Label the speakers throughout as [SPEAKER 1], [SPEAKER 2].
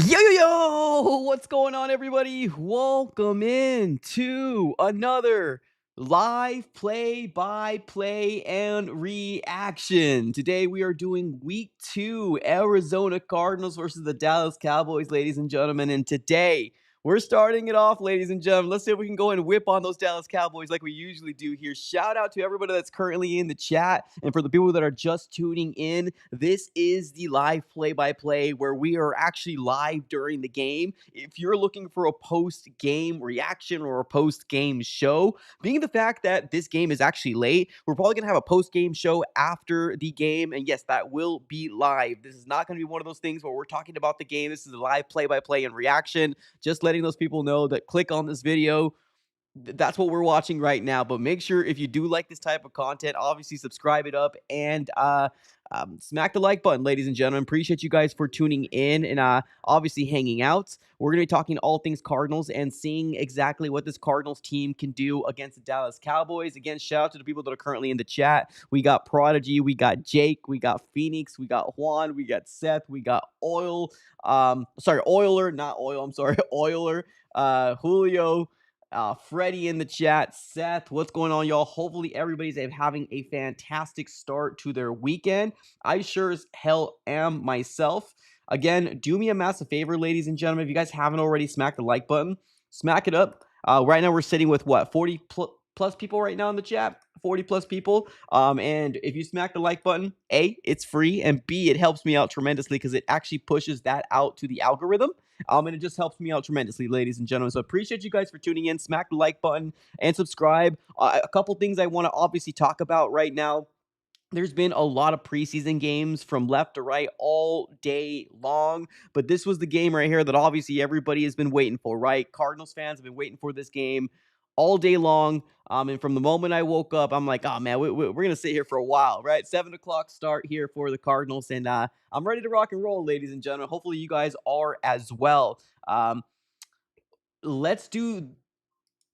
[SPEAKER 1] Yo! What's going on, everybody? Welcome in to another live play-by-play and reaction. Today we are doing week 2 Arizona Cardinals versus the Dallas Cowboys, ladies and gentlemen. And today we're starting it off, ladies and gentlemen. Let's see if we can go and whip on those Dallas Cowboys like we usually do here. Shout out to everybody that's currently in the chat. And for the people that are just tuning in, this is the live play-by-play where we are actually live during the game. If you're looking for a post-game reaction or a post-game show, being the fact that this game is actually late, we're probably going to have a post-game show after the game. And yes, that will be live. This is not going to be one of those things where we're talking about the game. This is a live play-by-play and reaction. Just letting those people know that click on this video. That's what we're watching right now. But make sure if you do like this type of content, obviously subscribe it up and smack the like button, ladies and gentlemen. Appreciate you guys for tuning in and obviously hanging out. We're going to be talking all things Cardinals and seeing exactly what this Cardinals team can do against the Dallas Cowboys. Again, shout out to the people that are currently in the chat. We got Prodigy, we got Jake, we got Phoenix, we got Juan, we got Seth, we got Oiler, not Oil, I'm sorry, Oiler, Julio, Freddie in the chat, Seth, what's going on, y'all? Hopefully, everybody's having a fantastic start to their weekend. I sure as hell am myself. Again, do me a massive favor, ladies and gentlemen. If you guys haven't already smacked the like button, smack it up. Right now, we're sitting with what, 40 plus people right now in the chat? 40 plus people. And if you smack the like button, A, it's free, and B, it helps me out tremendously because it actually pushes that out to the algorithm. And it just helps me out tremendously, ladies and gentlemen. So appreciate you guys for tuning in. Smack the like button and subscribe. A couple things I want to obviously talk about right now. There's been a lot of preseason games from left to right all day long, but this was the game right here that obviously everybody has been waiting for, right? Cardinals fans have been waiting for this game all day long. And from the moment I woke up, I'm like, oh man, we're going to sit here for a while, right? 7 o'clock start here for the Cardinals. And I'm ready to rock and roll, ladies and gentlemen. Hopefully, you guys are as well. Let's do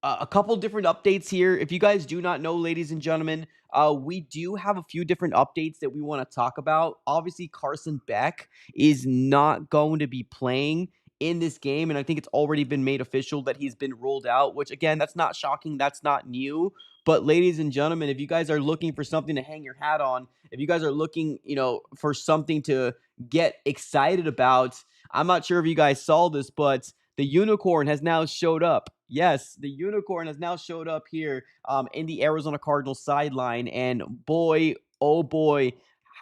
[SPEAKER 1] a couple different updates here. If you guys do not know, ladies and gentlemen, we do have a few different updates that we want to talk about. Obviously, Carson Beck is not going to be playing in this game, and I think it's already been made official that he's been ruled out, which, again, that's not shocking. That's not new. But, ladies and gentlemen, if you guys are looking for something to hang your hat on, if you guys are looking, for something to get excited about, I'm not sure if you guys saw this, but the unicorn has now showed up. Yes, the unicorn has now showed up here in the Arizona Cardinals sideline. And boy, oh boy,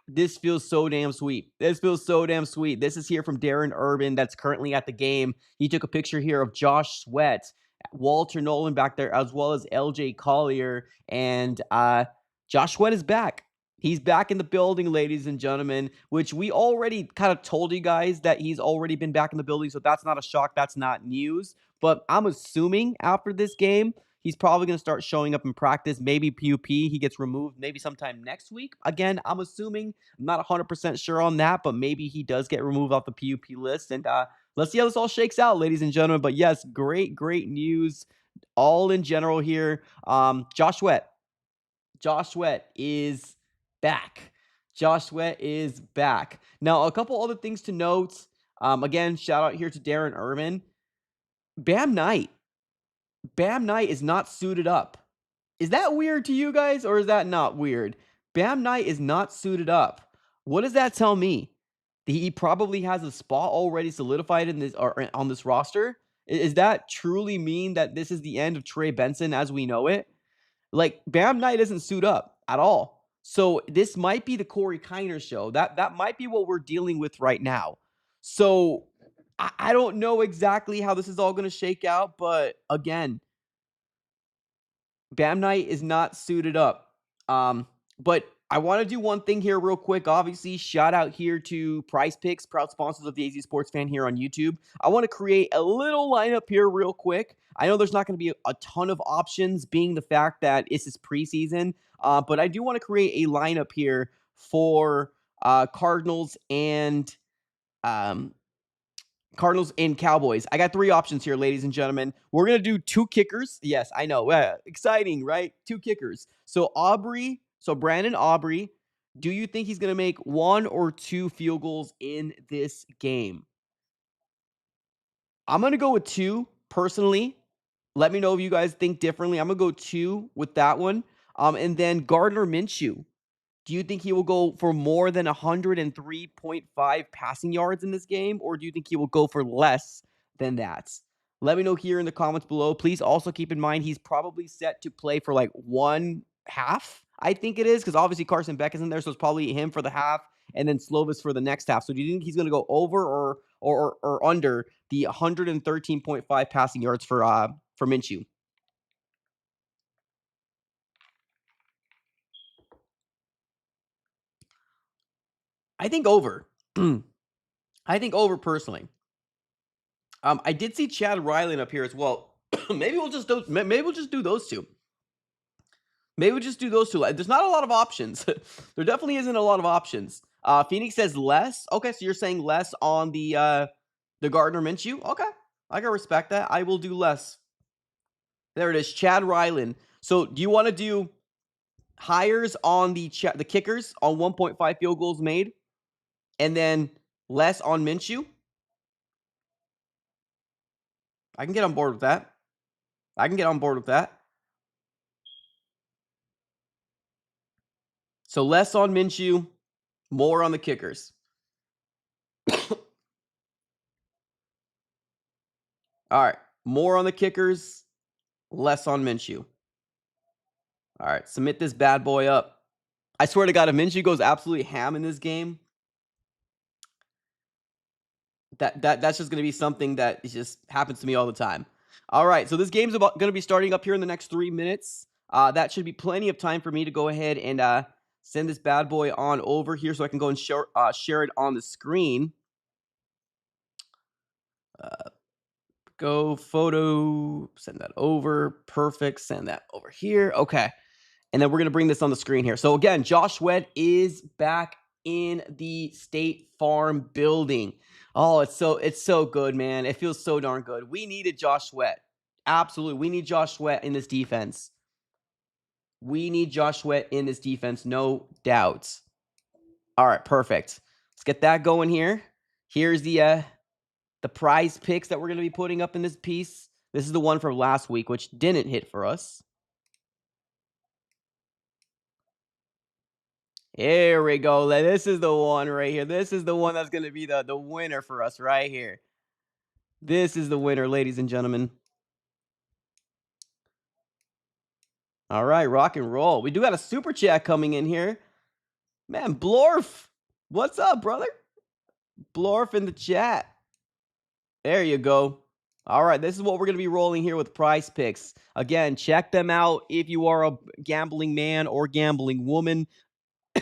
[SPEAKER 1] this feels so damn sweet. This feels so damn sweet. This is here from Darren Urban that's currently at the game. He took a picture here of Josh Sweat, Walter Nolan back there, as well as LJ Collier. And Josh Sweat is back. He's back in the building, ladies and gentlemen, which we already kind of told you guys that he's already been back in the building. So that's not a shock. That's not news. But I'm assuming after this game, he's probably going to start showing up in practice. Maybe PUP, he gets removed maybe sometime next week. Again, I'm assuming. I'm not 100% sure on that, but maybe he does get removed off the PUP list. And let's see how this all shakes out, ladies and gentlemen. But yes, great, great news all in general here. Josh Sweat. Josh Sweat is back. Josh Sweat is back. Now, a couple other things to note. Again, shout out here to Darren Urban. Bam Knight. Bam Knight is not suited up. Is that weird to you guys, or is that not weird? Bam Knight is not suited up. What does that tell me? He probably has a spot already solidified in this or on this roster. Is that truly mean that this is the end of Trey Benson as we know it? Like, Bam Knight doesn't suit up at all. So this might be the Corey Kiner show. That might be what we're dealing with right now. So I don't know exactly how this is all going to shake out, but again, Bam Knight is not suited up. But I want to do one thing here real quick. Obviously, shout out here to Prize Picks, proud sponsors of the AZ Sports Fan here on YouTube. I want to create a little lineup here real quick. I know there's not going to be a ton of options, being the fact that this is preseason, but I do want to create a lineup here for Cardinals and um, Cardinals and Cowboys. I got 3 options here, ladies and gentlemen. We're going to do 2 kickers. Yes, I know. Exciting, right? 2 kickers. So Brandon Aubrey, do you think he's going to make 1 or 2 field goals in this game? I'm gonna go with 2 personally. Let me know if you guys think differently. I'm gonna go 2 with that one. And then Gardner Minshew. Do you think he will go for more than 103.5 passing yards in this game, or do you think he will go for less than that? Let me know here in the comments below. Please also keep in mind he's probably set to play for like one half. I think it is because obviously Carson Beck is in there, so it's probably him for the half and then Slovis for the next half. So do you think he's going to go over or under the 113.5 passing yards for Minshew? I think over. I think over personally. I did see Chad Ryland up here as well. Maybe we'll just do those two. Maybe we'll just do those two. Like, there's not a lot of options. There definitely isn't a lot of options. Phoenix says less. Okay, so you're saying less on the Gardner Minshew. Okay, I can respect that. I will do less. There it is, Chad Ryland. So do you want to do hires on the kickers on 1.5 field goals made, and then less on Minshew? I can get on board with that. I can get on board with that. So less on Minshew, more on the kickers. All right. More on the kickers, less on Minshew. All right. Submit this bad boy up. I swear to God, if Minshew goes absolutely ham in this game, that's just going to be something that just happens to me all the time. All right. So this game's going to be starting up here in the next 3 minutes. That should be plenty of time for me to go ahead and send this bad boy on over here so I can go and share it on the screen. Go photo, send that over. Perfect. Send that over here. Okay. And then we're going to bring this on the screen here. So again, Josh Sweat is back in the State Farm building. Oh, it's so good, man. It feels so darn good. We needed Josh Sweat. Absolutely. We need Josh Sweat in this defense. We need Josh Sweat in this defense, no doubt. All right, perfect. Let's get that going here. Here's the prize picks that we're going to be putting up in this piece. This is the one from last week, which didn't hit for us. Here we go. This is the one right here. This is the one that's going to be the winner for us right here. This is the winner, ladies and gentlemen. All right, rock and roll. We do got a super chat coming in here. Man, Blorf. What's up, brother? Blorf in the chat. There you go. All right, this is what we're going to be rolling here with prize picks. Again, check them out if you are a gambling man or gambling woman.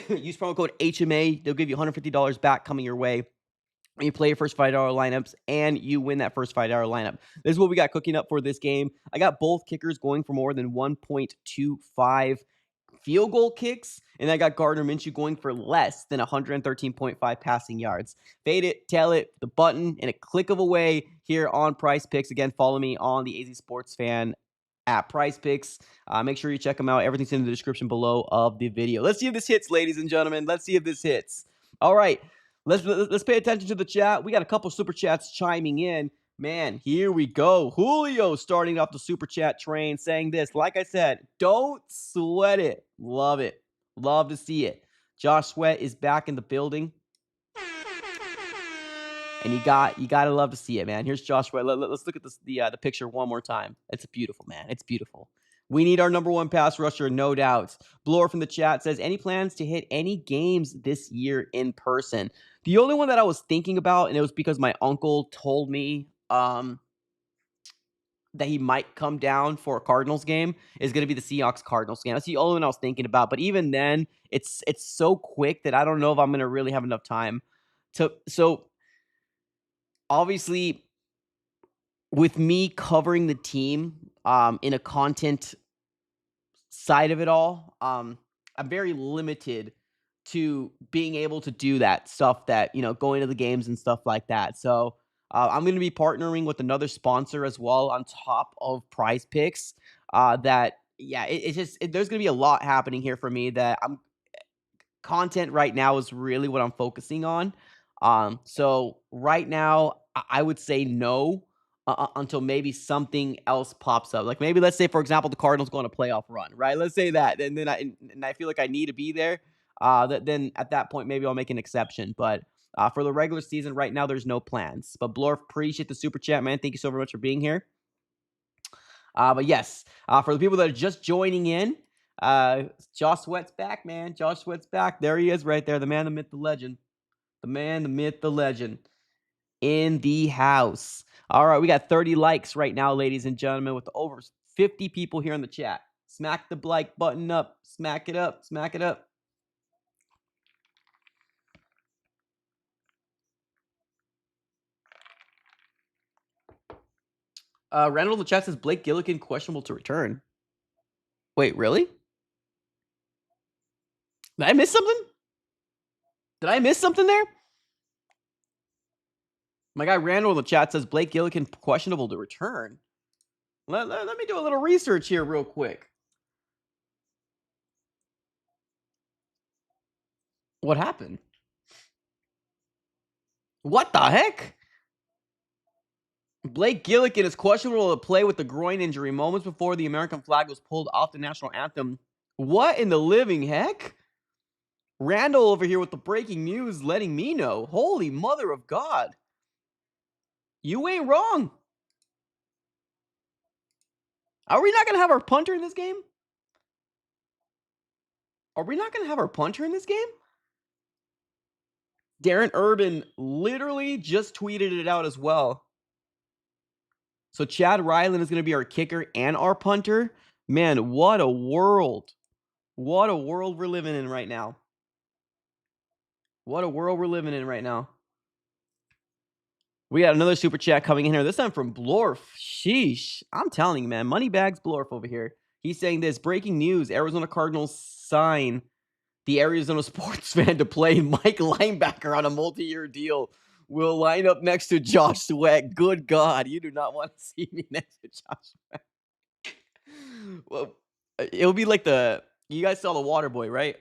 [SPEAKER 1] Use promo code HMA. They'll give you $150 back coming your way when you play your first $5 lineups and you win that first $5 lineup. This is what we got cooking up for this game. I got both kickers going for more than 1.25 field goal kicks, and I got Gardner Minshew going for less than 113.5 passing yards. Fade it, tail it, the button, and a click of away here on Price Picks. Again, follow me on the AZ Sports Fan at Price Picks. Make sure you check them out. Everything's in the description below of the video. Let's see if this hits, ladies and gentlemen. Let's see if this hits. All right, let's pay attention to the chat. We got a couple super chats chiming in. Man, here we go. Julio starting off the super chat train saying this. Like I said, don't sweat it. Love it. Love to see it. Josh Sweat is back in the building. And you gotta love to see it, man. Here's Josh Sweat. Let's look at the picture one more time. It's beautiful, man. It's beautiful. We need our number one pass rusher, no doubt. Blore from the chat says, any plans to hit any games this year in person? The only one that I was thinking about, and it was because my uncle told me that he might come down for a Cardinals game, is going to be the Seahawks Cardinals game. That's the only one I was thinking about. But even then, it's so quick that I don't know if I'm going to really have enough time to. So obviously, with me covering the team in a content side of it all, I'm very limited to being able to do that stuff that, going to the games and stuff like that. So I'm going to be partnering with another sponsor as well on top of Prize Picks. There's going to be a lot happening here for me that content right now is really what I'm focusing on. So right now, I would say no until maybe something else pops up. Like maybe let's say, for example, the Cardinals go on a playoff run, right? Let's say that, and then I feel like I need to be there. Then at that point maybe I'll make an exception. But for the regular season right now, there's no plans. But Blorf, appreciate the super chat, man. Thank you so very much for being here. But yes, for the people that are just joining in, Josh Sweat's back, man. Josh Sweat's back. There he is, right there. The man, the myth, the legend. The man, the myth, the legend in the house. All right, we got 30 likes right now, ladies and gentlemen, with over 50 people here in the chat. Smack the like button up. Smack it up. Smack it up. Randall in the chat says Blake Gillikin questionable to return. Wait, really? Did I miss something? Did I miss something there? My guy Randall in the chat says Blake Gillikin questionable to return. Let me do a little research here real quick. What happened? What the heck? Blake Gillikin is questionable to play with the groin injury moments before the American flag was pulled off the national anthem. What in the living heck? Randall over here with the breaking news letting me know. Holy mother of God. You ain't wrong. Are we not going to have our punter in this game? Are we not going to have our punter in this game? Darren Urban literally just tweeted it out as well. So Chad Ryland is going to be our kicker and our punter. Man, what a world. What a world we're living in right now. What a world we're living in right now. We got another super chat coming in here. This time from Blorf. Sheesh. I'm telling you, man. Moneybags Blorf over here. He's saying this. Breaking news. Arizona Cardinals sign the Arizona sports fan to play Mike linebacker on a multi-year deal. Will line up next to Josh Sweat. Good God. You do not want to see me next to Josh Sweat. Well, it'll be like you guys saw The Water Boy, right?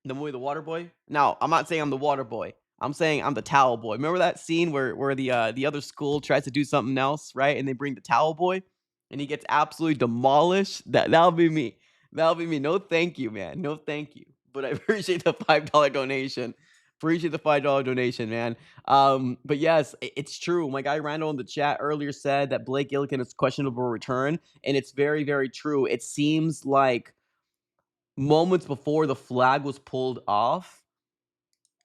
[SPEAKER 1] The movie The Water Boy? Now, I'm not saying I'm the water boy. I'm saying I'm the towel boy. Remember that scene where the other school tries to do something else, right? And they bring the towel boy and he gets absolutely demolished? That'll be me. That'll be me. No thank you, man. No thank you. But I appreciate the $5 donation. Appreciate the $5 donation, man. But yes, it's true. My guy Randall in the chat earlier said that Blake Gillikin is questionable return, and it's very, very true. It seems like moments before the flag was pulled off,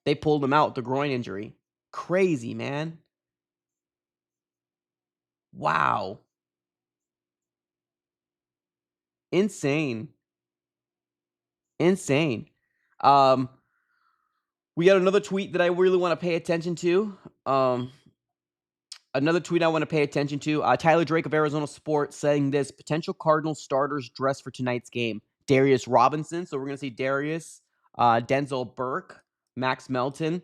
[SPEAKER 1] they pulled him out, the groin injury. Crazy, man. Wow. Insane. Insane. We got another tweet that I really want to pay attention to. Another tweet I want to pay attention to. Tyler Drake of Arizona Sports saying this: potential Cardinals starters dressed for tonight's game. Darius Robinson. So we're going to see Darius, Denzel Burke, Max Melton,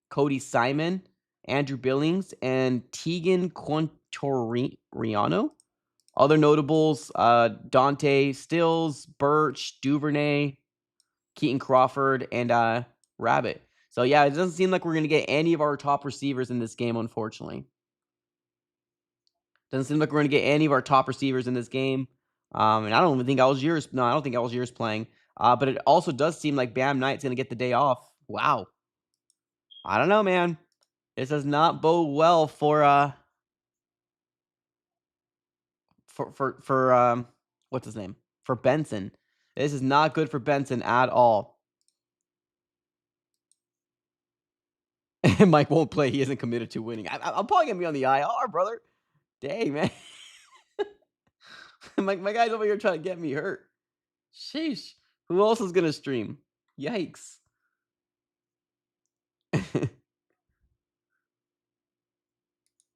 [SPEAKER 1] Cody Simon, Andrew Billings, and Tegan Quintoriano. Other notables, Dante Stills, Birch, Duvernay, Keaton Crawford, and Rabbit. So yeah, it doesn't seem like we're going to get any of our top receivers in this game, unfortunately. Doesn't seem like we're going to get any of our top receivers in this game. And I don't even think Algiers. No, I don't think Algiers playing. But it also does seem like Bam Knight's going to get the day off. Wow. I don't know, man. This does not bode well for what's his name? For Benson. This is not good for Benson at all. Mike won't play. He isn't committed to winning. I'm probably going to be on the IR, brother. Dang, man. my guy's over here trying to get me hurt. Sheesh. Who else is going to stream? Yikes.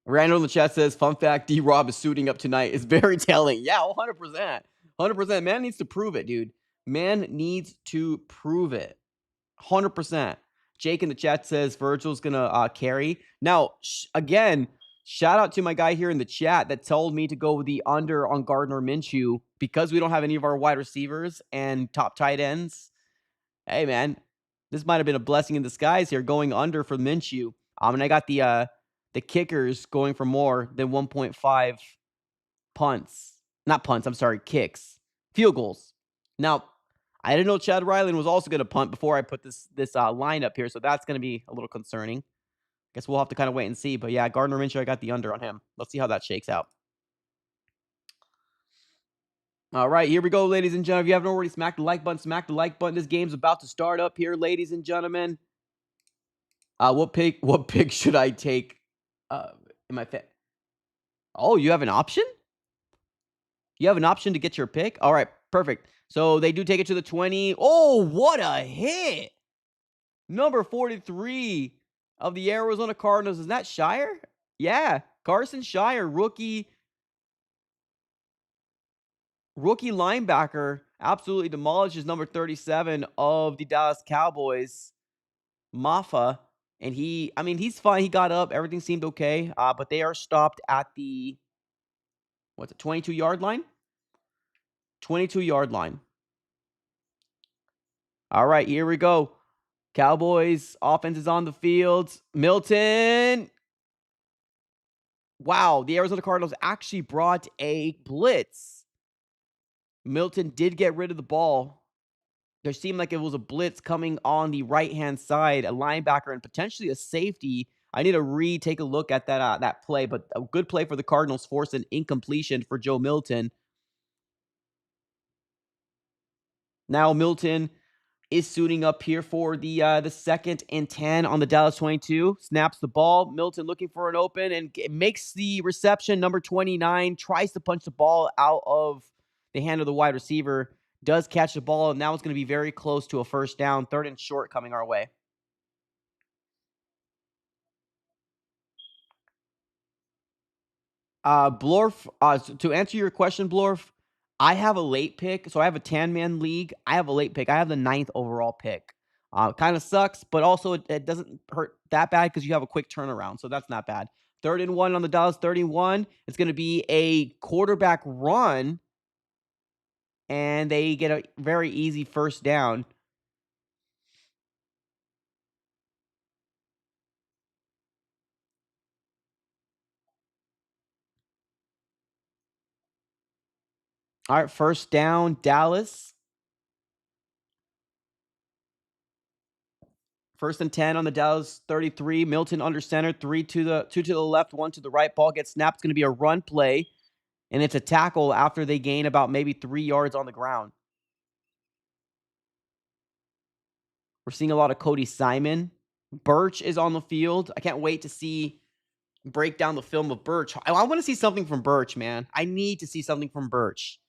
[SPEAKER 1] Randall in the chat says, fun fact, D-Rob is suiting up tonight. Is very telling. Yeah, 100%. 100%. Man needs to prove it, dude. Man needs to prove it. 100%. Jake in the chat says Virgil's going to carry. Now, again, shout out to my guy here in the chat that told me to go with the under on Gardner Minshew because we don't have any of our wide receivers and top tight ends. Hey, man, this might have been a blessing in disguise here going under for Minshew. And I got the the kickers going for more than 1.5 punts. Not punts, I'm sorry, kicks. Field goals. Now, I didn't know Chad Ryland was also going to punt before I put this line up here, so that's going to be a little concerning. Guess we'll have to kind of wait and see. But yeah, Gardner Minshew, I got the under on him. Let's see how that shakes out. All right, here we go, ladies and gentlemen. If you haven't already, smack the like button. Smack the like button. This game's about to start up here, ladies and gentlemen. What pick should I take? In my fit. Oh, you have an option? You have an option to get your pick? All right, perfect. So they do take it to the 20. Oh, what a hit! Number 43 of the Arizona Cardinals. Is that Shire? Yeah, Carson Shire, rookie linebacker, absolutely demolishes number 37 of the Dallas Cowboys, Maffa. And he's fine. He got up. Everything seemed okay. But they are stopped at the, 22-yard line? 22-yard line. All right, here we go. Cowboys offense is on the field. Milton. Wow, the Arizona Cardinals actually brought a blitz. Milton did get rid of the ball. There seemed like it was a blitz coming on the right-hand side, a linebacker and potentially a safety. I need to take a look at that play, but a good play for the Cardinals forced an incompletion for Joe Milton. Now Milton is suiting up here for the 2nd and 10 on the Dallas 22. Snaps the ball. Milton looking for an open and makes the reception. Number 29 tries to punch the ball out of the hand of the wide receiver. Does catch the ball, and now it's going to be very close to a first down. 3rd and short coming our way. Blorf, to answer your question, Blorf, I have a late pick. So I have a 10-man league. I have a late pick. I have the 9th overall pick. Kind of sucks, but also it doesn't hurt that bad because you have a quick turnaround. So that's not bad. 3rd and 1 on the Dallas 31. It's going to be a quarterback run, and they get a very easy first down. All right, first down, Dallas. 1st and 10 on the Dallas 33. Milton under center, 2 to the left, 1 to the right. Ball gets snapped. It's going to be a run play, and it's a tackle after they gain about maybe 3 yards on the ground. We're seeing a lot of Cody Simon. Birch is on the field. I can't wait to break down the film of Birch. I want to see something from Birch, man. I need to see something from Birch.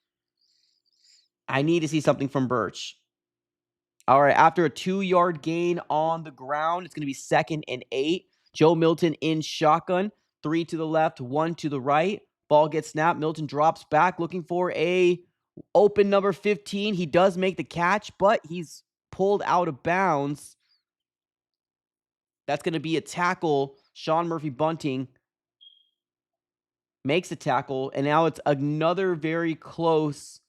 [SPEAKER 1] All right, after a 2-yard gain on the ground, it's going to be 2nd and 8. Joe Milton in shotgun, 3 to the left, 1 to the right. Ball gets snapped. Milton drops back looking for a open number 15. He does make the catch, but he's pulled out of bounds. That's going to be a tackle. Sean Murphy-Bunting makes a tackle, and now it's another very close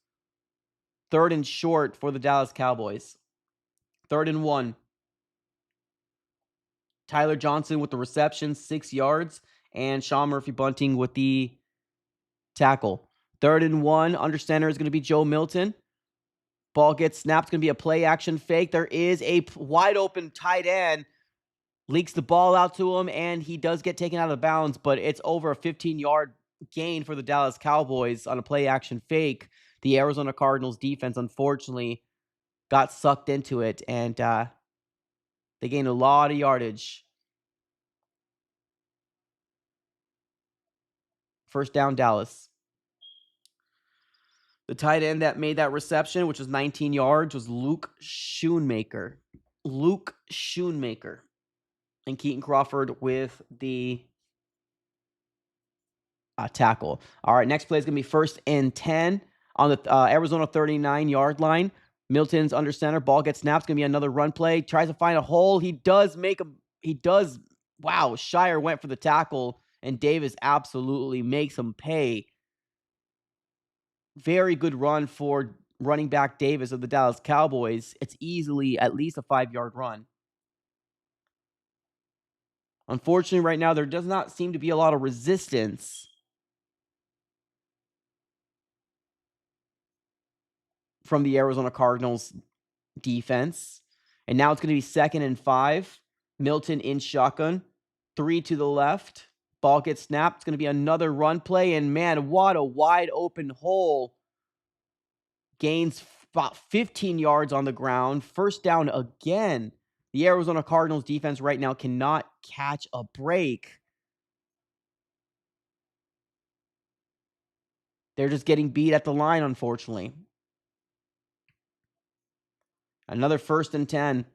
[SPEAKER 1] 3rd and short for the Dallas Cowboys. 3rd and 1. Tyler Johnson with the reception, 6 yards, and Sean Murphy-Bunting with the tackle. 3rd and 1, under center is going to be Joe Milton. Ball gets snapped. It's going to be a play action fake. There is a wide open tight end. Leaks the ball out to him, and he does get taken out of bounds, but it's over a 15-yard gain for the Dallas Cowboys on a play action fake. The Arizona Cardinals defense, unfortunately, got sucked into it, and they gained a lot of yardage. First down, Dallas. The tight end that made that reception, which was 19 yards, was Luke Schoonmaker. And Keaton Crawford with the tackle. All right, next play is going to be 1st and 10 on the Arizona 39-yard line. Milton's under center. Ball gets snapped. It's going to be another run play. Tries to find a hole. Wow, Shire went for the tackle, and Davis absolutely makes him pay. Very good run for running back Davis of the Dallas Cowboys. It's easily at least a 5-yard run. Unfortunately, right now, there does not seem to be a lot of resistance from the Arizona Cardinals defense. And now it's going to be 2nd and 5. Milton in shotgun. 3 to the left. Ball gets snapped. It's going to be another run play. And man, what a wide open hole. Gains about 15 yards on the ground. First down again. The Arizona Cardinals defense right now cannot catch a break. They're just getting beat at the line, unfortunately. Another 1st and 10.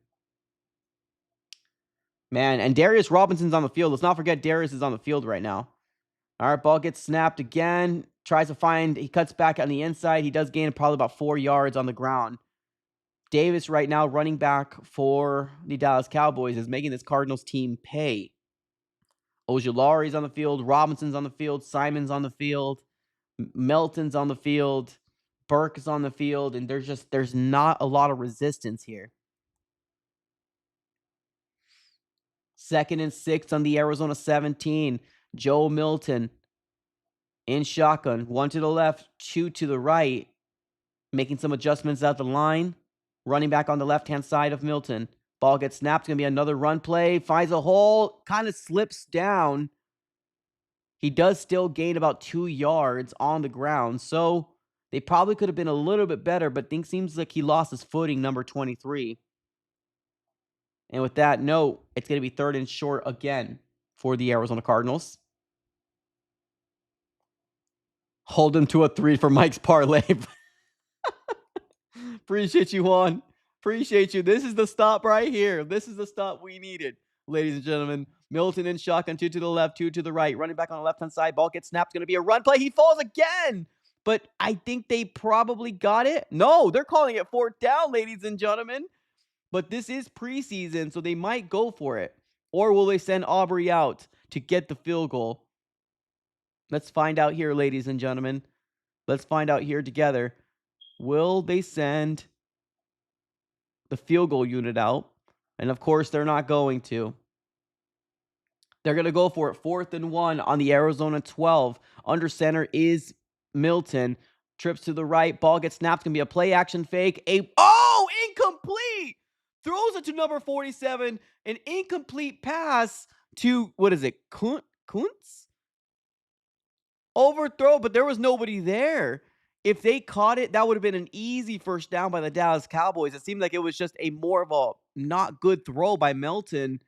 [SPEAKER 1] Man, and Darius Robinson's on the field. Let's not forget Darius is on the field right now. All right, ball gets snapped again. Tries to find, he cuts back on the inside. He does gain probably about 4 yards on the ground. Davis right now, running back for the Dallas Cowboys, is making this Cardinals team pay. Ojulari's on the field. Robinson's on the field. Simon's on the field. Melton's on the field. Burke is on the field. And there's not a lot of resistance here. 2nd and 6 on the Arizona 17. Joe Milton in shotgun. 1 to the left, 2 to the right. Making some adjustments at the line. Running back on the left-hand side of Milton. Ball gets snapped. It's going to be another run play. Finds a hole. Kind of slips down. He does still gain about 2 yards on the ground. So they probably could have been a little bit better, but things seems like he lost his footing, number 23. And with that note, it's going to be 3rd and short again for the Arizona Cardinals. Hold him to a 3 for Mike's parlay. Appreciate you, Juan. Appreciate you. This is the stop right here. This is the stop we needed, ladies and gentlemen. Milton in shotgun, 2 to the left, 2 to the right. Running back on the left-hand side. Ball gets snapped. Going to be a run play. He falls again. But I think they probably got it. No, they're calling it 4th down, ladies and gentlemen. But this is preseason, so they might go for it. Or will they send Aubrey out to get the field goal? Let's find out here, ladies and gentlemen. Let's find out here together. Will they send the field goal unit out? And of course, they're not going to. They're going to go for it. 4th and 1 on the Arizona 12. Under center is Milton. Trips to the right. Ball gets snapped. It's going to be a play action fake. Incomplete. Throws it to number 47. An incomplete pass to, what is it? Kuntz? Overthrow, but there was nobody there. If they caught it, that would have been an easy 1st down by the Dallas Cowboys. It seemed like it was just a more of a not good throw by Milton.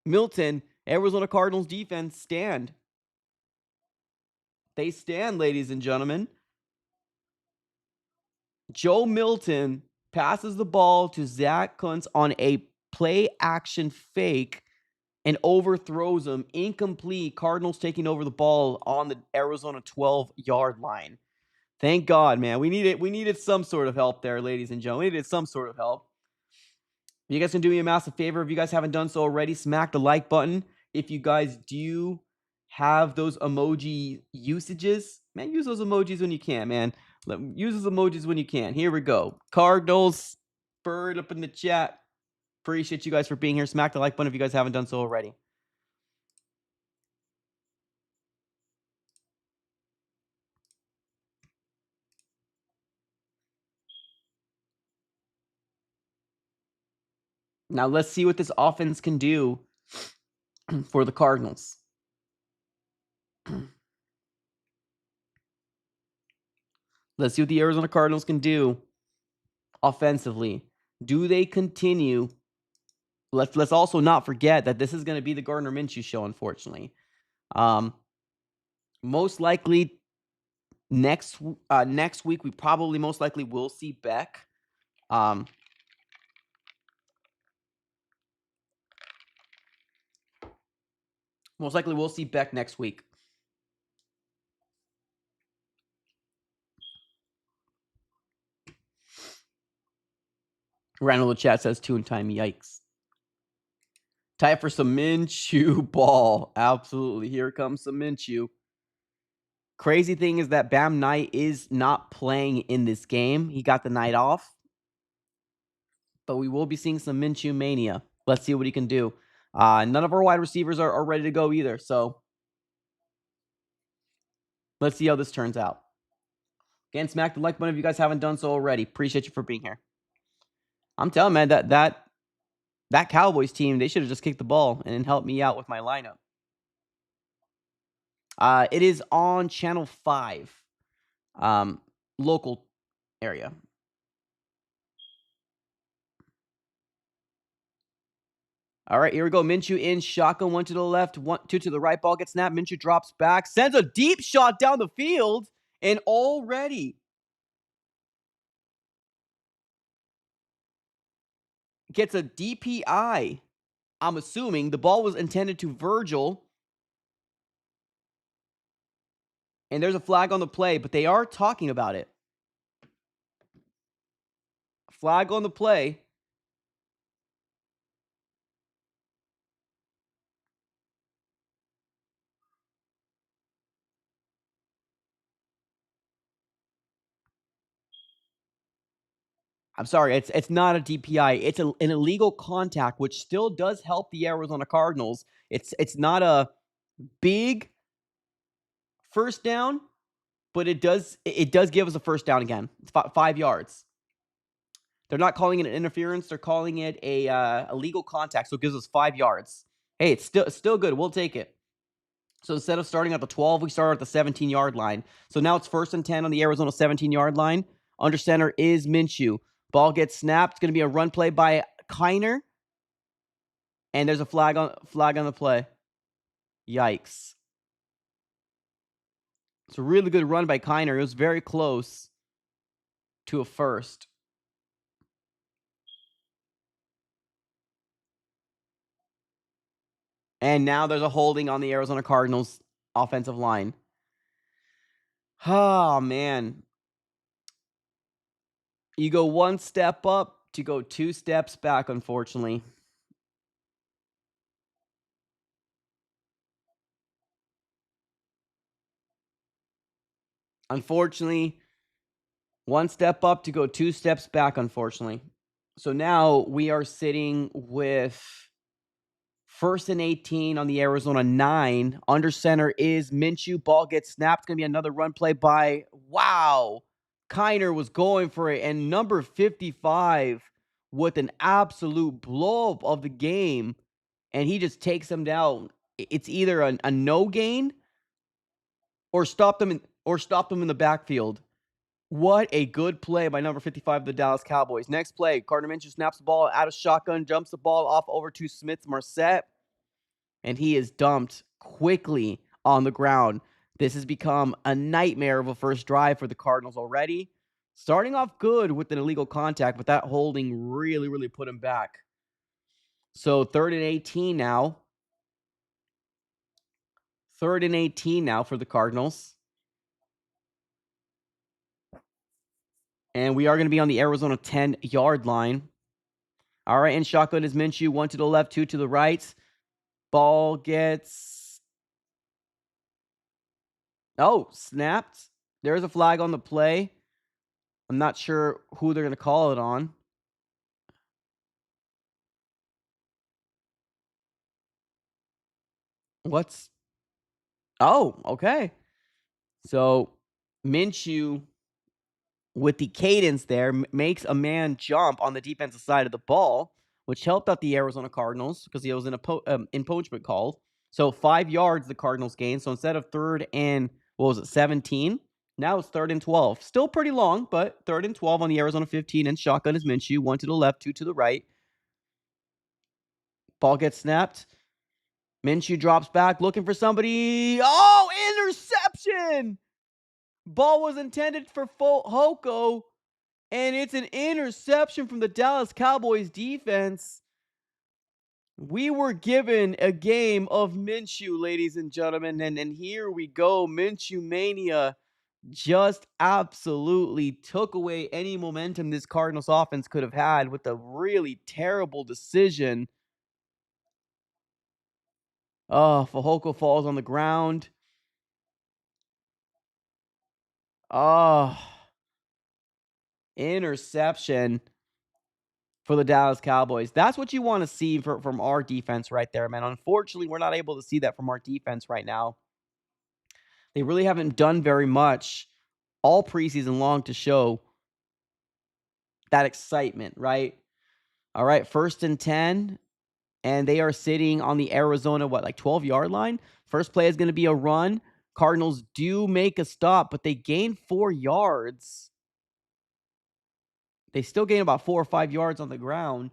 [SPEAKER 1] Arizona Cardinals defense stand. They stand, ladies and gentlemen. Joe Milton passes the ball to Zach Kuntz on a play action fake and overthrows him. Incomplete. Cardinals taking over the ball on the Arizona 12-yard line. Thank God, man. We needed some sort of help there, ladies and gentlemen. We needed some sort of help. You guys can do me a massive favor. If you guys haven't done so already, smack the like button. If you guys do have those emoji usages, man, use those emojis when you can, man. Use those emojis when you can. Here we go. Cardinals, bird up in the chat. Appreciate you guys for being here. Smack the like button if you guys haven't done so already. Now let's see what this offense can do for the Cardinals. Let's see what the Arizona Cardinals can do offensively. Do they continue? Let's also not forget that this is going to be the Gardner Minshew show, unfortunately. Most likely next week we probably most likely will see Beck. Most likely we'll see Beck next week. Randall the chat says 2 in time. Yikes. Time for some Minshew ball. Absolutely. Here comes some Minshew. Crazy thing is that Bam Knight is not playing in this game. He got the night off. But we will be seeing some Minshew mania. Let's see what he can do. None of our wide receivers are ready to go either. So let's see how this turns out. Again, smack the like button if you guys haven't done so already. Appreciate you for being here. I'm telling man that Cowboys team, they should have just kicked the ball and helped me out with my lineup. It is on channel 5, local area. All right, here we go. Minshew in shotgun, 1 to the left, 2 to the right. Ball gets snapped. Minshew drops back, sends a deep shot down the field, and already gets a DPI. I'm assuming the ball was intended to Virgil, and there's a flag on the play, but they are talking about it. Flag on the play. I'm sorry, it's not a DPI. It's an illegal contact, which still does help the Arizona Cardinals. It's not a big first down, but it does give us a first down again. It's 5 yards. They're not calling it an interference. They're calling it a legal contact, so it gives us 5 yards. Hey, it's still good. We'll take it. So instead of starting at the 12, we start at the 17-yard line. So now it's 1st and 10 on the Arizona 17-yard line. Under center is Minshew. Ball gets snapped. It's going to be a run play by Kiner. And there's a flag on the play. Yikes. It's a really good run by Kiner. It was very close to a first. And now there's a holding on the Arizona Cardinals offensive line. Oh, man. You go 1 step up to go 2 steps back, unfortunately. Unfortunately, 1 step up to go 2 steps back, unfortunately. So now we are sitting with 1st and 18 on the Arizona 9. Under center is Minshew. Ball gets snapped. It's going to be another run play by, wow, Kiner was going for it. And number 55 with an absolute blow up of the game. And he just takes him down. It's either a no gain or stop them in the backfield. What a good play by number 55 of the Dallas Cowboys. Next play, Gardner Minshew snaps the ball out of shotgun, jumps the ball off over to Smith-Marset, and he is dumped quickly on the ground. This has become a nightmare of a first drive for the Cardinals already. Starting off good with an illegal contact, but that holding really, really put him back. So 3rd and 18 now. 3rd and 18 now for the Cardinals. And we are going to be on the Arizona 10-yard line. All right, in shotgun is Minshew. 1 to the left, 2 to the right. Ball gets... Oh, snapped. There's a flag on the play. I'm not sure who they're going to call it on. What's... Oh, okay. So, Minshew, with the cadence there, makes a man jump on the defensive side of the ball, which helped out the Arizona Cardinals because he was in a impoachment call. So 5 yards the Cardinals gained. So instead of 3rd and, 17? Now it's 3rd and 12. Still pretty long, but 3rd and 12 on the Arizona 15. And shotgun is Minshew. 1 to the left, 2 to the right. Ball gets snapped. Minshew drops back, looking for somebody. Oh, interception! Ball was intended for Hoko, and it's an interception from the Dallas Cowboys defense. We were given a game of Minshew, ladies and gentlemen, and here we go. Minshew mania just absolutely took away any momentum this Cardinals offense could have had with a really terrible decision. Oh, Fehoko falls on the ground. Oh, interception for the Dallas Cowboys. That's what you want to see from our defense right there, man. Unfortunately, we're not able to see that from our defense right now. They really haven't done very much all preseason long to show that excitement, right? All right, 1st and 10, and they are sitting on the Arizona, like 12-yard line. First play is going to be a run. Cardinals do make a stop, but they gain 4 yards. They still gain about 4 or 5 yards on the ground.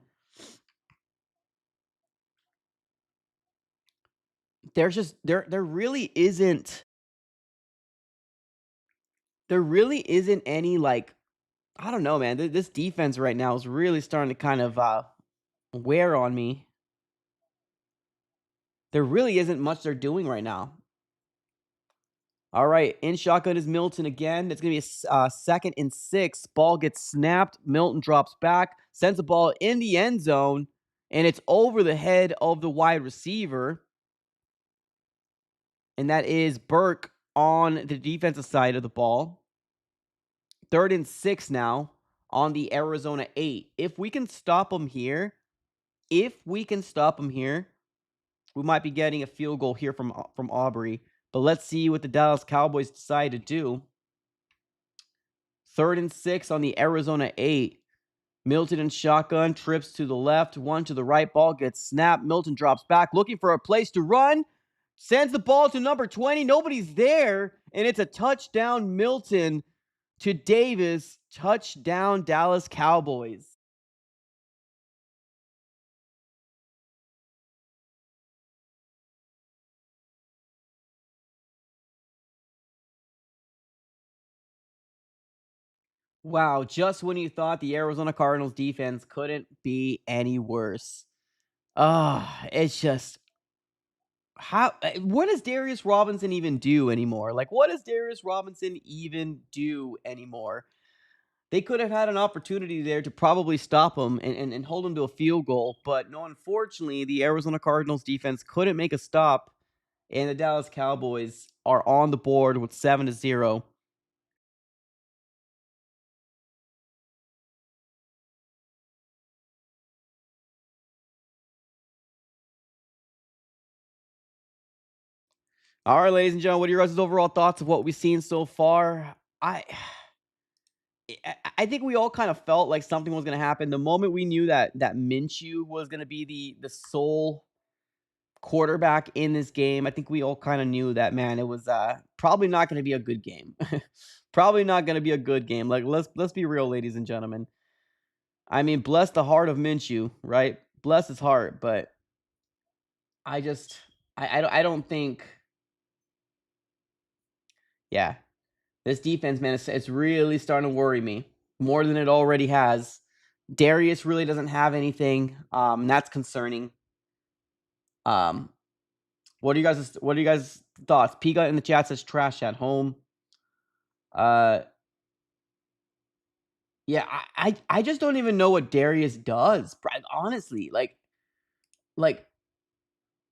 [SPEAKER 1] There's just there really isn't any, like, I don't know, man. This defense right now is really starting to kind of wear on me. There really isn't much they're doing right now. All right, in shotgun is Milton again. It's going to be a 2nd and 6. Ball gets snapped. Milton drops back, sends the ball in the end zone, and it's over the head of the wide receiver. And that is Burke on the defensive side of the ball. 3rd and 6 now on the Arizona 8. If we can stop them here, we might be getting a field goal here from Aubrey. But let's see what the Dallas Cowboys decide to do. 3rd and 6 on the Arizona 8. Milton in shotgun, trips to the left, one to the right. Ball gets snapped. Milton drops back, looking for a place to run. Sends the ball to number 20. Nobody's there, and it's a touchdown, Milton to Davis. Touchdown, Dallas Cowboys. Wow, just when you thought the Arizona Cardinals defense couldn't be any worse. It's just what does Darius Robinson even do anymore? Like, what does Darius Robinson even do anymore? They could have had an opportunity there to probably stop him and hold him to a field goal, but no, unfortunately, the Arizona Cardinals defense couldn't make a stop, and the Dallas Cowboys are on the board with 7-0. All right, ladies and gentlemen, what are your guys' overall thoughts of what we've seen so far? I think we all kind of felt like something was going to happen the moment we knew that Minshew was going to be the sole quarterback in this game. I think we all kind of knew that, man, it was probably not going to be a good game. Probably not going to be a good game. Like, let's be real, ladies and gentlemen. I mean, bless the heart of Minshew, right? Bless his heart, but I just I don't think, yeah. This defense, man, it's really starting to worry me more than it already has. Darius really doesn't have anything. That's concerning. Um, what are you guys thoughts? Piga in the chat says trash at home. Uh, yeah, I just don't even know what Darius does. Honestly, like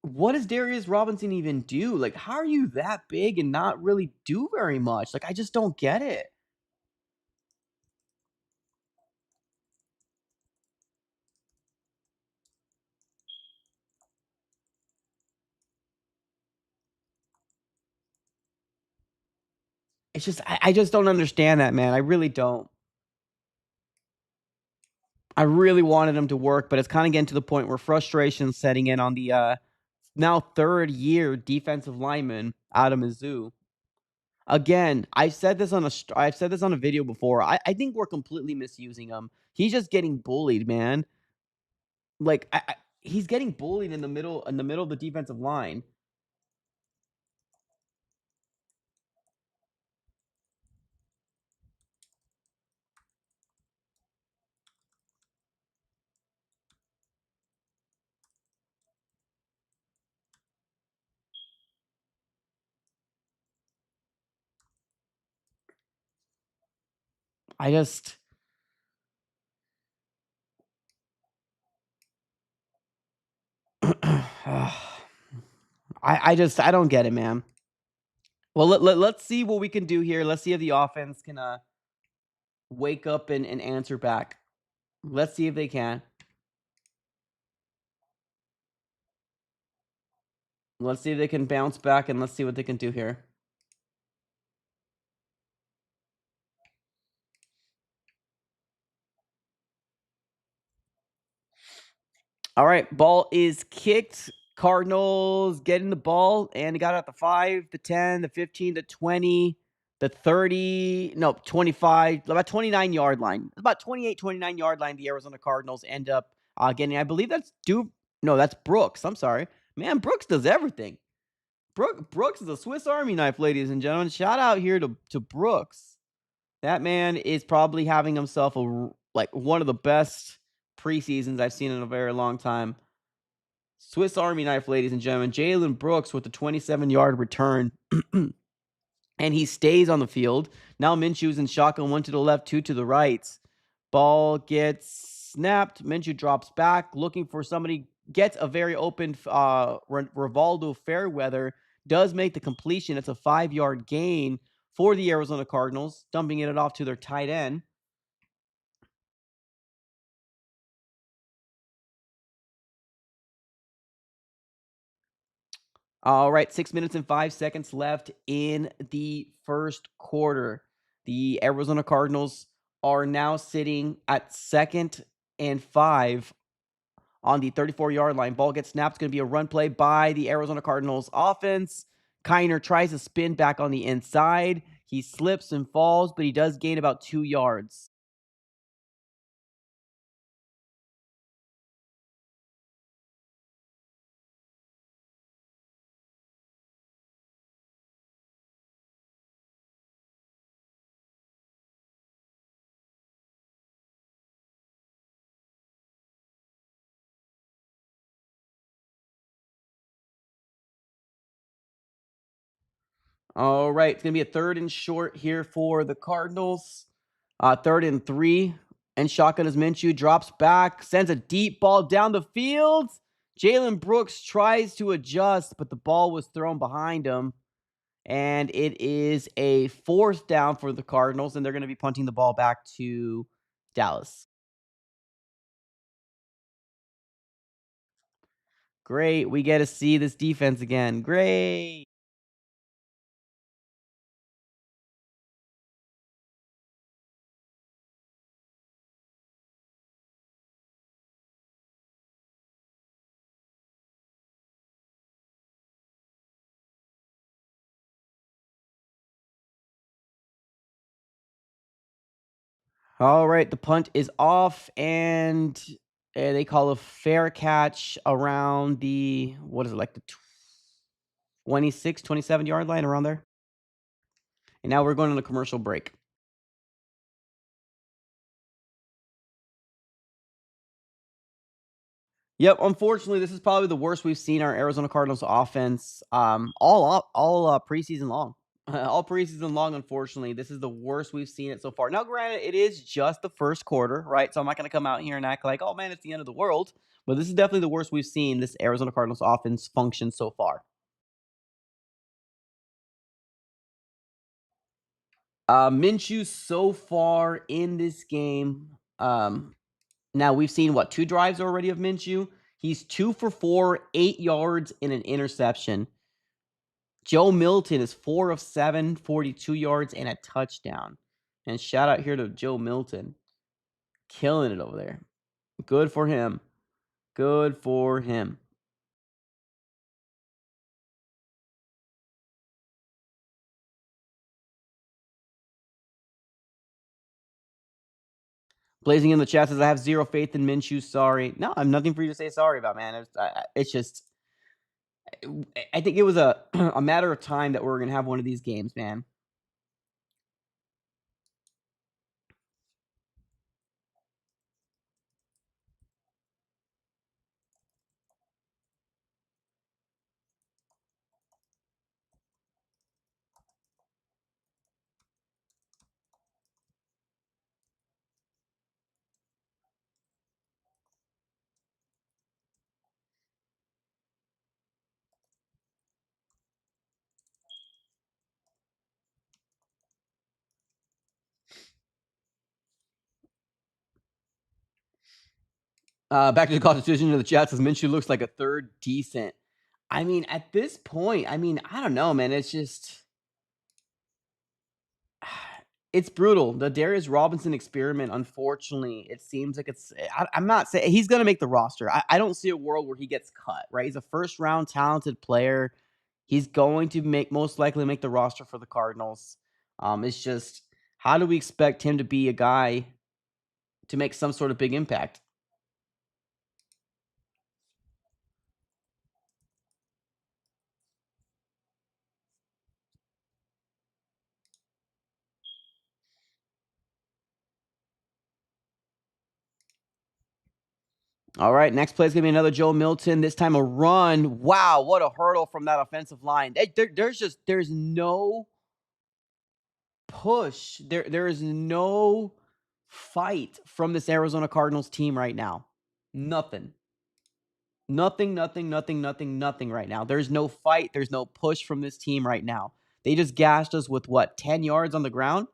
[SPEAKER 1] what does Darius Robinson even do? Like, how are you that big and not really do very much? Like, I just don't get it. It's just I just don't understand that, man. I really don't. I really wanted him to work, but it's kind of getting to the point where frustration's setting in on the now 3rd-year defensive lineman out of Mizzou. Again, I've said this on a video before. I think we're completely misusing him. He's just getting bullied, man. Like he's getting bullied in the middle of the defensive line. I just I don't get it, man. Well, let's see what we can do here. Let's see if the offense can wake up and answer back. Let's see if they can. Let's see if they can bounce back, and let's see what they can do here. All right, ball is kicked. Cardinals getting the ball, and they got it at the 5, the 10, the 15, the 20, the 30, no, 25, about 29-yard line. About 28, 29-yard line, the Arizona Cardinals end up getting. I believe that's no, that's Brooks. I'm sorry. Man, Brooks does everything. Brooks is a Swiss Army knife, ladies and gentlemen. Shout out here to Brooks. That man is probably having himself like one of the best preseasons I've seen in a very long time. Swiss Army knife, ladies and gentlemen. Jalen Brooks with the 27-yard return. And he stays on the field. Now Minshew's in shotgun, one to the left, two to the right. Ball gets snapped. Minshew drops back, looking for somebody. Gets a very open Rivaldo Fairweather. Does make the completion. It's a 5-yard gain for the Arizona Cardinals, dumping it off to their tight end. All right, 6 minutes and 5 seconds left in the first quarter. The Arizona Cardinals are now sitting at 2nd and 5 on the 34-yard line. Ball gets snapped. It's going to be a run play by the Arizona Cardinals offense. Kiner tries to spin back on the inside. He slips and falls, but he does gain about 2 yards. All right, it's going to be a 3rd and short here for the Cardinals. 3rd and 3. And shotgun as Minshew drops back, sends a deep ball down the field. Jalen Brooks tries to adjust, but the ball was thrown behind him. And it is a 4th down for the Cardinals, and they're going to be punting the ball back to Dallas. Great. We get to see this defense again. Great. All right, the punt is off, and they call a fair catch around the, what is it, like the 26, 27-yard line, around there. And now we're going on a commercial break. Yep, unfortunately, this is probably the worst we've seen our Arizona Cardinals offense all preseason long. All preseason long, unfortunately. This is the worst we've seen it so far. Now, granted, it is just the first quarter, right? So I'm not going to come out here and act like, oh man, it's the end of the world. But this is definitely the worst we've seen this Arizona Cardinals offense function so far. Minshew so far in this game. Now we've seen what, 2 drives already of Minshew. He's 2 for 4, 8 yards and an interception. Joe Milton is 4 of 7, 42 yards and a touchdown. And shout out here to Joe Milton. Killing it over there. Good for him. Good for him. Blazing in the chat says, I have zero faith in Minshew. Sorry. No, I have nothing for you to say sorry about, man. It's just, I think it was a, a matter of time that we're going to have one of these games, man. Back to the Constitution in the chat says Minshew looks like a 3rd decent. I mean, at this point, I mean, I don't know, man. It's just it's brutal. The Darius Robinson experiment, unfortunately, it seems like I'm not saying he's going to make the roster. I don't see a world where he gets cut, right? He's a first round talented player. He's going to most likely make the roster for the Cardinals. It's just, how do we expect him to be a guy to make some sort of big impact? All right, next play is going to be another Joe Milton. This time a run. Wow, what a hurdle from that offensive line. There's no push. There is no fight from this Arizona Cardinals team right now. Nothing. Nothing right now. There's no fight. There's no push from this team right now. They just gashed us with what, 10 yards on the ground?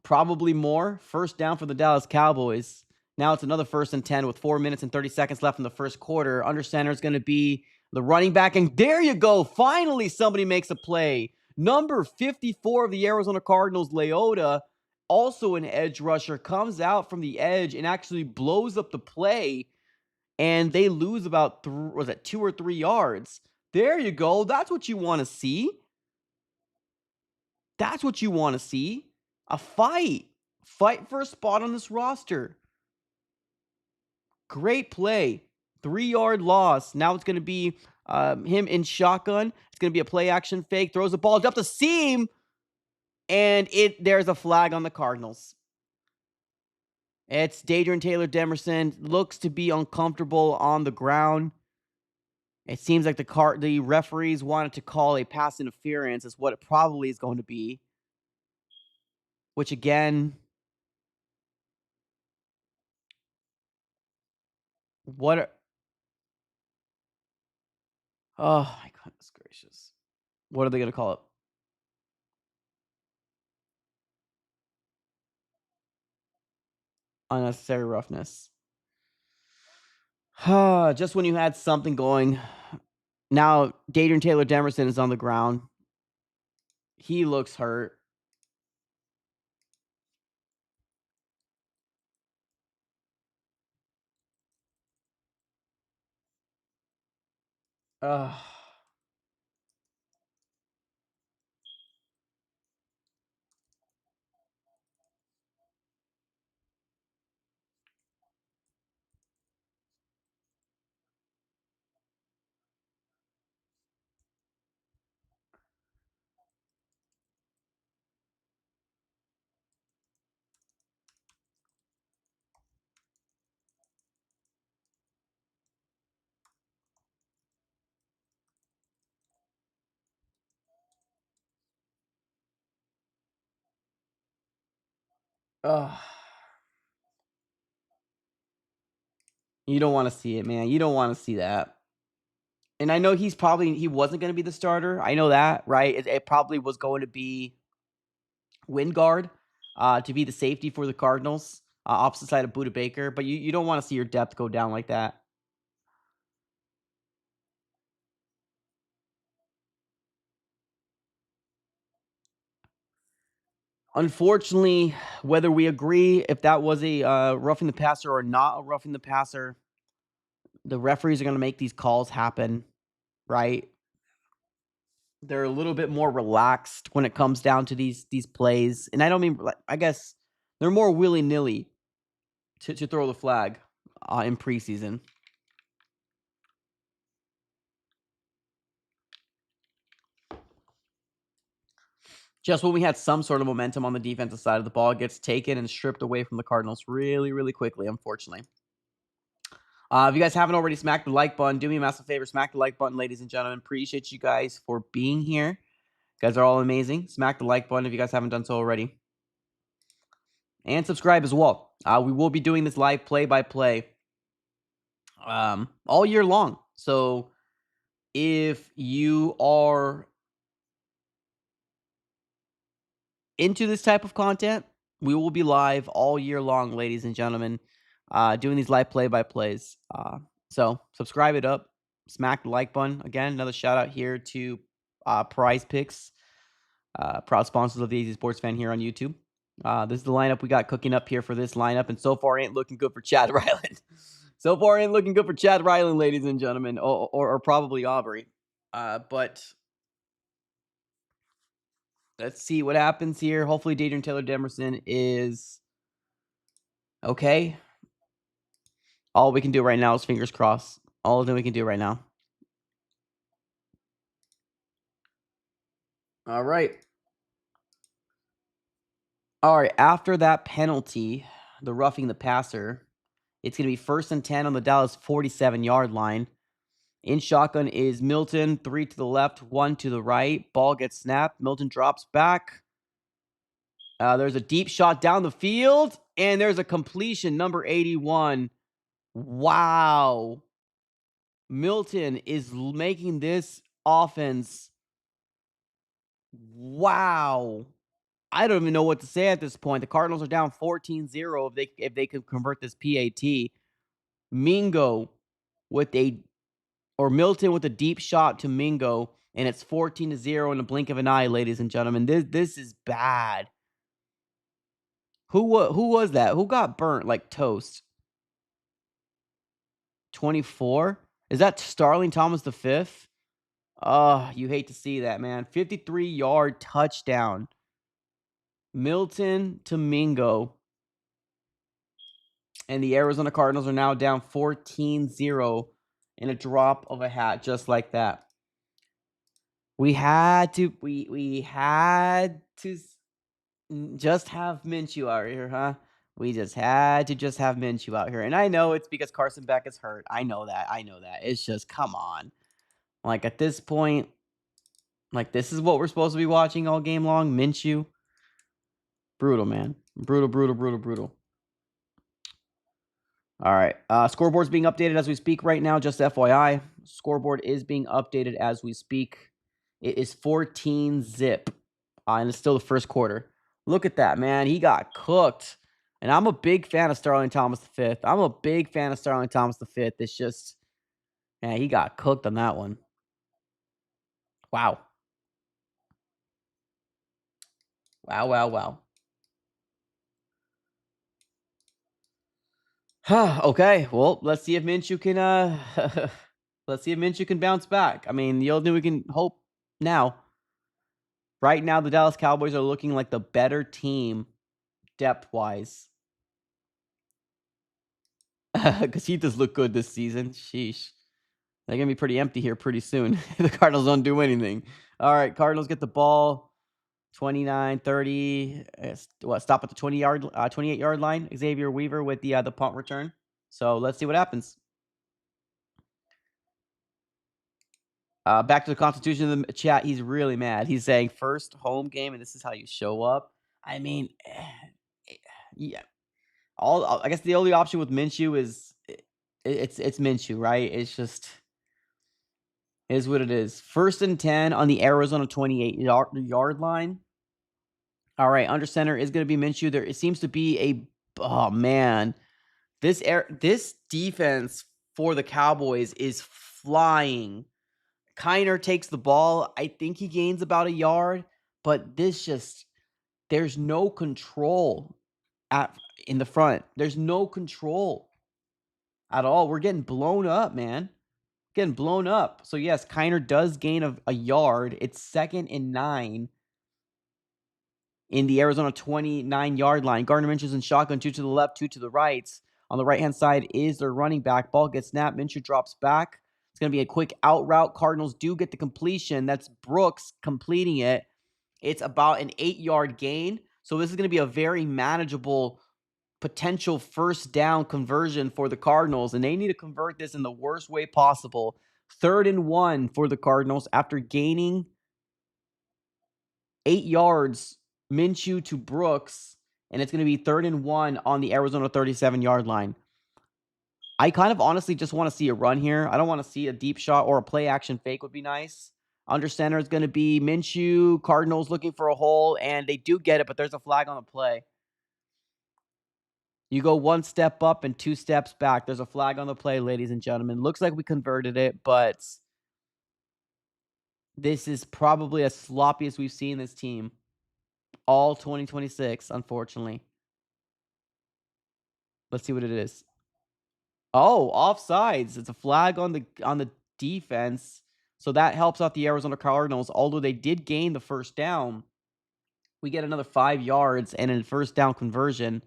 [SPEAKER 1] Probably more. First down for the Dallas Cowboys. Now it's another 1st and 10 with 4 minutes and 30 seconds left in the first quarter. Under center is going to be the running back. And there you go. Finally, somebody makes a play. Number 54 of the Arizona Cardinals, Leota, also an edge rusher, comes out from the edge and actually blows up the play. And they lose about, 2 or 3 yards. There you go. That's what you want to see. That's what you want to see. A fight. Fight for a spot on this roster. Great play. 3-yard loss. Now it's going to be him in shotgun. It's going to be a play action fake. Throws the ball up the seam. And there's a flag on the Cardinals. It's Dadrian Taylor-Demerson. Looks to be uncomfortable on the ground. It seems like the referees wanted to call a pass interference, is what it probably is going to be. Which again, what? Oh my goodness gracious! What are they going to call it? Unnecessary roughness. Just when you had something going. Now, Dadrian Taylor-Demerson is on the ground. He looks hurt. Ugh. Ugh. You don't want to see it, man. You don't want to see that. And I know he wasn't going to be the starter. I know that, right? It probably was going to be Wingard to be the safety for the Cardinals, opposite side of Buda Baker. But you don't want to see your depth go down like that. Unfortunately, whether we agree if that was a roughing the passer or not a roughing the passer, the referees are going to make these calls happen, right? They're a little bit more relaxed when it comes down to these plays, and I don't mean I guess they're more willy nilly to throw the flag in preseason. Just when we had some sort of momentum on the defensive side of the ball, it gets taken and stripped away from the Cardinals really, really quickly, unfortunately. If you guys haven't already, smack the like button. Do me a massive favor. Smack the like button, ladies and gentlemen. Appreciate you guys for being here. You guys are all amazing. Smack the like button if you guys haven't done so already. And subscribe as well. We will be doing this live play-by-play all year long. So if you are into this type of content, we will be live all year long, ladies and gentlemen, doing these live play-by-plays. So subscribe it up. Smack the like button. Again, another shout out here to Prize Picks, proud sponsors of the Easy Sports Fan here on YouTube. This is the lineup we got cooking up here for this lineup, and so far ain't looking good for Chad Ryland. So far ain't looking good for Chad Ryland, ladies and gentlemen, or probably Aubrey. But let's see what happens here. Hopefully, Adrian Taylor Demerson is okay. All we can do right now is fingers crossed. All that we can do right now. All right. All right. After that penalty, the roughing the passer, it's going to be 1st and 10 on the Dallas 47-yard line. In shotgun is Milton, 3 to the left, 1 to the right. Ball gets snapped. Milton drops back. There's a deep shot down the field, and there's a completion, number 81. Wow. Milton is making this offense. Wow. I don't even know what to say at this point. The Cardinals are down 14-0 if they can convert this PAT. Mingo with Milton with a deep shot to Mingo, and it's 14-0 in the blink of an eye, ladies and gentlemen. This is bad. Who was that? Who got burnt like toast? 24? Is that Starling Thomas the fifth? Oh, you hate to see that, man. 53-yard touchdown. Milton to Mingo. And the Arizona Cardinals are now down 14-0 in a drop of a hat, just like that. We had to just have Minshew out here, huh? We just had to just have Minshew out here. And I know it's because Carson Beck is hurt. I know that. It's just, come on. Like, at this point, like, this is what we're supposed to be watching all game long? Minshew? Brutal, man. Brutal. All right. Scoreboard's being updated as we speak right now. Just FYI, scoreboard is being updated as we speak. It is 14-zip, and it's still the first quarter. Look at that, man. He got cooked. And I'm a big fan of Starling Thomas V. It's just, man, he got cooked on that one. Wow. Wow. Okay, well, let's see if Minshew can bounce back. I mean, the only thing we can hope now. Right now, the Dallas Cowboys are looking like the better team depth-wise. Because he does look good this season. Sheesh. They're going to be pretty empty here pretty soon. The Cardinals don't do anything. All right, Cardinals get the ball. 29, 30. Stop at the 28-yard line. Xavier Weaver with the punt return. So let's see what happens. Back to the Constitution of the chat. He's really mad. He's saying first home game, and this is how you show up. I mean, yeah. I guess the only option with Minshew is it's Minshew, right? It's just is what it is. 1st and 10 on the Arizona 28-yard line. All right, under center is going to be Minshew. It seems to be oh man, this defense for the Cowboys is flying. Kiner takes the ball. I think he gains about a yard, but there's no control in the front. There's no control at all. We're getting blown up, man. Getting blown up. So, yes, Kiner does gain a yard. It's 2nd and 9 in the Arizona 29-yard line. Gardner Minshew's in shotgun, 2 to the left, 2 to the right. On the right-hand side is their running back. Ball gets snapped. Minshew drops back. It's going to be a quick out route. Cardinals do get the completion. That's Brooks completing it. It's about an 8-yard gain. So this is going to be a very manageable potential first down conversion for the Cardinals, and they need to convert this in the worst way possible. 3rd and 1 for the Cardinals after gaining 8 yards. Minshew to Brooks, and it's going to be 3rd and 1 on the Arizona 37-yard line. I kind of honestly just want to see a run here. I don't want to see a deep shot or a play action fake would be nice. Under center is going to be Minshew. Cardinals looking for a hole, and they do get it, but there's a flag on the play. You go one step up and two steps back. There's a flag on the play, ladies and gentlemen. Looks like we converted it, but this is probably as sloppy as we've seen this team all 2026, unfortunately. Let's see what it is. Oh, offsides. It's a flag on the defense. So that helps out the Arizona Cardinals. Although they did gain the first down, we get another 5 yards and a first down conversion.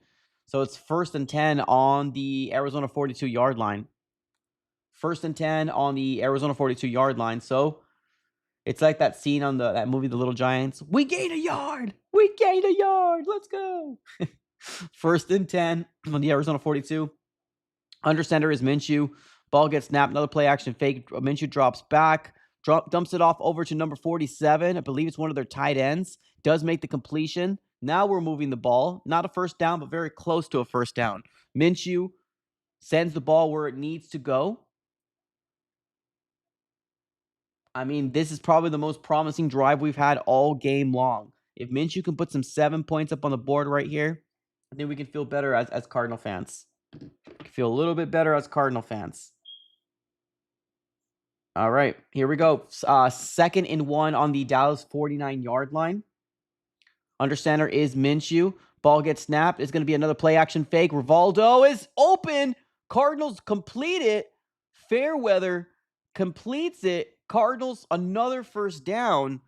[SPEAKER 1] So it's 1st and 10 on the Arizona 42-yard line. 1st and 10 on the Arizona 42-yard line. So it's like that scene on that movie, The Little Giants. We gained a yard. We gained a yard. Let's go. 1st and 10 on the Arizona 42. Under center is Minshew. Ball gets snapped. Another play action fake. Minshew drops back. Dumps it off over to number 47. I believe it's one of their tight ends. Does make the completion. Now we're moving the ball. Not a first down, but very close to a first down. Minshew sends the ball where it needs to go. I mean, this is probably the most promising drive we've had all game long. If Minshew can put some 7 points up on the board right here, I think we can feel better as Cardinal fans. Feel a little bit better as Cardinal fans. All right, here we go. 2nd and 1 on the Dallas 49-yard line. Under center is Minshew. Ball gets snapped. It's going to be another play action fake. Rivaldo is open. Cardinals complete it. Fairweather completes it. Cardinals another first down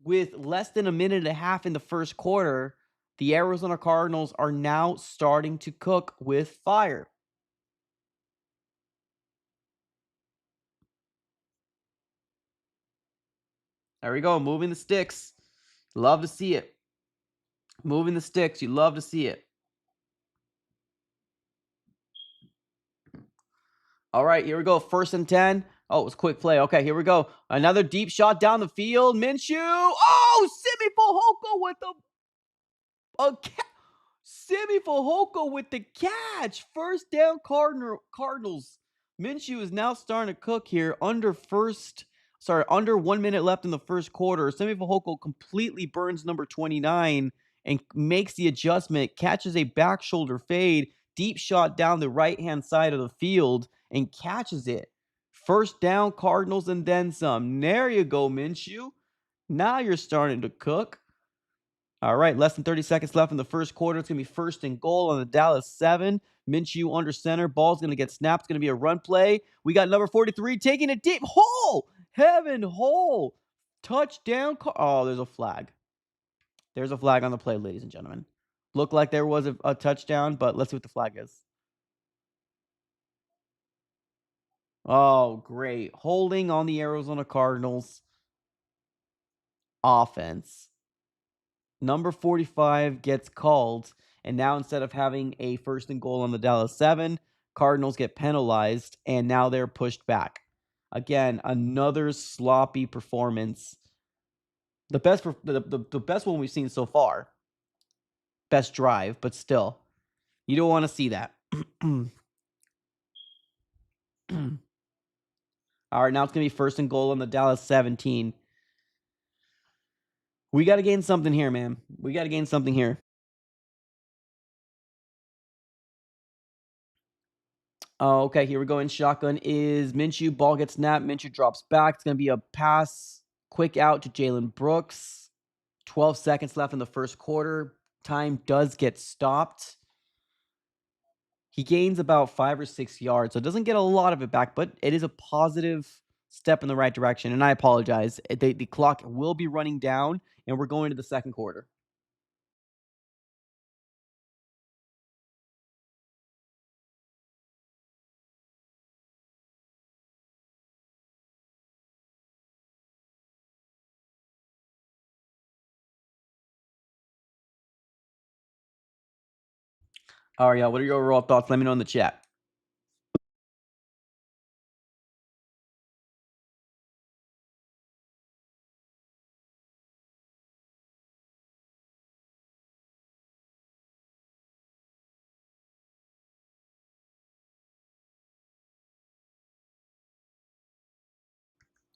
[SPEAKER 1] with less than a minute and a half in the first quarter. The Arizona Cardinals are now starting to cook with fire. There we go. Moving the sticks. Love to see it. Moving the sticks. You love to see it. All right, here we go. 1st and 10. Oh, it was quick play. Okay, here we go. Another deep shot down the field. Minshew. Oh, Simi Fehoko with a Simi Fehoko with the catch. First down, Cardinals. Minshew is now starting to cook here. Under 1 minute left in the first quarter. Simi Fehoko completely burns number 29 and makes the adjustment. Catches a back shoulder fade. Deep shot down the right-hand side of the field and catches it. First down, Cardinals, and then some. There you go, Minshew. Now you're starting to cook. All right, less than 30 seconds left in the first quarter. It's going to be 1st and goal on the Dallas 7. Minshew under center. Ball's going to get snapped. It's going to be a run play. We got number 43 taking a deep hole. Heaven hole. Touchdown. Oh, there's a flag. There's a flag on the play, ladies and gentlemen. Looked like there was a touchdown, but let's see what the flag is. Oh, great. Holding on the Arizona Cardinals offense. Number 45 gets called, and now instead of having a 1st and goal on the Dallas 7, Cardinals get penalized, and now they're pushed back. Again, another sloppy performance. The best one we've seen so far. Best drive, but still, you don't want to see that. All right, now it's going to be 1st and goal on the Dallas 17. We got to gain something here, man. We got to gain something here. Oh, okay, here we go. In shotgun is Minshew. Ball gets snapped. Minshew drops back. It's going to be a pass. Quick out to Jalen Brooks. 12 seconds left in the first quarter. Time does get stopped. He gains about 5 or 6 yards, so it doesn't get a lot of it back, but it is a positive step in the right direction. And I apologize. The clock will be running down, and we're going to the second quarter. All right, y'all. What are your overall thoughts? Let me know in the chat.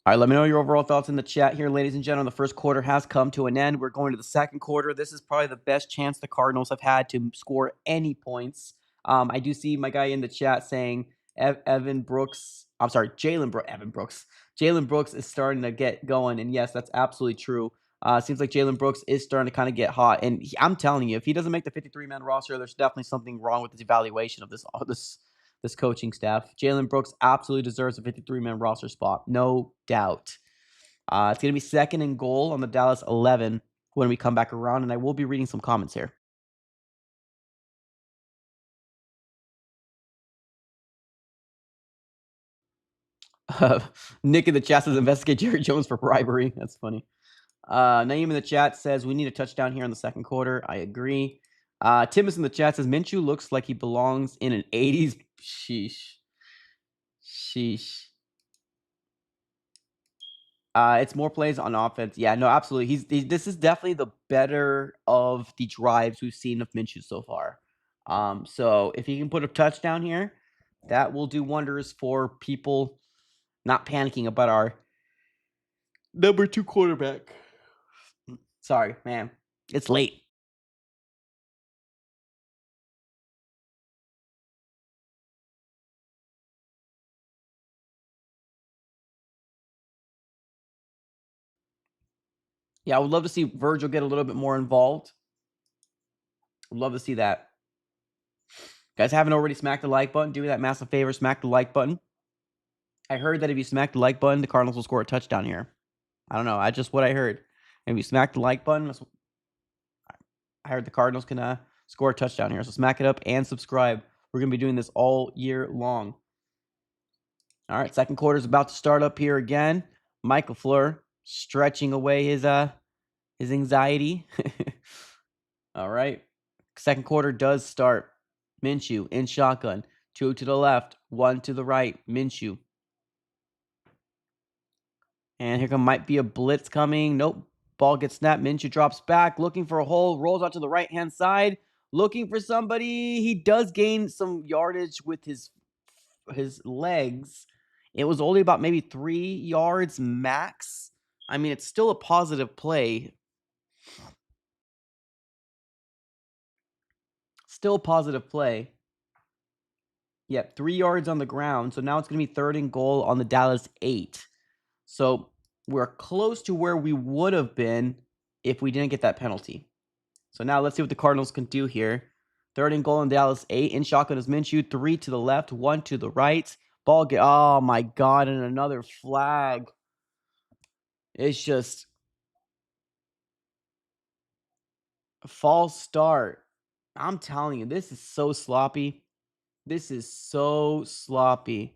[SPEAKER 1] All right, let me know your overall thoughts in the chat here, ladies and gentlemen. The first quarter has come to an end. We're going to the second quarter. This is probably the best chance the Cardinals have had to score any points. I do see my guy in the chat saying Evan Brooks. I'm sorry, Evan Brooks. Jalen Brooks is starting to get going, and yes, that's absolutely true. Seems like Jalen Brooks is starting to kind of get hot, and I'm telling you, if he doesn't make the 53-man roster, there's definitely something wrong with his evaluation of this coaching staff. Jalen Brooks absolutely deserves a 53-man roster spot, no doubt. It's going to be second and goal on the Dallas 11 when we come back around, and I will be reading some comments here. Nick in the chat says investigate Jerry Jones for bribery. That's funny. Naeem in the chat says we need a touchdown here in the second quarter. I agree. Timus in the chat says Minshew looks like he belongs in an 80s. Sheesh. Sheesh. It's more plays on offense. Yeah, no, absolutely. This is definitely the better of the drives we've seen of Minshew so far. So if he can put a touchdown here, that will do wonders for people not panicking about our number 2 quarterback. Sorry, man. It's late. Yeah, I would love to see Virgil get a little bit more involved. Would love to see that. Guys haven't already smacked the like button, do me that massive favor, smack the like button. I heard that if you smack the like button, the Cardinals will score a touchdown here. I don't know. I just what I heard. If you smack the like button, I heard the Cardinals can score a touchdown here. So smack it up and subscribe. We're going to be doing this all year long. All right, second quarter is about to start up here again. Michael Fleur stretching away his anxiety. All right. Second quarter does start. Minshew in shotgun. 2 to the left, 1 to the right. Minshew. And here might be a blitz coming. Nope. Ball gets snapped. Minshew drops back, looking for a hole, rolls out to the right-hand side, looking for somebody. He does gain some yardage with his legs. It was only about maybe 3 yards max. I mean, it's still a positive play. Still a positive play. Yep, 3 yards on the ground. So now it's going to be third and goal on the Dallas 8. So we're close to where we would have been if we didn't get that penalty. So now let's see what the Cardinals can do here. Third and goal on Dallas 8. In shotgun is Minshew. 3 to the left, 1 to the right. Oh my God, and another flag. It's just a false start. I'm telling you, this is so sloppy. This is so sloppy.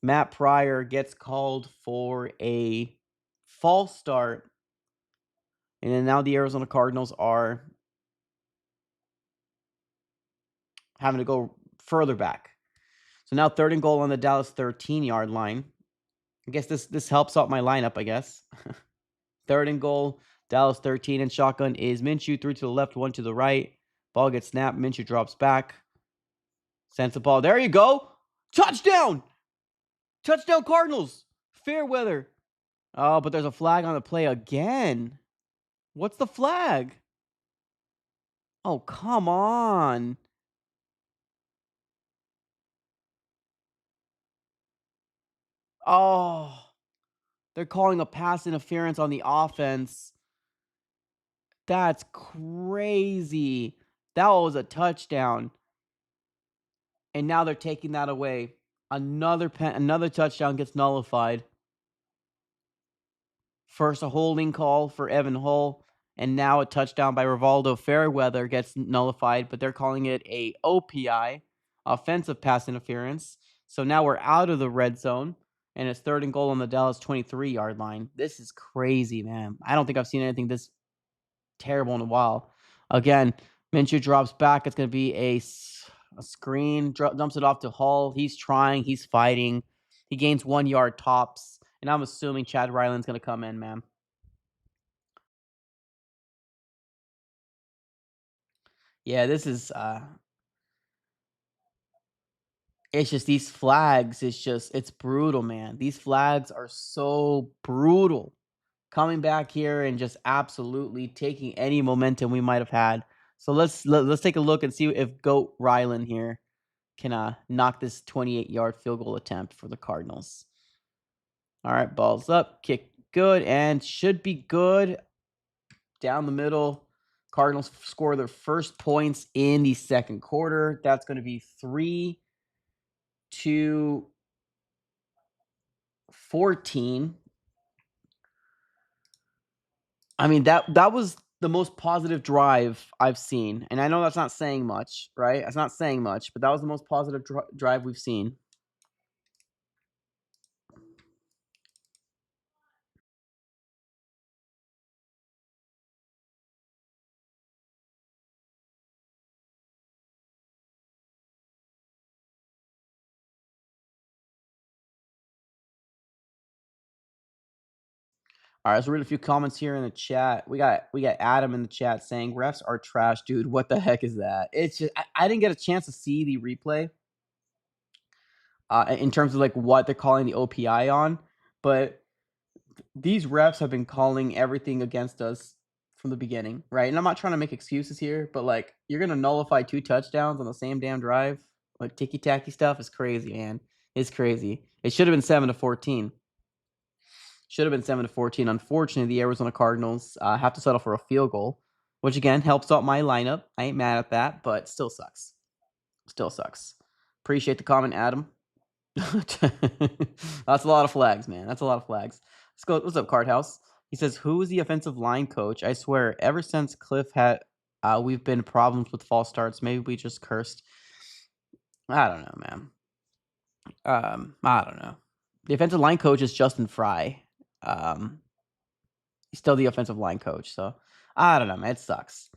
[SPEAKER 1] Matt Pryor gets called for a false start. And then now the Arizona Cardinals are having to go further back. So now third and goal on the Dallas 13-yard line. I guess this helps out my lineup, I guess. Third and goal, Dallas 13, and shotgun is Minshew. 3 to the left, 1 to the right. Ball gets snapped. Minshew drops back. Sends the ball. There you go. Touchdown! Touchdown Cardinals! Fairweather. Oh, but there's a flag on the play again. What's the flag? Oh, come on. Oh, they're calling a pass interference on the offense. That's crazy. That was a touchdown. And now they're taking that away. Another touchdown gets nullified. First, a holding call for Evan Hull, and now a touchdown by Rivaldo Fairweather gets nullified, but they're calling it a OPI, offensive pass interference. So now we're out of the red zone, and it's third and goal on the Dallas 23-yard line. This is crazy, man. I don't think I've seen anything this terrible in a while. Again, Minshew drops back. It's going to be a screen, dumps it off to Hull. He's trying. He's fighting. He gains 1 yard tops. And I'm assuming Chad Ryland's going to come in, man. Yeah, this is It's just these flags, it's brutal, man. These flags are so brutal. Coming back here and just absolutely taking any momentum we might have had. So let's take a look and see if Goat Rylan here can knock this 28-yard field goal attempt for the Cardinals. All right, balls up, kick good, and should be good. Down the middle. Cardinals score their first points in the second quarter. That's going to be 3-14. I mean, that was the most positive drive I've seen, and I know that's not saying much, right? That's not saying much, but that was the most positive drive we've seen. All right, let's read a few comments here in the chat. We got Adam in the chat saying refs are trash, dude. What the heck is that? It's just I didn't get a chance to see the replay in terms of like what they're calling the OPI on, but these refs have been calling everything against us from the beginning, right? And I'm not trying to make excuses here, but like you're gonna nullify 2 touchdowns on the same damn drive, like ticky tacky stuff is crazy, man. It's crazy. It should have been 7-14. Should have been 7-14. Unfortunately, the Arizona Cardinals have to settle for a field goal, which again helps out my lineup. I ain't mad at that, but still sucks. Still sucks. Appreciate the comment, Adam. That's a lot of flags, man. That's a lot of flags. Let's go. What's up, Card House? He says, "Who is the offensive line coach?" I swear, ever since Cliff had, we've been problems with false starts. Maybe we just cursed. I don't know, man. I don't know. The offensive line coach is Justin Fry. He's still the offensive line coach, so I don't know, man. It sucks.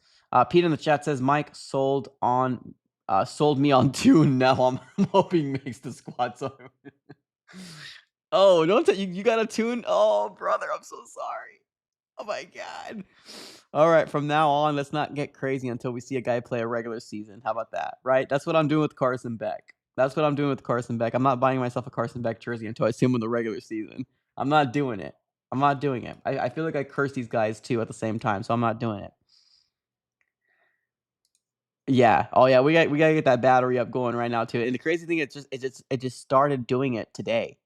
[SPEAKER 1] Pete in the chat says, "Mike sold me on Tune. Now I'm hoping makes the squad." So, oh, don't you got a Tune? Oh, brother, I'm so sorry. Oh my god. All right, from now on, let's not get crazy until we see a guy play a regular season. How about that? Right? That's what I'm doing with Carson Beck. That's what I'm doing with Carson Beck. I'm not buying myself a Carson Beck jersey until I see him in the regular season. I'm not doing it. I'm not doing it. I feel like I curse these guys too at the same time, so I'm not doing it. Yeah. Oh yeah, we gotta get that battery up going right now too. And the crazy thing, it just started doing it today.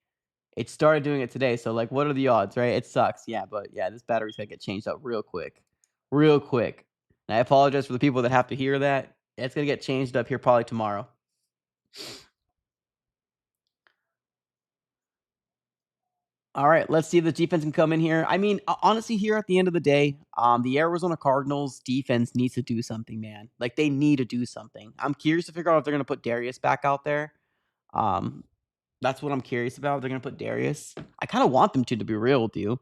[SPEAKER 1] It started doing it today. So like, what are the odds, right? It sucks. Yeah, but yeah, this battery's gonna get changed out real quick, real quick. And I apologize for the people that have to hear that. It's gonna get changed up here probably tomorrow. All right, let's see if the defense can come in here. I mean, honestly, here at the end of the day, the Arizona Cardinals defense needs to do something, man. Like they need to do something. I'm curious to figure out if they're gonna put Darius back out there. Um, that's what I'm curious about. If they're gonna put Darius. I kind of want them to be real with you.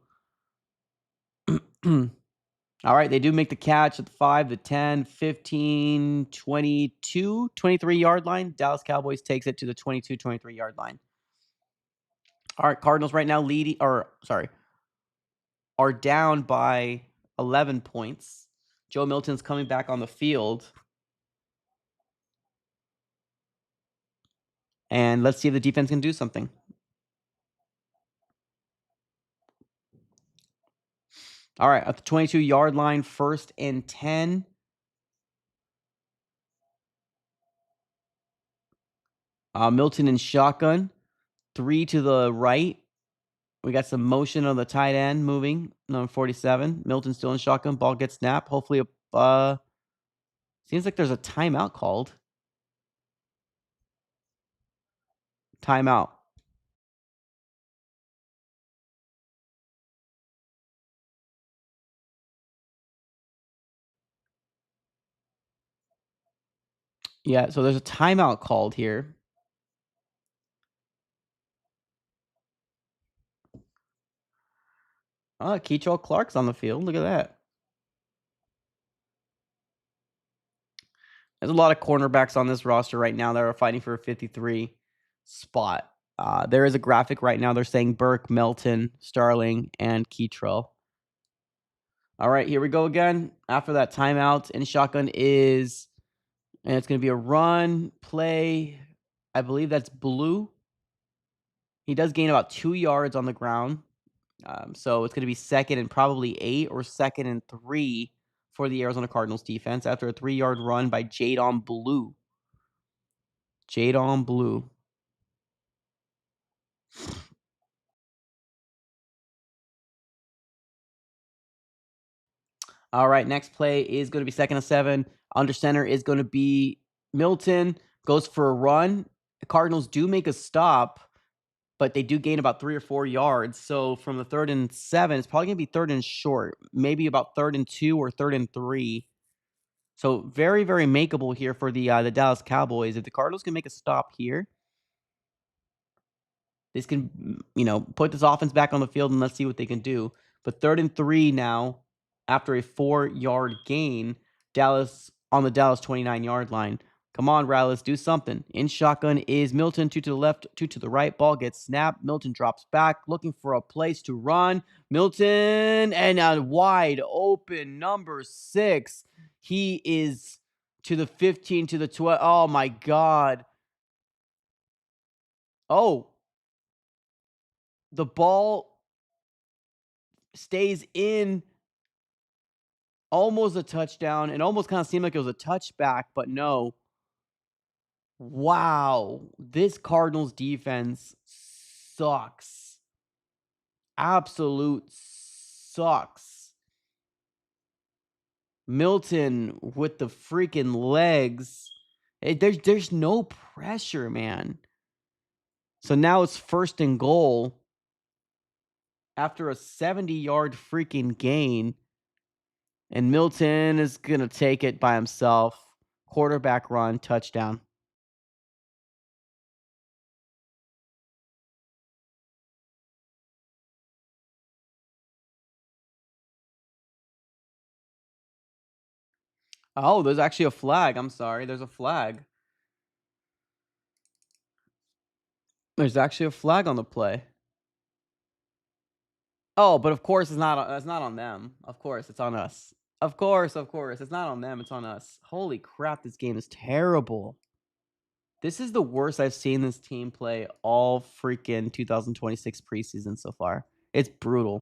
[SPEAKER 1] All right, they do make the catch at the 5, the 10, 15, 22, 23-yard line. Dallas Cowboys takes it to the 22, 23-yard line. All right, Cardinals right now are down by 11 points. Joe Milton's coming back on the field. And let's see if the defense can do something. All right, at the 22-yard line, 1st and 10. Milton in shotgun, 3 to the right. We got some motion on the tight end moving. Number 47. Milton still in shotgun. Ball gets snapped. Hopefully, seems like there's a timeout called. Timeout. Yeah, so there's a timeout called here. Oh, Keitrell Clark's on the field. Look at that. There's a lot of cornerbacks on this roster right now that are fighting for a 53 spot. There is a graphic right now. They're saying Burke, Melton, Starling, and Keitrell. All right, here we go again. After that timeout, in shotgun is, and it's going to be a run play. I believe that's blue. He does gain about 2 yards on the ground. So it's going to be second and probably 8 or second and 3 for the Arizona Cardinals defense after a 3-yard run by Jadon Blue. Jadon Blue. All right, next play is going to be second and 7. Under center is going to be Milton. Goes for a run. The Cardinals do make a stop, but they do gain about 3 or 4 yards. So from the third and 7, it's probably going to be third and short. Maybe about third and 2 or third and 3. So very, very makeable here for the Dallas Cowboys. If the Cardinals can make a stop here, this can, put this offense back on the field and let's see what they can do. But third and 3 now, after a 4-yard gain, Dallas on the Dallas 29-yard line. Come on, Rallis, do something. In shotgun is Milton, 2 to the left, 2 to the right. Ball gets snapped. Milton drops back, looking for a place to run. Milton, and a wide open number 6. He is to the 15, to the 12. Oh, my God. Oh, the ball stays in, almost a touchdown. It almost kind of seemed like it was a touchback, but no. Wow. This Cardinals defense sucks. Absolute sucks. Milton with the freaking legs. There's no pressure, man. So now it's first and goal after a 70-yard freaking gain. And Milton is going to take it by himself. Quarterback run, touchdown. Oh, there's actually a flag. I'm sorry. There's a flag. There's actually a flag on the play. Oh, but of course it's not on them. Of course, it's on us. Of course, of course. It's not on them, it's on us. Holy crap, this game is terrible. This is the worst I've seen this team play all freaking 2026 preseason so far. It's brutal.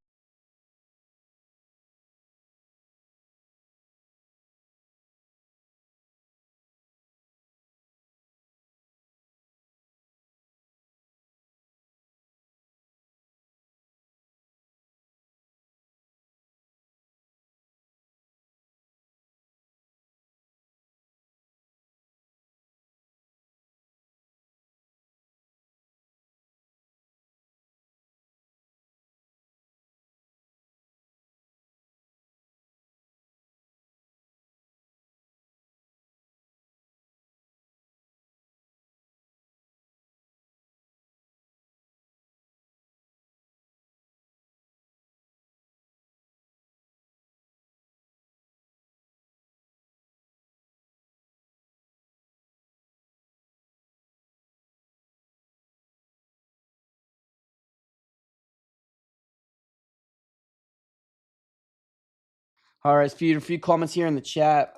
[SPEAKER 1] All right, a few comments here in the chat.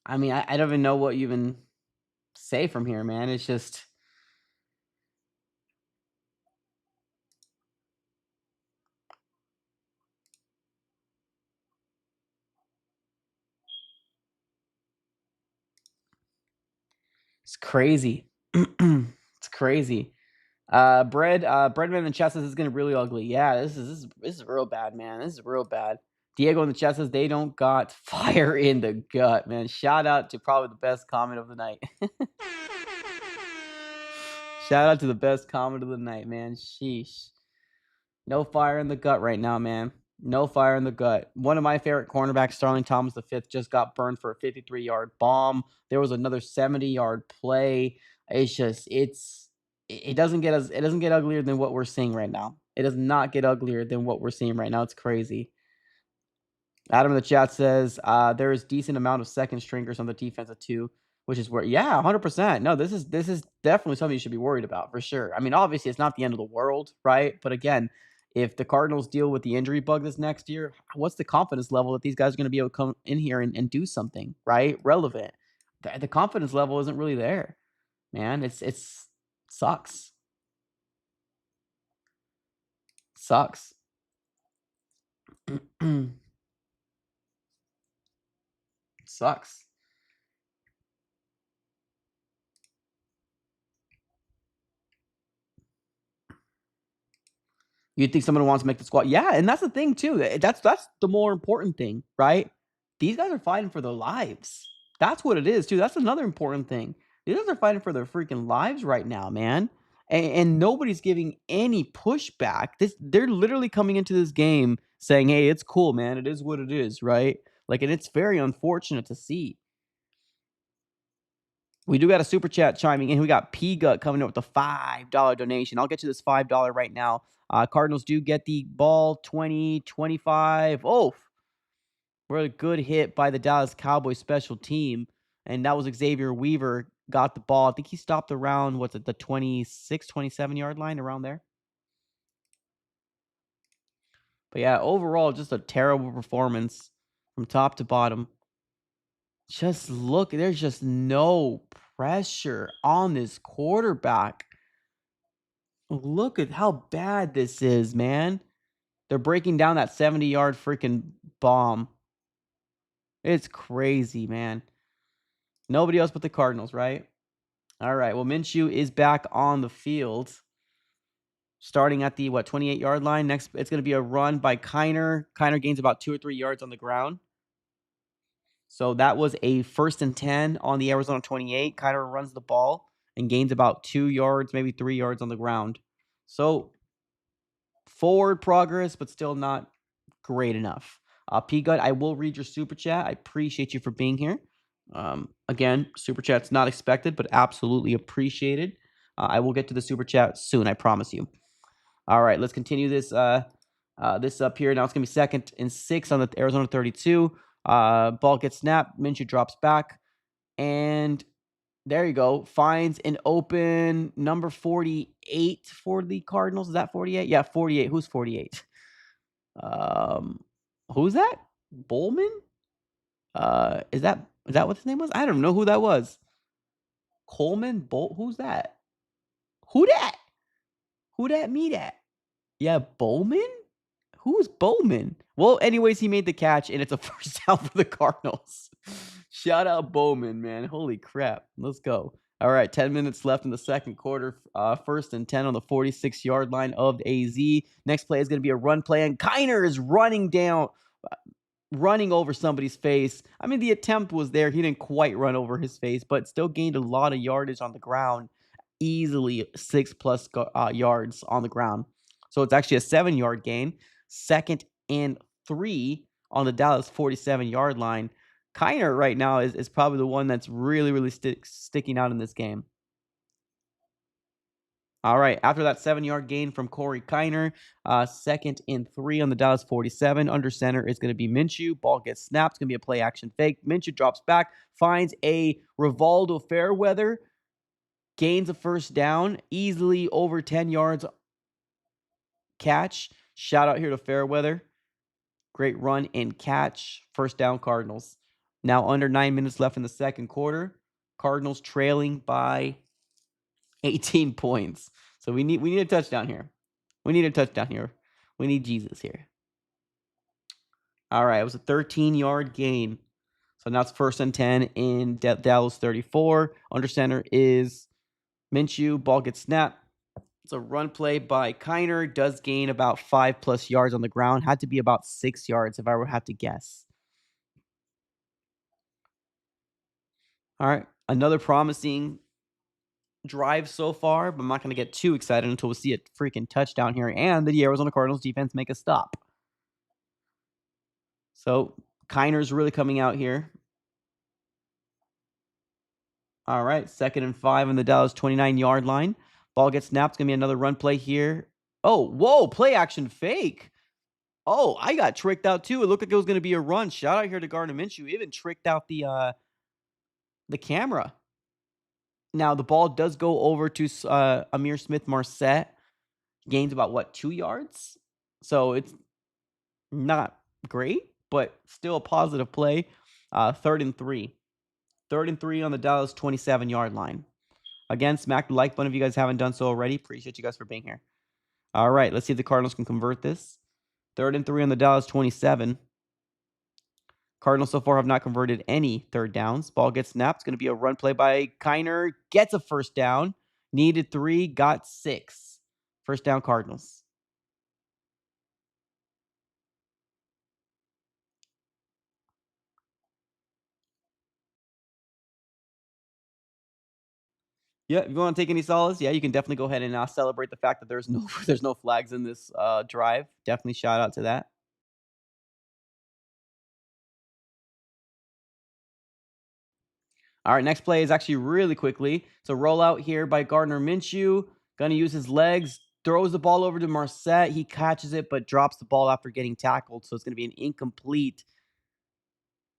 [SPEAKER 1] I mean, I don't even know what you even say from here, man. It's just it's crazy. It's crazy. Breadman in the chat says it's gonna be really ugly. Yeah, this is real bad, man. This is real bad. Diego in the chat says they don't got fire in the gut, man. Shout out to probably the best comment of the night. Shout out to the best comment of the night, man. Sheesh. No fire in the gut right now, man. No fire in the gut. One of my favorite cornerbacks, Starling Thomas V, just got burned for a 53-yard bomb. There was another 70-yard play. It's just it doesn't get uglier than what we're seeing right now. It does not get uglier than what we're seeing right now. It's crazy. Adam in the chat says there is decent amount of second stringers on the defensive too, which is where 100%. No, this is definitely something you should be worried about for sure. I mean, obviously it's not the end of the world, right? But again, if the Cardinals deal with the injury bug this next year, what's the confidence level that these guys are going to be able to come in here and do something, right? Relevant. the confidence level isn't really there, man. It's sucks. Sucks. Sucks. You think someone wants to make the squad? Yeah, and that's the thing too. That's the more important thing, right? These guys are fighting for their lives. That's what it is too. That's another important thing. These guys are fighting for their freaking lives right now, man. And nobody's giving any pushback. They're literally coming into this game saying, "Hey, it's cool, man. It is what it is," right? Like, and it's very unfortunate to see. We do got a super chat chiming in. We got P Gut coming up with a $5 donation. I'll get you this $5 right now. Cardinals do get the ball 20-25. Oh, we're a good hit by the Dallas Cowboys special team. And that was Xavier Weaver got the ball. I think he stopped around, what's it, the 26, 27-yard line around there. But yeah, overall, just a terrible performance from top to bottom. Just look, there's just no pressure on this quarterback. Look at how bad this is, man. They're breaking down that 70-yard freaking bomb. It's crazy, man. Nobody else but the Cardinals, right? All right. Well, Minshew is back on the field. Starting at the 28-yard line. Next, it's going to be a run by Kiner. Kiner gains about 2 or 3 yards on the ground. So that was a 1st and 10 on the Arizona 28. Kiner runs the ball and gains about 2 yards, maybe 3 yards on the ground. So forward progress, but still not great enough. P Gut, I will read your super chat. I appreciate you for being here. Again, super chat's not expected, but absolutely appreciated. I will get to the super chat soon, I promise you. All right, let's continue this this up here. Now it's gonna be 2nd and 6 on the Arizona 32. Ball gets snapped. Minshew drops back, and there you go. Finds an open number 48 for the Cardinals. Is that 48? Yeah, 48. Who's 48? Um, who's that? Bowman? Is that what his name was? I don't know who that was. Coleman? Who's that? Who that? Who that me that? Yeah, Bowman? Who's Bowman? Well, anyways, he made the catch, and it's a first down for the Cardinals. Shout out Bowman, man. Holy crap. Let's go. All right, 10 minutes left in the second quarter. 1st and 10 on the 46-yard line of AZ. Next play is going to be a run play, and Kiner is running over somebody's face. I mean, the attempt was there. He didn't quite run over his face, but still gained a lot of yardage on the ground. Easily 6+ yards on the ground. So it's actually a 7-yard gain. 2nd and 3 on the Dallas 47-yard line. Kiner right now is probably the one that's really sticking out in this game. All right, after that 7-yard gain from Corey Kiner, 2nd and 3 on the Dallas 47. Under center is going to be Minshew. Ball gets snapped. It's going to be a play action fake. Minshew drops back, finds a Rivaldo Fairweather, gains a first down, easily over 10 yards catch. Shout out here to Fairweather. Great run and catch. First down, Cardinals. Now under 9 minutes left in the second quarter. Cardinals trailing by 18 points. So we need a touchdown here. We need a touchdown here. We need Jesus here. All right, it was a 13-yard gain. So now it's 1st and 10 in Dallas 34. Under center is Minshew. Ball gets snapped. It's a run play by Kiner. Does gain about 5+ yards on the ground. Had to be about 6 yards if I were to have to guess. All right, another promising drive so far, but I'm not going to get too excited until we see a freaking touchdown here and the Arizona Cardinals defense make a stop. So Kiner's really coming out here. All right, 2nd and 5 on the Dallas 29-yard line. Ball gets snapped. It's going to be another run play here. Oh, whoa, play action fake. Oh, I got tricked out too. It looked like it was going to be a run. Shout out here to Gardner Minshew. Even tricked out the camera. Now, the ball does go over to Amir Smith-Marset. Gains about, 2 yards? So it's not great, but still a positive play. 3rd and 3. Third and 3 on the Dallas 27-yard line. Again, smack the like button if you guys haven't done so already. Appreciate you guys for being here. All right, let's see if the Cardinals can convert this. Third and 3 on the Dallas 27. Cardinals so far have not converted any third downs. Ball gets snapped. It's going to be a run play by Kiner. Gets a first down. Needed 3, got 6. First down, Cardinals. Yeah, if you want to take any solace, yeah, you can definitely go ahead and celebrate the fact that there's no there's no flags in this drive. Definitely shout out to that. All right, next play is actually really quickly. It's a rollout here by Gardner Minshew. Gonna use his legs, throws the ball over to Marset. He catches it, but drops the ball after getting tackled. So it's gonna be an incomplete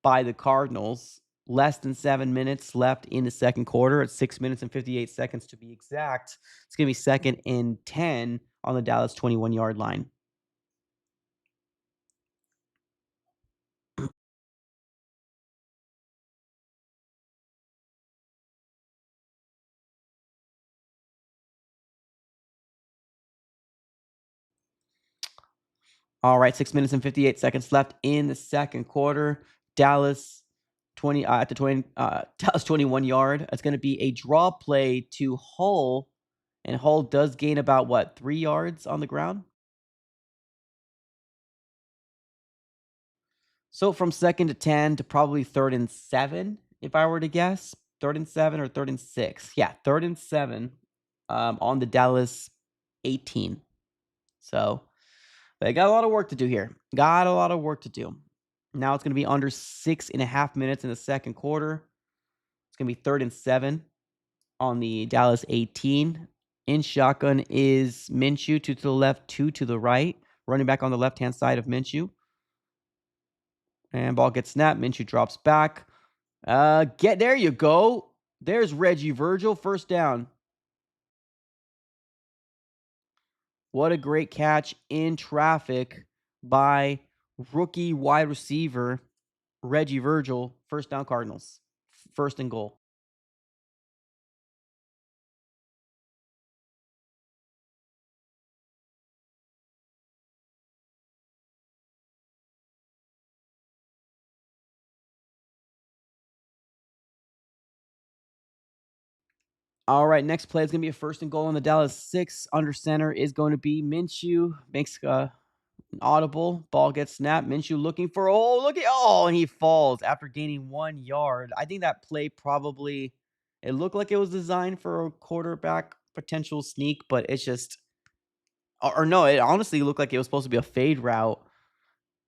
[SPEAKER 1] by the Cardinals. Less than 7 minutes left in the second quarter. At 6 minutes and 58 seconds to be exact. It's gonna be second and 10 on the Dallas 21-yard line. All right, 6 minutes and 58 seconds left in the second quarter. Dallas 20 at the 20 Dallas 21 yard. It's going to be a draw play to Hull, and Hull does gain about what, 3 yards on the ground? So from second to 10 to probably third and 7 if I were to guess. Third and 7 or third and 6. Yeah, third and 7 on the Dallas 18. So they got a lot of work to do here. Got a lot of work to do. Now it's going to be under 6.5 minutes in the second quarter. It's going to be third and 7 on the Dallas 18. In shotgun is Minshew, 2 to the left, 2 to the right. Running back on the left-hand side of Minshew. And ball gets snapped. Minshew drops back. There you go. There's Reggie Virgil. First down. What a great catch in traffic by rookie wide receiver Reggie Virgil. First down, Cardinals. First and goal. All right, next play is going to be a first and goal on the Dallas 6. Under center is going to be Minshew. Makes an audible. Ball gets snapped. Minshew looking for, and he falls after gaining 1 yard. I think that play probably, it looked like it was designed for a quarterback potential sneak, but it's just, or no, it honestly looked like it was supposed to be a fade route.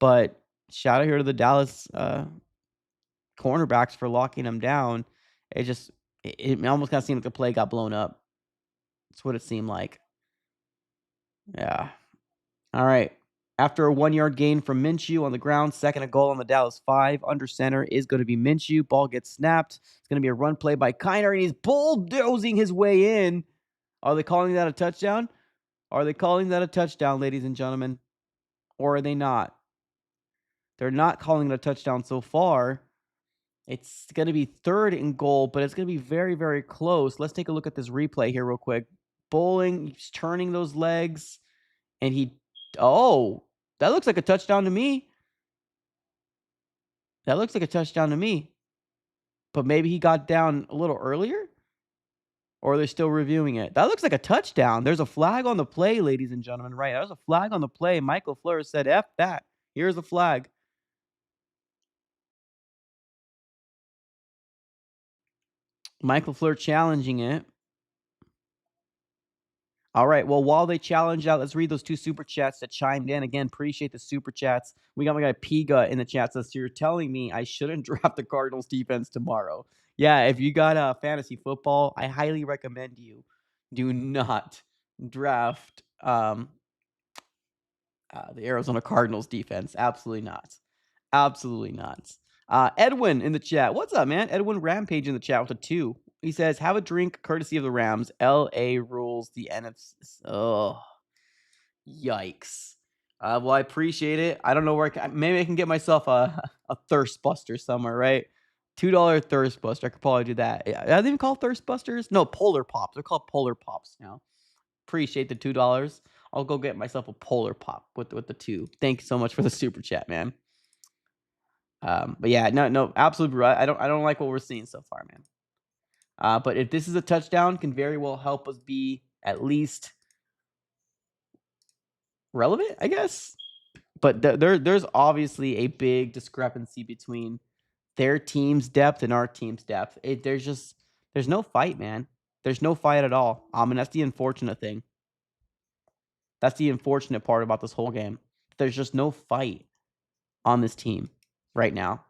[SPEAKER 1] But shout out here to the Dallas cornerbacks for locking him down. It just, it almost kind of seemed like the play got blown up. That's what it seemed like. Yeah. All right. After a 1 yard gain from Minshew on the ground, second and goal on the Dallas 5. Under center is going to be Minshew. Ball gets snapped. It's going to be a run play by Kiner, and he's bulldozing his way in. Are they calling that a touchdown? Are they calling that a touchdown, ladies and gentlemen? Or are they not? They're not calling it a touchdown so far. It's going to be third and goal, but it's going to be very, very close. Let's take a look at this replay here real quick. Bowling, he's turning those legs, and that looks like a touchdown to me. That looks like a touchdown to me. But maybe he got down a little earlier? Or they're still reviewing it. That looks like a touchdown. There's a flag on the play, ladies and gentlemen. Right, there's a flag on the play. Michael Fleur said, F that. Here's the flag. Michael Fleur challenging it. All right. Well, while they challenge out, let's read those 2 super chats that chimed in. Again, appreciate the super chats. We got my guy Piga in the chat. Says, so you're telling me I shouldn't draft the Cardinals defense tomorrow. Yeah, if you got fantasy football, I highly recommend you do not draft the Arizona Cardinals defense. Absolutely not. Absolutely not. Edwin in the chat. What's up, man? Edwin Rampage in the chat with a 2. He says, have a drink courtesy of the Rams. LA rules the NFC. Oh, yikes. Well, I appreciate it. I don't know where maybe I can get myself a thirst buster somewhere, right? $2 Thirst Buster. I could probably do that. Are they even called Thirst Busters? No, Polar Pops. They're called Polar Pops now. Appreciate the $2. I'll go get myself a Polar Pop with the 2. Thank you so much for the super chat, man. But yeah, no, absolutely right. I don't like what we're seeing so far, man. But if this is a touchdown, can very well help us be at least relevant, I guess. But there's obviously a big discrepancy between their team's depth and our team's depth. There's no fight, man. There's no fight at all. And that's the unfortunate thing. That's the unfortunate part about this whole game. There's just no fight on this team right now,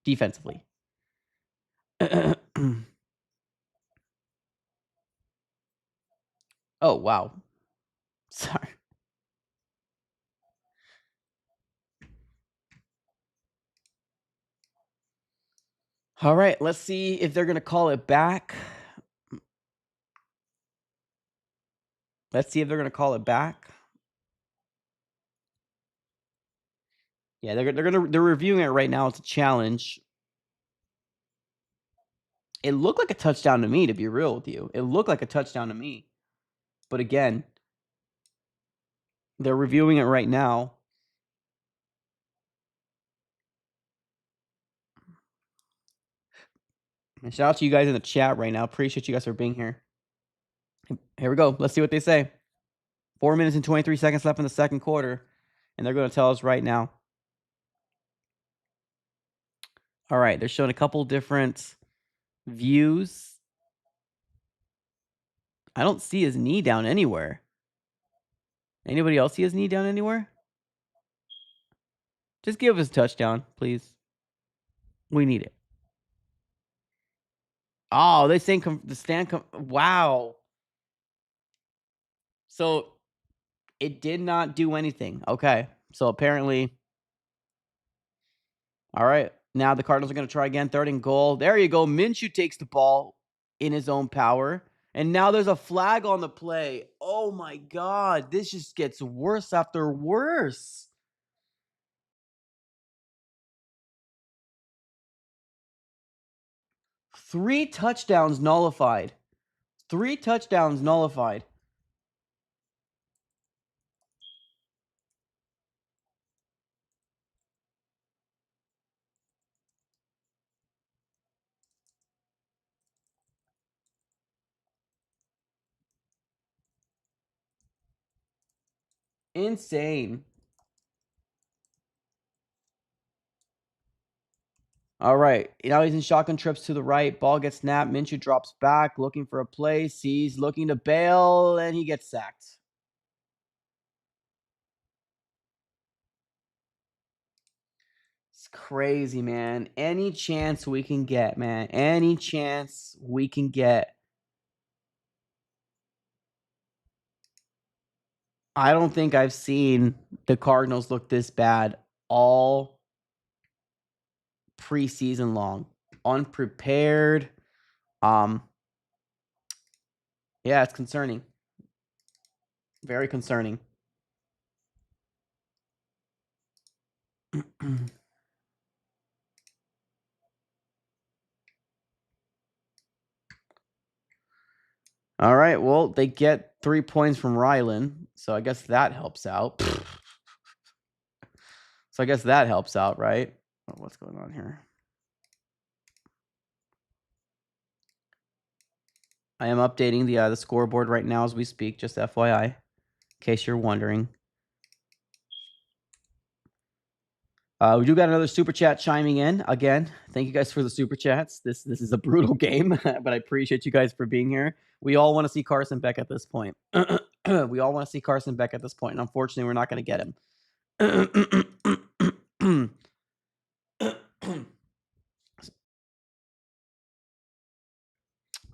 [SPEAKER 1] defensively. Oh, wow. Sorry. All right, let's see if they're going to call it back. Let's see if they're going to call it back. Yeah, they're reviewing it right now. It's a challenge. It looked like a touchdown to me, to be real with you. It looked like a touchdown to me. But again, they're reviewing it right now. And shout out to you guys in the chat right now. Appreciate you guys for being here. Here we go. Let's see what they say. 4 minutes and 23 seconds left in the second quarter. And they're going to tell us right now. All right. They're showing a couple different views. I don't see his knee down anywhere. Anybody else see his knee down anywhere? Just give us a touchdown, please. We need it. Oh, they saying the stand. Wow. So it did not do anything. Okay. So apparently. All right. Now the Cardinals are going to try again. 3rd and goal. There you go. Minshew takes the ball in his own power. And now there's a flag on the play. Oh my God. This just gets worse after worse. Three touchdowns nullified. 3 touchdowns nullified. Insane. All right. Now he's in shotgun trips to the right. Ball gets snapped. Minshew drops back, looking for a play. Sees, looking to bail, and he gets sacked. It's crazy, man. Any chance we can get, man. Any chance we can get. I don't think I've seen the Cardinals look this bad all preseason long. Unprepared. Yeah, it's concerning. Very concerning. All right, well, they get 3 points from Rylan, so I guess that helps out. So I guess that helps out, right? Oh, what's going on here? I am updating the scoreboard right now as we speak, just FYI, in case you're wondering. We do got another super chat chiming in again. Thank you guys for the super chats. This is a brutal game, but I appreciate you guys for being here. We all want to see Carson Beck at this point. We all want to see Carson Beck at this point, and unfortunately, we're not going to get him.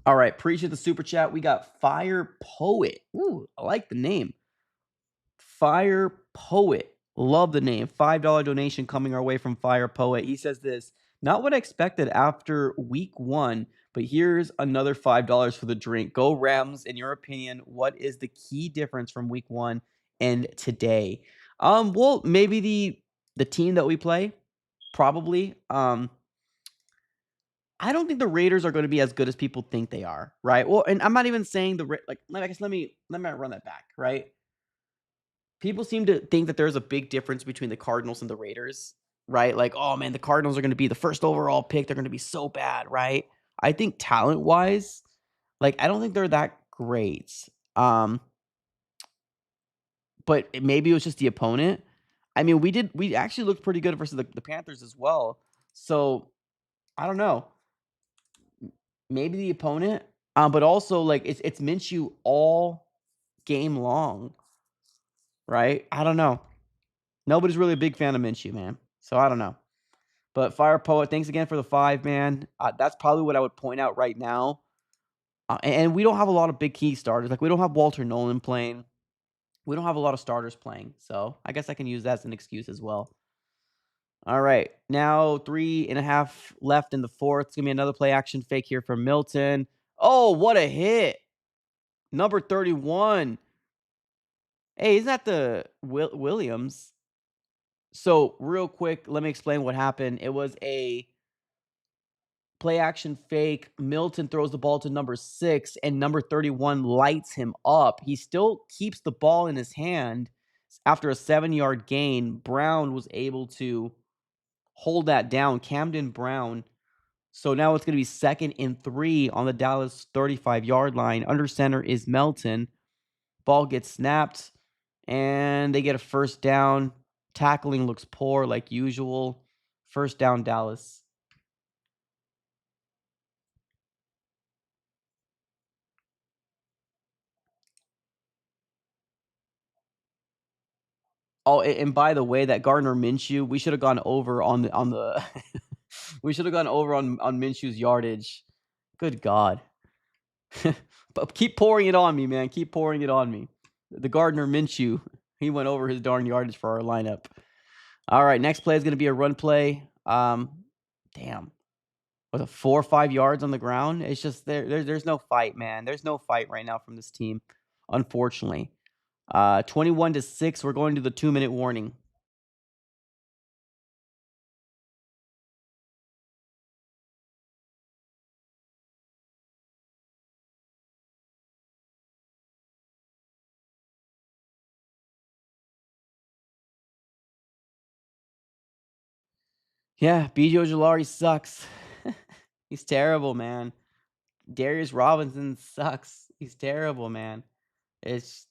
[SPEAKER 1] All right, appreciate the super chat. We got Fire Poet. Ooh, I like the name. Fire Poet. Love the name. $5 donation coming our way from Fire Poet. He says this, not what I expected after week 1, but here's another $5 for the drink. Go Rams. In your opinion, what is the key difference from week 1 and today? Well, maybe the team that we play, probably. I don't think the Raiders are gonna be as good as people think they are, right? Well, and I'm not even saying I guess let me run that back, right? People seem to think that there's a big difference between the Cardinals and the Raiders, right? Like, "Oh, man, the Cardinals are gonna be the first overall pick, they're gonna be so bad," right? I think talent-wise, like, I don't think they're that great, um, but maybe it was just the opponent. I mean, we actually looked pretty good versus the Panthers as well, so, I don't know. Maybe the opponent, but also, like, it's Minshew all game long, right? I don't know. Nobody's really a big fan of Minshew, man, so I don't know. But Fire Poet, thanks again for the 5, man. That's probably what I would point out right now. And we don't have a lot of big key starters. Like, we don't have Walter Nolan playing. We don't have a lot of starters playing. So I guess I can use that as an excuse as well. All right. Now 3.5 left in the fourth. It's going to be another play action fake here from Milton. Oh, what a hit. Number 31. Hey, isn't that the Williams? So, real quick, let me explain what happened. It was a play action fake. Milton throws the ball to number 6, and number 31 lights him up. He still keeps the ball in his hand after a 7-yard gain. Brown was able to hold that down. Camden Brown. So now it's going to be 2nd and 3 on the Dallas 35-yard line. Under center is Melton. Ball gets snapped, and they get a first down. Tackling looks poor like usual. First down, Dallas. Oh, and by the way, that Gardner Minshew, we should have gone over on the we should have gone over on Minshew's yardage. Good God. But keep pouring it on me, man. Keep pouring it on me. The Gardner Minshew, he went over his darn yardage for our lineup. All right, next play is going to be a run play. Damn. With a 4 or 5 yards on the ground, it's just there's no fight, man. There's no fight right now from this team, unfortunately. 21-6, we're going to the 2-minute warning. Yeah, B.J. Ojulari sucks. He's terrible, man. Darius Robinson sucks. He's terrible, man. It's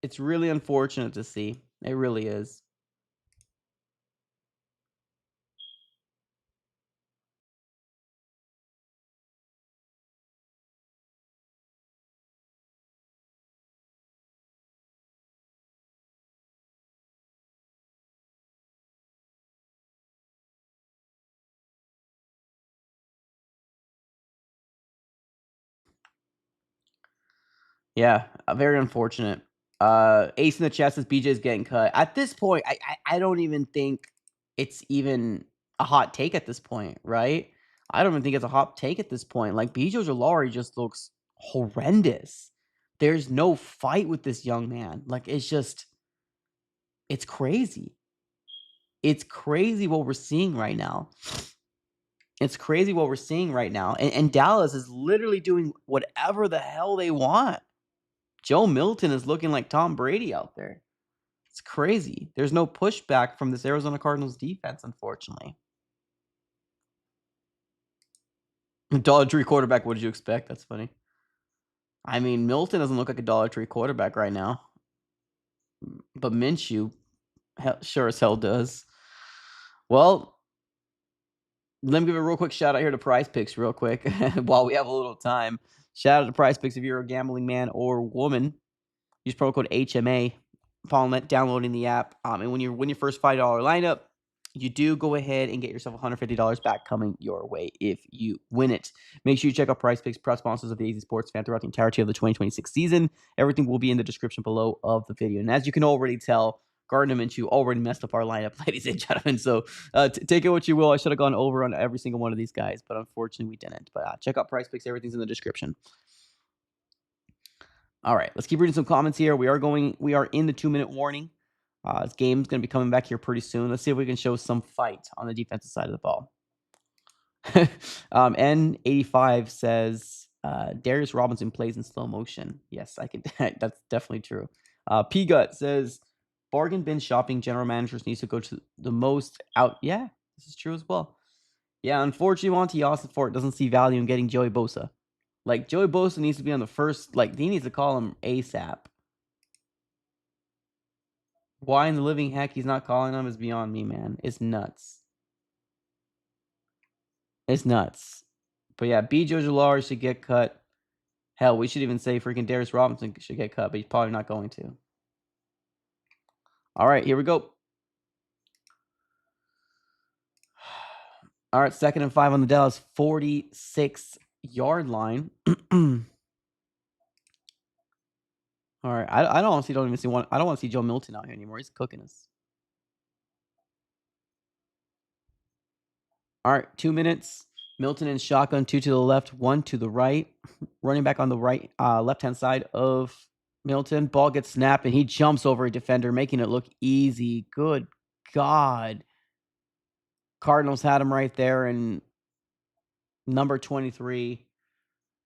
[SPEAKER 1] it's really unfortunate to see. It really is. Yeah, very unfortunate. Ace in the chest as BJ's getting cut. At this point, I don't even think it's even a hot take at this point, right? I don't even think it's a hot take at this point. Like BJ Ojulari just looks horrendous. There's no fight with this young man. Like it's crazy. It's crazy what we're seeing right now. It's crazy what we're seeing right now. And Dallas is literally doing whatever the hell they want. Joe Milton is looking like Tom Brady out there. It's crazy. There's no pushback from this Arizona Cardinals defense, unfortunately. Dollar tree quarterback, what did you expect? That's funny. I mean, Milton doesn't look like a Dollar Tree quarterback right now, but Minshew sure as hell does. Well, let me give a real quick shout out here to Prize Picks, real quick, while we have a little time. Shout out to Prize Picks if you're a gambling man or woman. Use promo code HMA upon downloading the app. And when you win your first $5 lineup, you do go ahead and get yourself $150 back coming your way if you win it. Make sure you check out Prize Picks, proud sponsors of the AZ Sports Fan throughout the entirety of the 2026 season. Everything will be in the description below of the video. And as you can already tell, Gardner Minshew already messed up our lineup, ladies and gentlemen. So take it what you will. I should have gone over on every single one of these guys, but unfortunately we didn't. But check out Prize Picks. Everything's in the description. All right, let's keep reading some comments here. We are in the 2-minute warning. This game's going to be coming back here pretty soon. Let's see if we can show some fight on the defensive side of the ball. N85 says Darius Robinson plays in slow motion. Yes, I could. That's definitely true. P Gut says bargain bin shopping general managers needs to go to the most out. Yeah, this is true as well. Yeah, unfortunately, Monty Austin Fort doesn't see value in getting Joey Bosa. Like Joey Bosa needs to be on the first. Like he needs to call him ASAP. Why in the living heck he's not calling him is beyond me, man. It's nuts. It's nuts. But yeah, B. Joe Jolari should get cut. Hell, we should even say freaking Darius Robinson should get cut, but he's probably not going to. All right, here we go. All right, 2nd and 5 on the Dallas 46-yard line. All right, I don't honestly don't even see one. I don't want to see Joe Milton out here anymore. He's cooking us. All right, 2 minutes. Milton and shotgun, 2 to the left, 1 to the right. Running back on the right, left-hand side of Milton. Ball gets snapped, and he jumps over a defender, making it look easy. Good God. Cardinals had him right there, and number 23. Is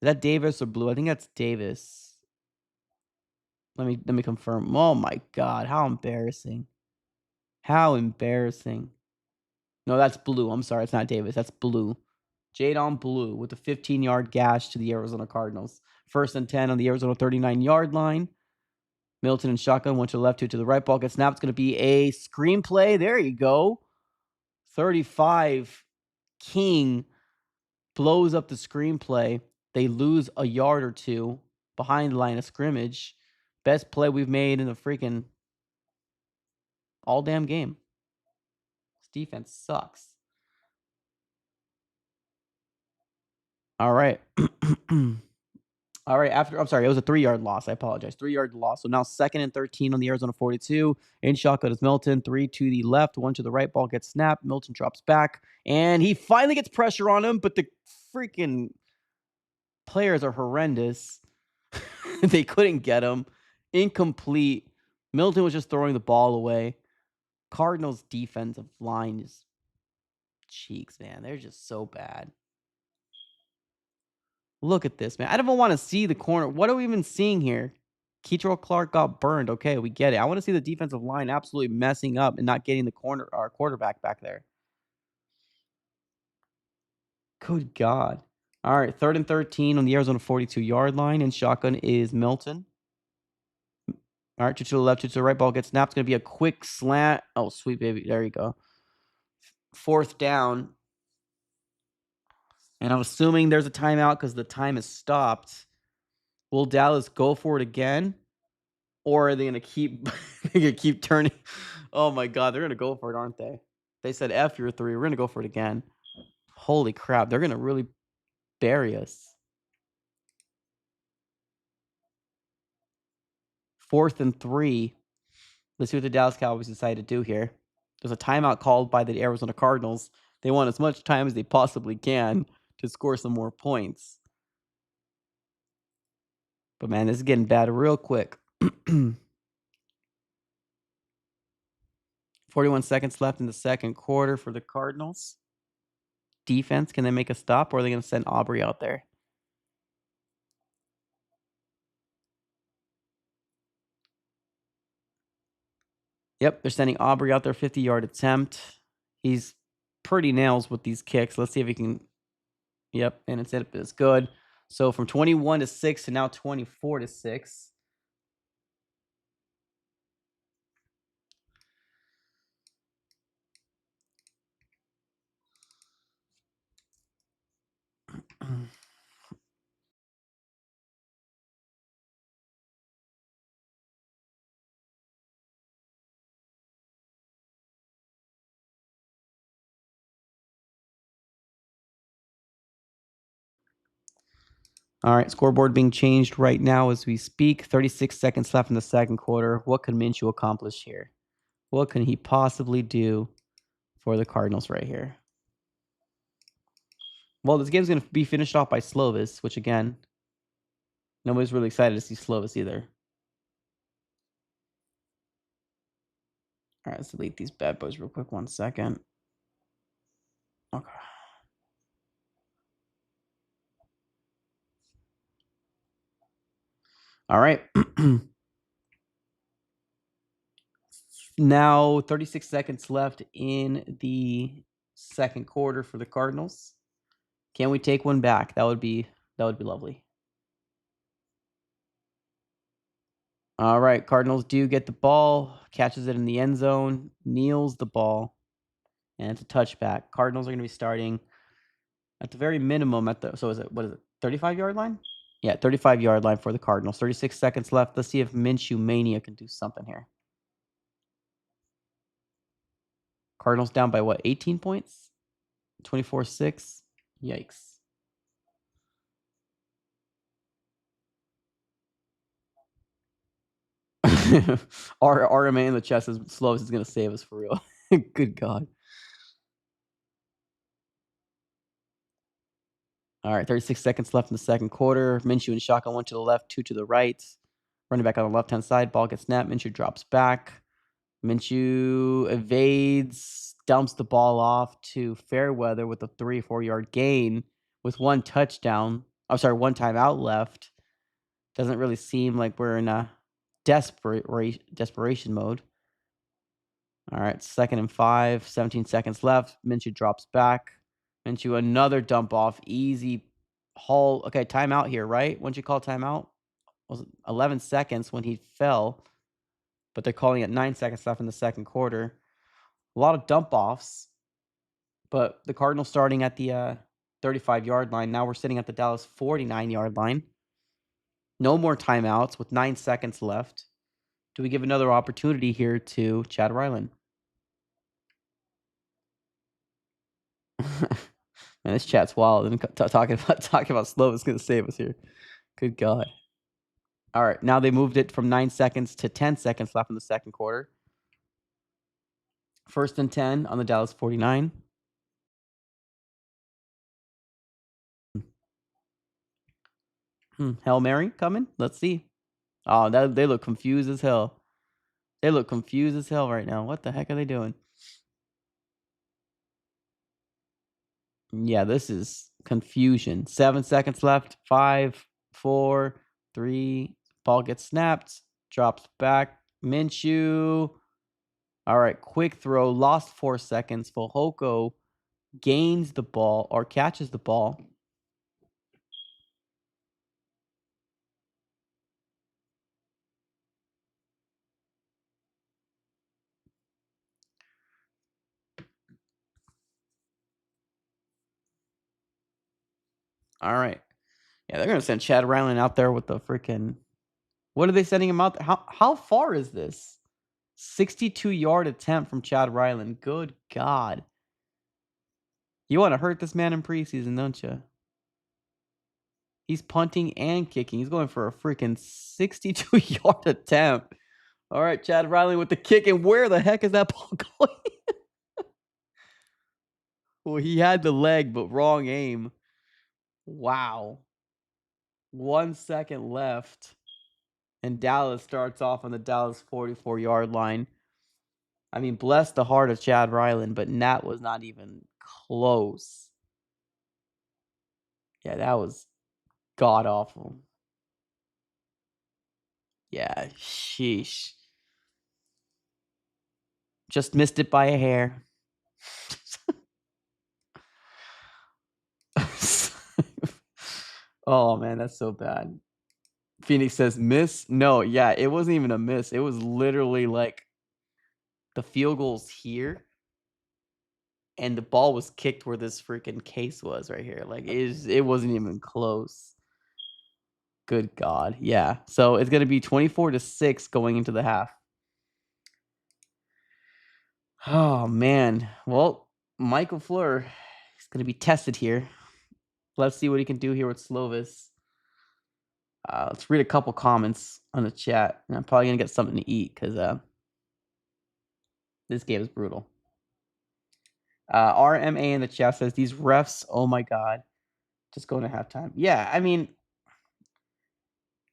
[SPEAKER 1] that Davis or Blue? I think that's Davis. Let me confirm. Oh my God, how embarrassing. How embarrassing. No, that's Blue. I'm sorry, it's not Davis. That's Blue. Jadon Blue with a 15-yard gash to the Arizona Cardinals. 1st and 10 on the Arizona 39-yard line. Milton and shotgun, 1 to the left, 2 to the right. Ball gets snapped. It's going to be a screenplay. There you go. 35. King blows up the screenplay. They lose a yard or two behind the line of scrimmage. Best play we've made in the freaking all damn game. This defense sucks. All right. All right. I'm sorry. It was a 3-yard loss. I apologize. 3-yard loss. So now 2nd and 13 on the Arizona 42. In shotgun is Milton. 3 to the left, 1 to the right. Ball gets snapped. Milton drops back, and he finally gets pressure on him, but the freaking players are horrendous. They couldn't get him. Incomplete. Milton was just throwing the ball away. Cardinals' defensive line is cheeks, man. They're just so bad. Look at this, man. I don't even want to see the corner. What are we even seeing here? Keitrell Clark got burned. Okay, we get it. I want to see the defensive line absolutely messing up and not getting the quarterback back there. Good God. All right, 3rd and 13 on the Arizona 42-yard line, and shotgun is Milton. All right, 2 to the left, 2 to the right. Ball gets snapped. It's going to be a quick slant. Oh, sweet baby. There you go. 4th down. And I'm assuming there's a timeout because the time is stopped. Will Dallas go for it again? Or are they going to keep turning? Oh my God, they're going to go for it, aren't they? They said F your 3. We're going to go for it again. Holy crap, they're going to really bury us. 4th and 3. Let's see what the Dallas Cowboys decide to do here. There's a timeout called by the Arizona Cardinals. They want as much time as they possibly can to score some more points. But man, this is getting bad real quick. 41 seconds left in the second quarter for the Cardinals. Defense, can they make a stop, or are they going to send Aubrey out there? Yep, they're sending Aubrey out there, 50-yard attempt. He's pretty nails with these kicks. Let's see if he can. Yep, and it's good. So from 21 to 6 to now 24 to 6. All right, scoreboard being changed right now as we speak. 36 seconds left in the second quarter. What can Minshew accomplish here? What can he possibly do for the Cardinals right here? Well, this game's going to be finished off by Slovis, which again, nobody's really excited to see Slovis either. All right, let's delete these bad boys real quick. 1 second. Okay. All right. Now 36 seconds left in the second quarter for the Cardinals. Can we take one back? That would be lovely. All right, Cardinals do get the ball, catches it in the end zone, kneels the ball, and it's a touchback. Cardinals are going to be starting at the very minimum what is it, 35-yard line? Yeah, 35-yard line for the Cardinals. 36 seconds left. Let's see if Minshew Mania can do something here. Cardinals down by what, 18 points? 24-6? Yikes. Our RMA in the chest is slow is going to save us for real. Good God. All right, 36 seconds left in the second quarter. Minshew and shotgun, one to the left, two to the right. Running back on the left-hand side. Ball gets snapped. Minshew drops back. Minshew evades, dumps the ball off to Fairweather with a 3 or 4 yard gain with one touchdown. I'm sorry, one timeout left. Doesn't really seem like we're in a desperation mode. All right, 2nd and 5, 17 seconds left. Minshew drops back. Minshew another dump off, easy haul. Okay, timeout here, right? Once you call timeout, was it 11 seconds when he fell, but they're calling it 9 seconds left in the second quarter. A lot of dump offs, but the Cardinals starting at the 35-yard line. Now we're sitting at the Dallas 49-yard line. No more timeouts with 9 seconds left. Do we give another opportunity here to Chad Ryland? Man, this chat's wild. And talking about slow is going to save us here. Good God. All right, now they moved it from 9 seconds to 10 seconds left in the second quarter. 1st and 10 on the Dallas 49. Hail Mary coming? Let's see. Oh, they look confused as hell. They look confused as hell right now. What the heck are they doing? Yeah, this is confusion. 7 seconds left. 5, 4, 3. Ball gets snapped. Drops back. Minshew. All right, quick throw. Lost 4 seconds. Fujoko gains the ball or catches the ball. All right. Yeah, they're gonna send Chad Ryland out there with the freaking. What are they sending him out there? How far is this? 62-yard attempt from Chad Ryland. Good God. You want to hurt this man in preseason, don't you? He's punting and kicking. He's going for a freaking 62-yard attempt. All right, Chad Riley with the kick. And where the heck is that ball going? Well, he had the leg, but wrong aim. Wow. 1 second left. And Dallas starts off on the Dallas 44-yard line. I mean, bless the heart of Chad Ryland, but that was not even close. Yeah, that was god awful. Yeah, sheesh. Just missed it by a hair. Oh, man, that's so bad. Phoenix says, miss? No, yeah, it wasn't even a miss. It was literally like the field goal's here, and the ball was kicked where this freaking case was right here. Like, it wasn't even close. Good God. Yeah. So it's going to be 24-6 going into the half. Oh, man. Well, Michael Fleur is going to be tested here. Let's see what he can do here with Slovis. Let's read a couple comments on the chat. And I'm probably going to get something to eat because this game is brutal. RMA in the chat says, these refs, oh my God. Just going to halftime. Yeah, I mean,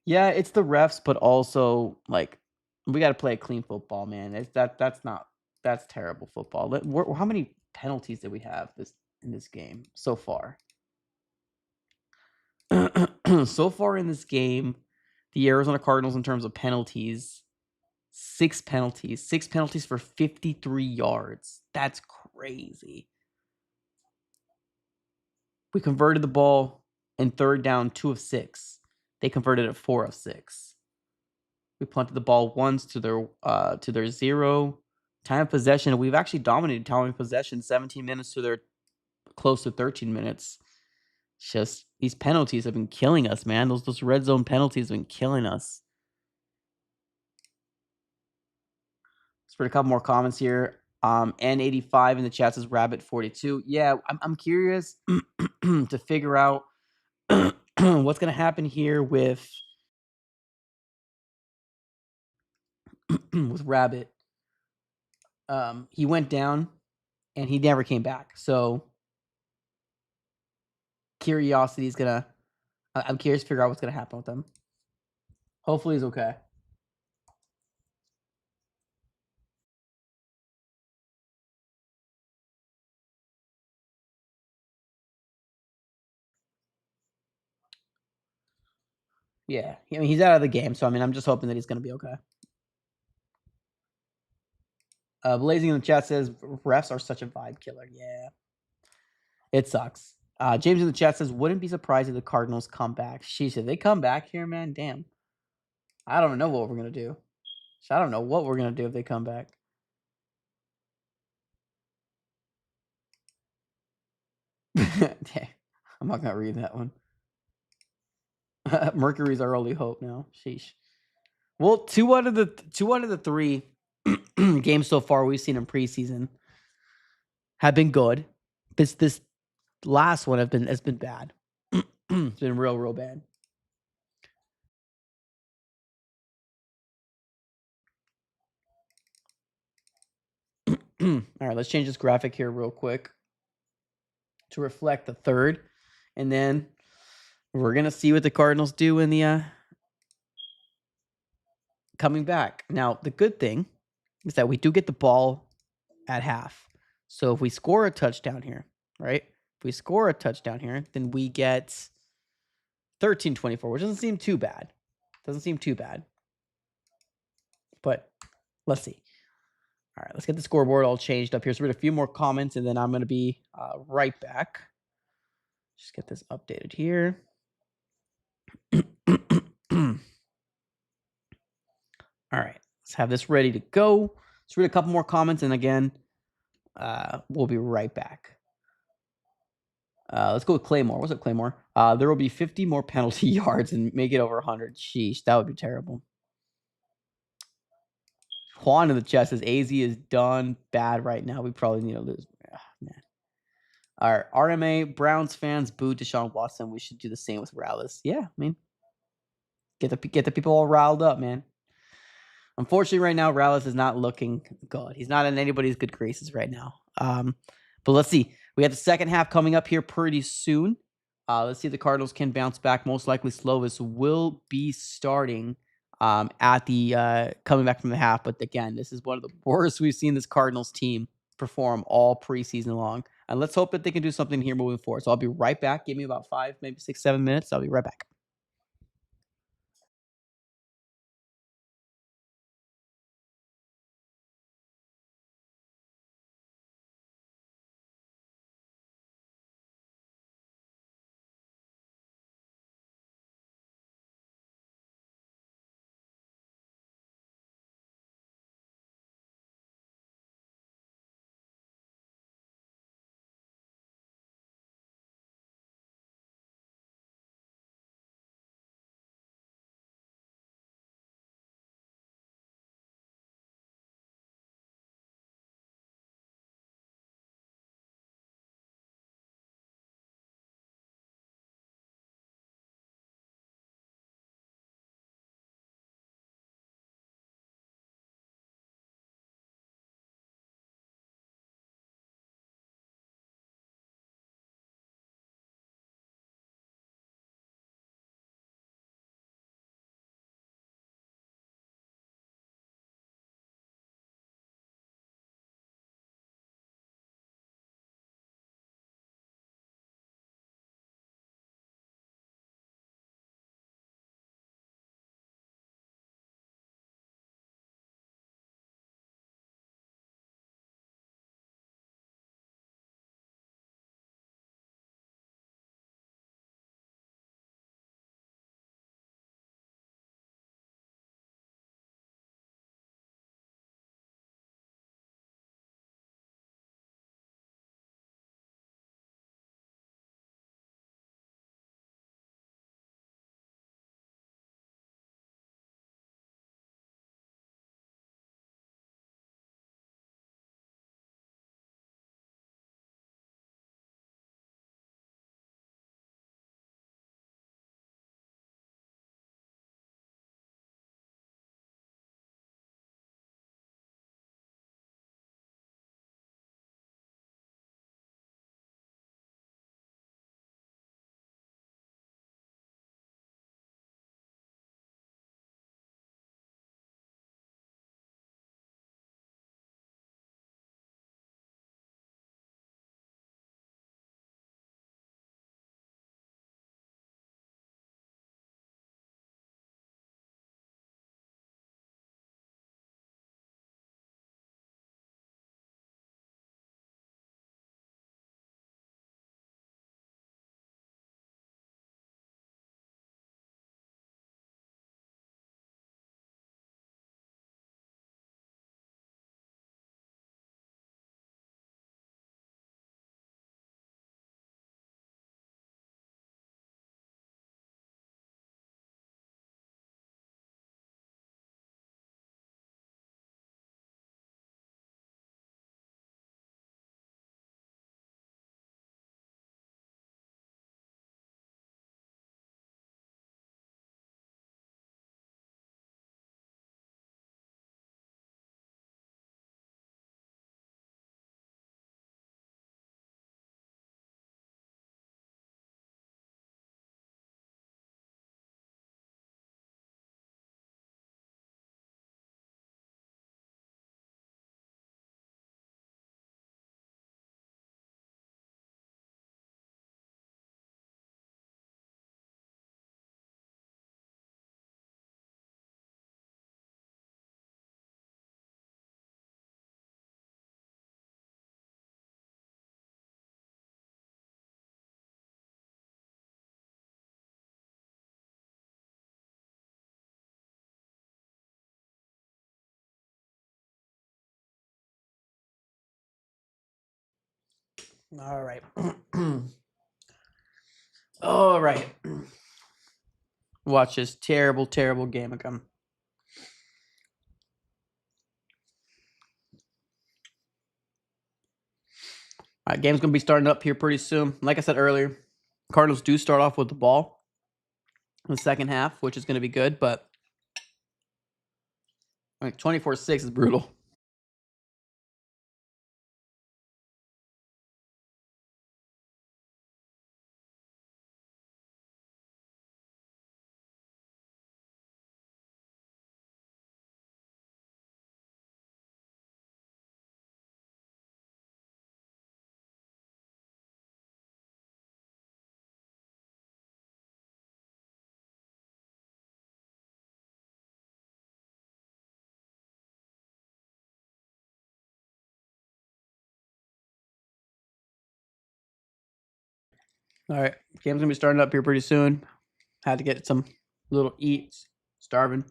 [SPEAKER 1] yeah, it's the refs, but also, like, we got to play a clean football, man. That's terrible football. How many penalties did we have in this game so far? So far in this game, The Arizona Cardinals in terms of penalties, 6 penalties. 6 penalties for 53 yards. That's crazy. We converted the ball in third down 2 of 6. They converted it 4 of 6. We punted the ball once to their 0. Time of possession, we've actually dominated time of possession, 17 minutes to their close to 13 minutes. It's just these penalties have been killing us, man. Those red zone penalties have been killing us. Let's read a couple more comments here. N85 in the chat says Rabbit42. Yeah, I'm curious to figure out what's gonna happen here with with Rabbit. He went down and he never came back. So curiosity is gonna. I'm curious to figure out what's gonna happen with him. Hopefully, he's okay. Yeah, I mean he's out of the game, so I mean I'm just hoping that he's gonna be okay. Blazing in the chat says refs are such a vibe killer. Yeah, it sucks. James in the chat says wouldn't be surprised if the Cardinals come back. She said they come back here, man. Damn, I don't know what we're gonna do. I don't know what we're gonna do if they come back. Damn, I'm not gonna read that one. Mercury's our only hope now. Sheesh. Well, two out of the 3 games so far we've seen in preseason have been good. This last one has been bad. It's been real bad. All right, let's change this graphic here real quick to reflect the third, and then we're gonna see what the Cardinals do in the coming back. Now, the good thing is that we do get the ball at half. So if we score a touchdown here, right? If we score a touchdown here, then we get 13-24, which doesn't seem too bad. Doesn't seem too bad. But let's see. All right, let's get the scoreboard all changed up here. So we have a few more comments, and then I'm going to be right back. Just get this updated here. All right, let's have this ready to go. Let's read a couple more comments, and again, we'll be right back. Let's go with Claymore. What's up, Claymore? There will be 50 more penalty yards and make it over 100. Sheesh, that would be terrible. Juan in the chat says AZ is done bad right now. We probably need to lose. Man. All right, RMA Browns fans boo Deshaun Watson. We should do the same with Rallis. Yeah, I mean, get the people all riled up, man. Unfortunately, right now, Rallis is not looking good. He's not in anybody's good graces right now. But let's see. We have the second half coming up here pretty soon. Let's see if the Cardinals can bounce back. Most likely, Slovis will be starting at the coming back from the half. But again, this is one of the worst we've seen this Cardinals team perform all preseason long. And let's hope that they can do something here moving forward. So I'll be right back. Give me about 5, maybe 6, 7 minutes. I'll be right back. All right. All right. Watch this terrible, terrible game again. All right, game's going to be starting up here pretty soon. Like I said earlier, Cardinals do start off with the ball in the second half, which is going to be good, but like 24-6 is brutal. All right, game's going to be starting up here pretty soon. Had to get some little eats. Starving.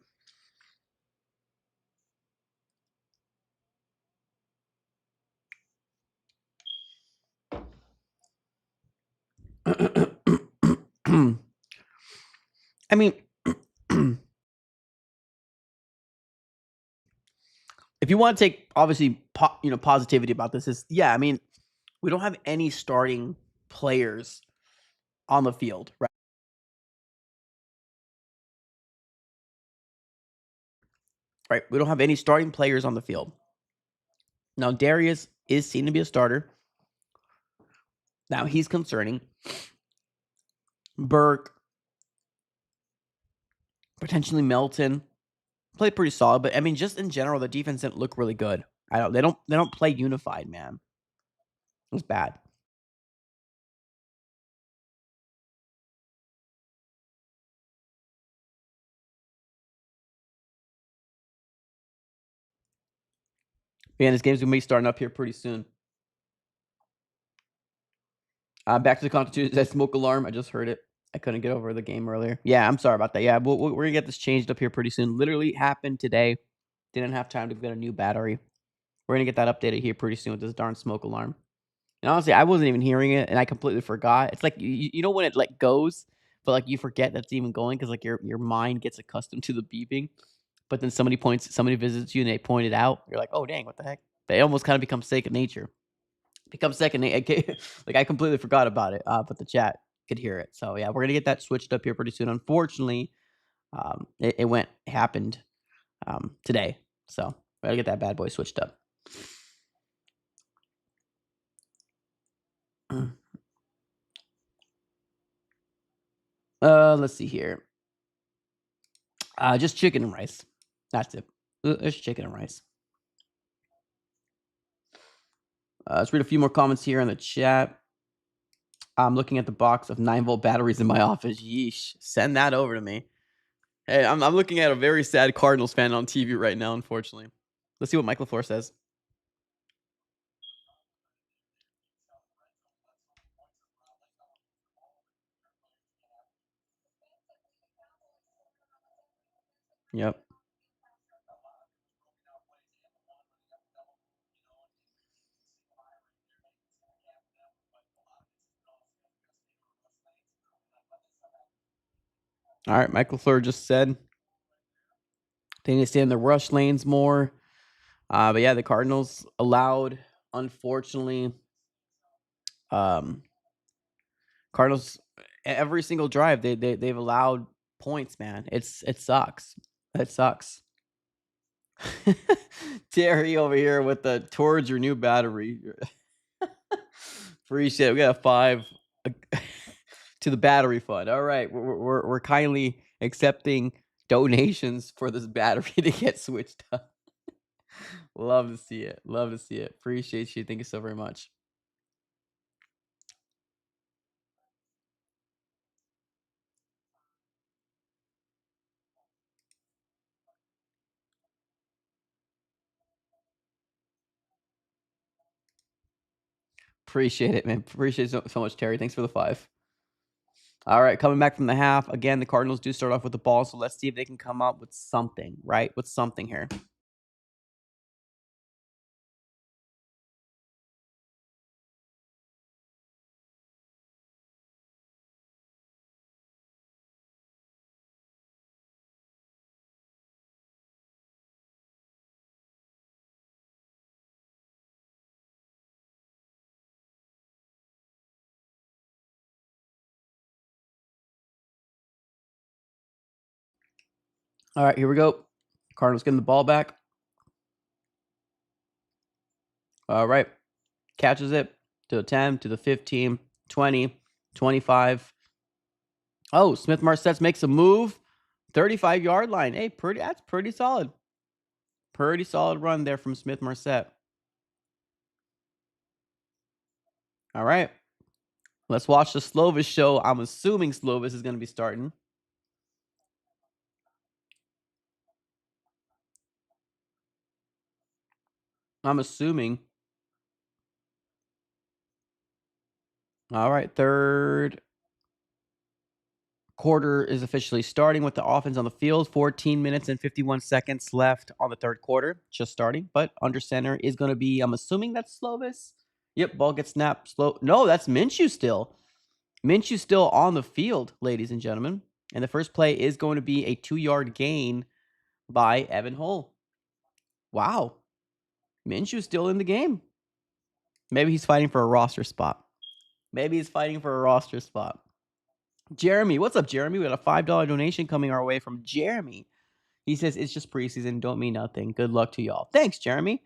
[SPEAKER 1] I mean, if you want to take obviously positivity about this is I mean, we don't have any starting players on the field, right? Right. We don't have any starting players on the field. Now Darius is seen to be a starter. Now he's concerning. Burke, potentially Melton, played pretty solid, but I mean, just in general, the defense didn't look really good. They don't play unified, man. It was bad. Man, this game's gonna be starting up here pretty soon. Back to the Constitution. That smoke alarm. I just heard it. I couldn't get over the game earlier. Yeah, I'm sorry about that. Yeah, we're gonna get this changed up here pretty soon. Literally happened today. Didn't have time to get a new battery. We're gonna get that updated here pretty soon with this darn smoke alarm. And honestly, I wasn't even hearing it, and I completely forgot. It's like you know when it like goes, but like you forget that's even going because like your mind gets accustomed to the beeping. But then somebody visits you and they point it out. You're like, oh dang, what the heck? They almost kind of become second nature. Become second nature. Like I completely forgot about it. But the chat could hear it. So yeah, we're gonna get that switched up here pretty soon. Unfortunately, it happened today. So we gotta get that bad boy switched up. Let's see here. Just chicken and rice. That's it. It's chicken and rice. Let's read a few more comments here in the chat. I'm looking at the box of 9-volt batteries in my office. Yeesh. Send that over to me. Hey, I'm looking at a very sad Cardinals fan on TV right now, unfortunately. Let's see what Michael Floor says. Yep. All right, Michael Fleur just said they need to stay in the rush lanes more. But yeah, the Cardinals allowed, unfortunately, um, Cardinals every single drive they've allowed points. Man, it sucks. It sucks. Terry over here with the towards your new battery. Appreciate it. We got a 5 to the battery fund. All right, we're kindly accepting donations for this battery to get switched up. Love to see it. Love to see it. Appreciate you. Thank you so very much. Appreciate it, man. Appreciate it so much, Terry. Thanks for the 5. All right, coming back from the half. Again, the Cardinals do start off with the ball, so let's see if they can come up with something, right? With something here. All right, here we go. Cardinals getting the ball back. All right. Catches it to the 10, to the 15, 20, 25. Oh, Smith Marsette's makes a move. 35-yard line. Hey, that's pretty solid. Pretty solid run there from Smith Marsette. All right. Let's watch the Slovis show. I'm assuming Slovis is going to be starting. I'm assuming. All right. Third quarter is officially starting with the offense on the field. 14 minutes and 51 seconds left on the third quarter. Just starting. But under center is going to be, I'm assuming that's Slovis. Yep. Ball gets snapped. No, that's Minshew still. Minshew still on the field, ladies and gentlemen. And the first play is going to be a 2-yard gain by Evan Hull. Wow. Minshew's still in the game. Maybe he's fighting for a roster spot. Jeremy, what's up, Jeremy? We got a $5 donation coming our way from Jeremy. He says, it's just preseason. Don't mean nothing. Good luck to y'all. Thanks, Jeremy.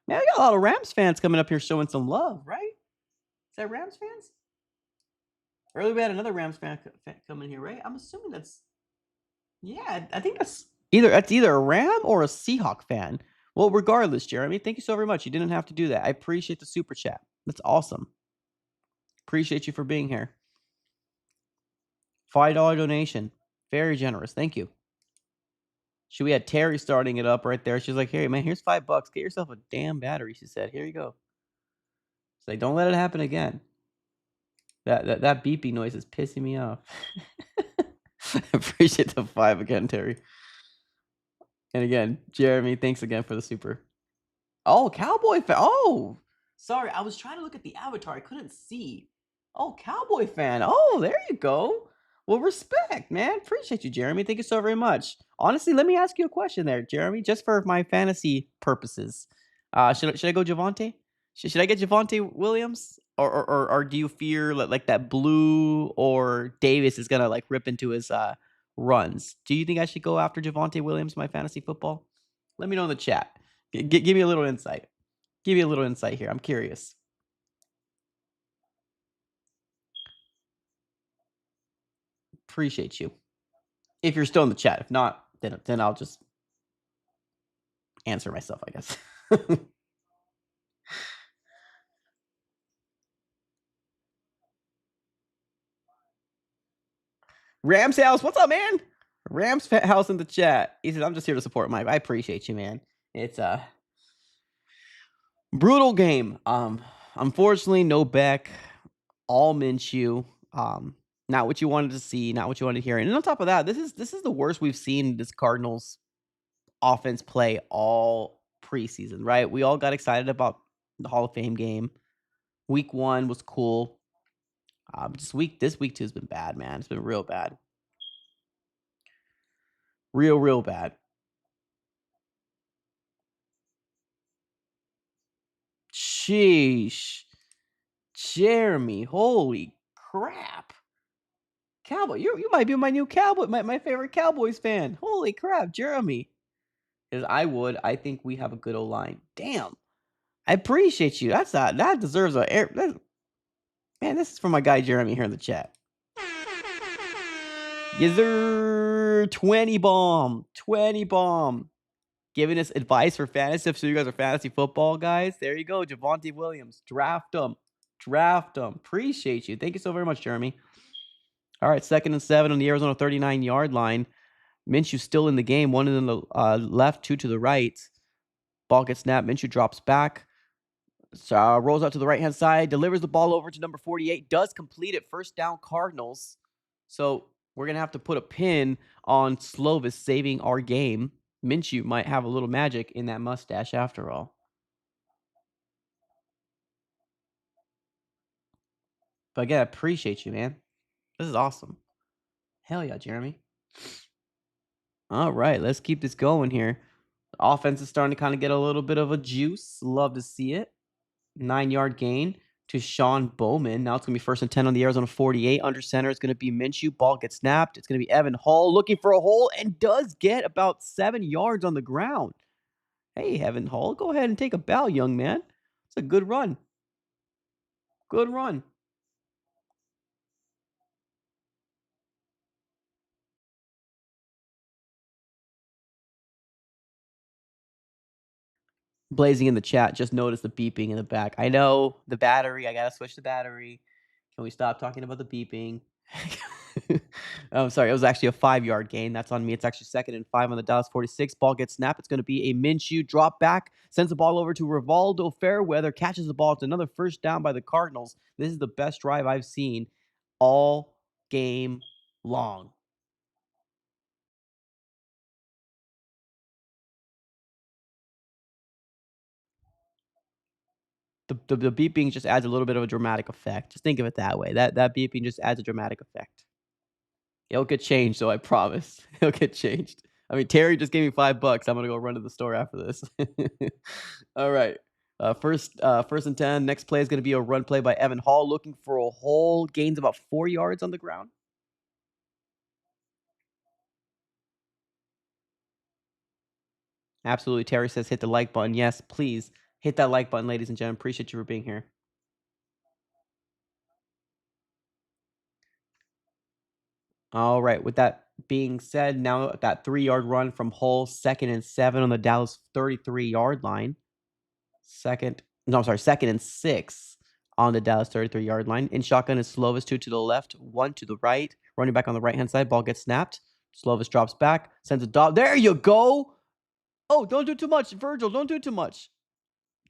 [SPEAKER 1] Man, we got a lot of Rams fans coming up here showing some love, right? Is that Rams fans? Earlier we had another Rams fan coming here, right? I'm assuming that's... Yeah, I think that's either a Ram or a Seahawk fan. Well, regardless, Jeremy, thank you so very much. You didn't have to do that. I appreciate the super chat. That's awesome. Appreciate you for being here. $5 donation. Very generous. Thank you. We had Terry starting it up right there. She's like, "Hey, man, here's $5. Get yourself a damn battery," she said. "Here you go." She's like, "Don't let it happen again." That beeping noise is pissing me off. Appreciate the 5 again, Terry. And again, Jeremy, thanks again for the super. Oh, Cowboy fan. Oh, sorry. I was trying to look at the avatar. I couldn't see. Oh, Cowboy fan. Oh, there you go. Well, respect, man. Appreciate you, Jeremy. Thank you so very much. Honestly, let me ask you a question there, Jeremy, just for my fantasy purposes. Should I go Javonte? Should I get Javonte Williams? Or do you fear like that Blue or Davis is gonna like rip into his runs? Do you think I should go after Javonte Williams in my fantasy football? Let me know in the chat. Give me a little insight. Give me a little insight here. I'm curious. Appreciate you. If you're still in the chat. If not, then I'll just answer myself, I guess. Rams House, what's up, man? Rams House in the chat. He says, "I'm just here to support Mike." I appreciate you, man. It's a brutal game. Unfortunately, no Beck, all Minshew. Not what you wanted to see, not what you wanted to hear. And on top of that, this is the worst we've seen this Cardinals offense play all preseason, right? We all got excited about the Hall of Fame game. Week 1 was cool. This week 2 has been bad, man. It's been real bad. Real bad. Sheesh. Jeremy, holy crap. Cowboy, you might be my new Cowboy, my favorite Cowboys fan. Holy crap, Jeremy. Because I think we have a good O-line. Damn. I appreciate you. That deserves a air. Man, this is from my guy Jeremy here in the chat. Yes, sir. 20 bomb. 20 bomb. Giving us advice for fantasy. So you guys are fantasy football guys. There you go. Javonte Williams. Draft him. Appreciate you. Thank you so very much, Jeremy. All right, 2nd and 7 on the Arizona 39-yard line. Minshew still in the game. 1 in the left, 2 to the right. Ball gets snapped. Minshew drops back. So, rolls out to the right-hand side. Delivers the ball over to number 48. Does complete it. First down, Cardinals. So, we're going to have to put a pin on Slovis saving our game. Minshew might have a little magic in that mustache after all. But again, I appreciate you, man. This is awesome. Hell yeah, Jeremy. All right, let's keep this going here. The offense is starting to kind of get a little bit of a juice. Love to see it. 9-yard gain to Sean Bowman. Now it's going to be first and 10 on the Arizona 48. Under center is going to be Minshew. Ball gets snapped. It's going to be Evan Hall looking for a hole and does get about 7 yards on the ground. Hey, Evan Hall, go ahead and take a bow, young man. It's a good run. Good run. Blazing in the chat, just noticed the beeping in the back. I know the battery. I got to switch the battery. Can we stop talking about the beeping? I'm sorry. It was actually a 5-yard gain. That's on me. It's actually second and 5 on the Dallas 46. Ball gets snapped. It's going to be a Minshew drop back. Sends the ball over to Rivaldo Fairweather. Catches the ball. It's another first down by the Cardinals. This is the best drive I've seen all game long. The beeping just adds a little bit of a dramatic effect. Just think of it that way. That beeping just adds a dramatic effect. It'll get changed, so I promise. It'll get changed. I mean, Terry just gave me $5. I'm gonna go run to the store after this. All right. First and 10. Next play is gonna be a run play by Evan Hall, looking for a hole. Gains about 4 yards on the ground. Absolutely. Terry says hit the like button. Yes, please hit that like button, ladies and gentlemen. Appreciate you for being here. All right. With that being said, now that 3-yard run from Hull, second and 7 on the Dallas 33-yard line. Second and 6 on the Dallas 33-yard line. In shotgun is Slovis, 2 to the left, 1 to the right. Running back on the right-hand side. Ball gets snapped. Slovis drops back, sends a dot. There you go. Oh, don't do too much. Virgil, don't do too much.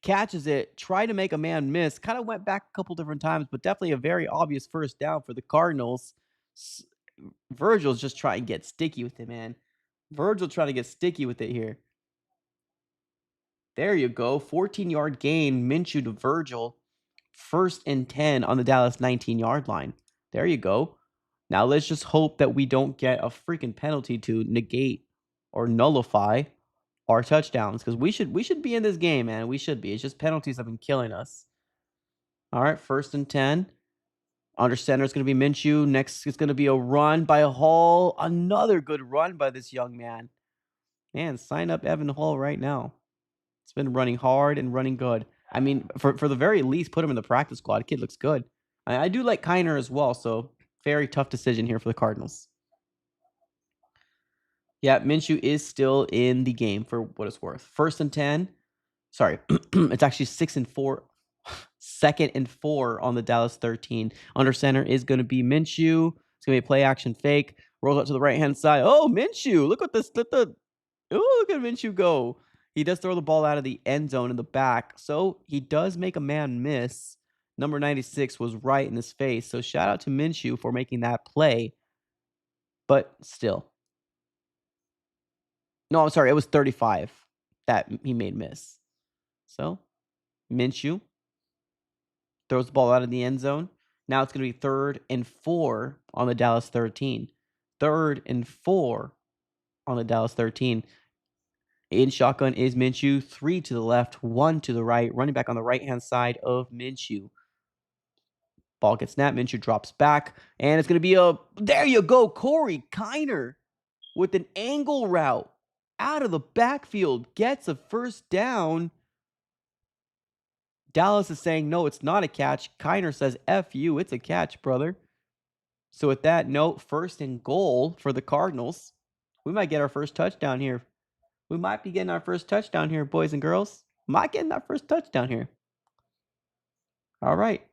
[SPEAKER 1] Catches it, tried to make a man miss. Kind of went back a couple different times, but definitely a very obvious first down for the Cardinals. Virgil's just trying to get sticky with it, man. Virgil trying to get sticky with it here. There you go. 14-yard gain. Minshew to Virgil. First and 10 on the Dallas 19-yard line. There you go. Now let's just hope that we don't get a freaking penalty to negate or nullify our touchdowns, because we should be in this game, man. We should be. It's just penalties have been killing us. All right, first and 10. Under center is going to be Minshew. Next is going to be a run by Hall. Another good run by this young man. Man, sign up Evan Hall right now. It's been running hard and running good. I mean, for the very least, put him in the practice squad. The kid looks good. I do like Kiner as well, so very tough decision here for the Cardinals. Yeah, Minshew is still in the game for what it's worth. First and 10. Sorry, it's actually 6 and 4. Second and 4 on the Dallas 13. Under center is going to be Minshew. It's going to be a play action fake. Rolls out to the right hand side. Oh, Minshew! Look at this. Look at Minshew go. He does throw the ball out of the end zone in the back, so he does make a man miss. Number 96 was right in his face, so shout out to Minshew for making that play. But still. No, I'm sorry, it was 35 that he made miss. So, Minshew throws the ball out of the end zone. Now it's going to be 3rd and 4 on the Dallas 13. 3rd and 4 on the Dallas 13. In shotgun is Minshew, 3 to the left, 1 to the right. Running back on the right-hand side of Minshew. Ball gets snapped. Minshew drops back. And it's going to be there you go, Corey Kiner with an angle route out of the backfield. Gets a first down. Dallas is saying, no, it's not a catch. Kiner says, F you, it's a catch, brother. So with that note, first and goal for the Cardinals. We might get our first touchdown here. We might be getting our first touchdown here, boys and girls. Might getting our first touchdown here. All right.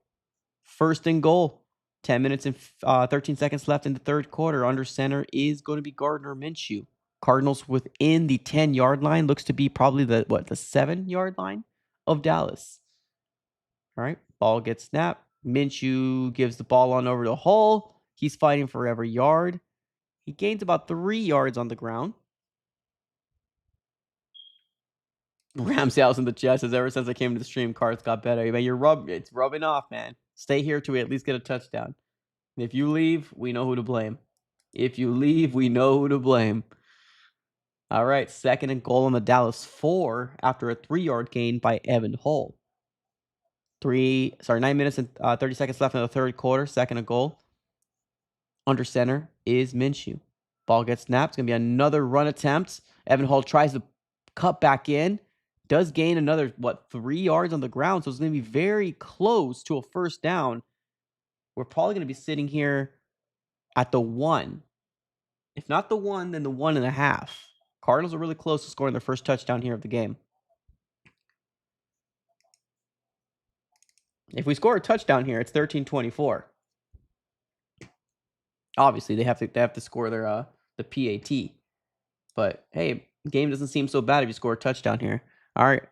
[SPEAKER 1] First and goal. 10 minutes and 13 seconds left in the third quarter. Under center is going to be Gardner Minshew. Cardinals within the 10-yard line. Looks to be probably the 7-yard line of Dallas. All right. Ball gets snapped. Minshew gives the ball on over to Hull. He's fighting for every yard. He gains about 3 yards on the ground. Ramsey House in the chat says, ever since I came to the stream, cards got better. Man, it's rubbing off, man. Stay here till we at least get a touchdown. And if you leave, we know who to blame. If you leave, we know who to blame. All right, second and goal on the Dallas 4 after a 3-yard gain by Evan Hull. 9 minutes and 30 seconds left in the third quarter. Second and goal. Under center is Minshew. Ball gets snapped. It's going to be another run attempt. Evan Hall tries to cut back in. Does gain another, 3 yards on the ground. So it's going to be very close to a first down. We're probably going to be sitting here at the 1. If not the 1, then the 1.5. Cardinals are really close to scoring their first touchdown here of the game. If we score a touchdown here, it's 13-24. Obviously, they have to score their the PAT. But hey, game doesn't seem so bad if you score a touchdown here. All right.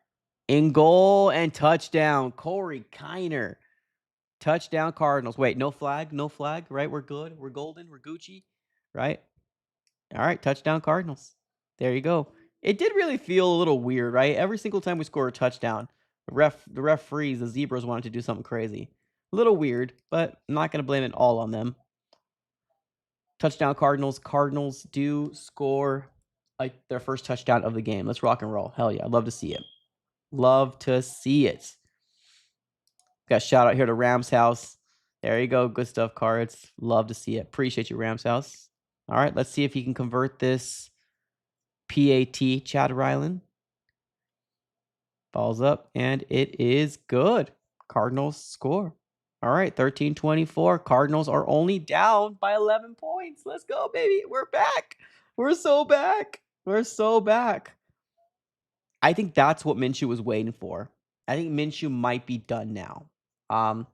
[SPEAKER 1] In goal and touchdown. Corey Kiner. Touchdown Cardinals. Wait, no flag, right? We're good. We're golden. We're Gucci, right? All right, touchdown Cardinals. There you go. It did really feel a little weird, right? Every single time we score a touchdown, the referees, the Zebras wanted to do something crazy. A little weird, but I'm not going to blame it all on them. Touchdown Cardinals. Cardinals do score their first touchdown of the game. Let's rock and roll. Hell yeah. I'd love to see it. Love to see it. Got a shout out here to Rams House. There you go. Good stuff, Cards. Love to see it. Appreciate you, Rams House. All right. Let's see if he can convert this PAT, Chad Ryland. Ball's up, and it is good. Cardinals score. All right, 13-24. Cardinals are only down by 11 points. Let's go, baby. We're back. We're so back. We're so back. I think that's what Minshew was waiting for. I think Minshew might be done now. I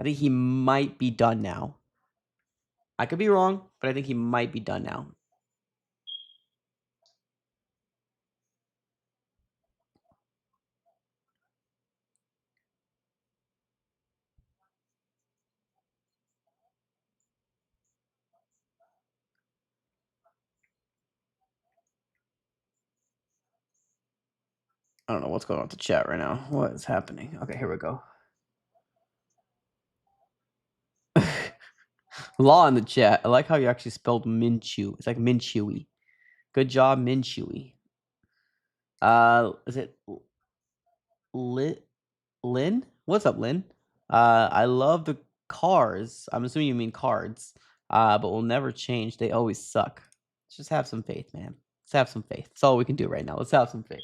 [SPEAKER 1] think he might be done now. I could be wrong, but I think he might be done now. I don't know what's going on with the chat right now. What is happening? Okay, here we go. Law in the chat. I like how you actually spelled Minshew. It's like Minshewy. Good job, Minshewy. Is it Lynn? What's up, Lynn? I love the cars. I'm assuming you mean cards. But we'll never change. They always suck. Let's just have some faith, man. Let's have some faith. That's all we can do right now. Let's have some faith.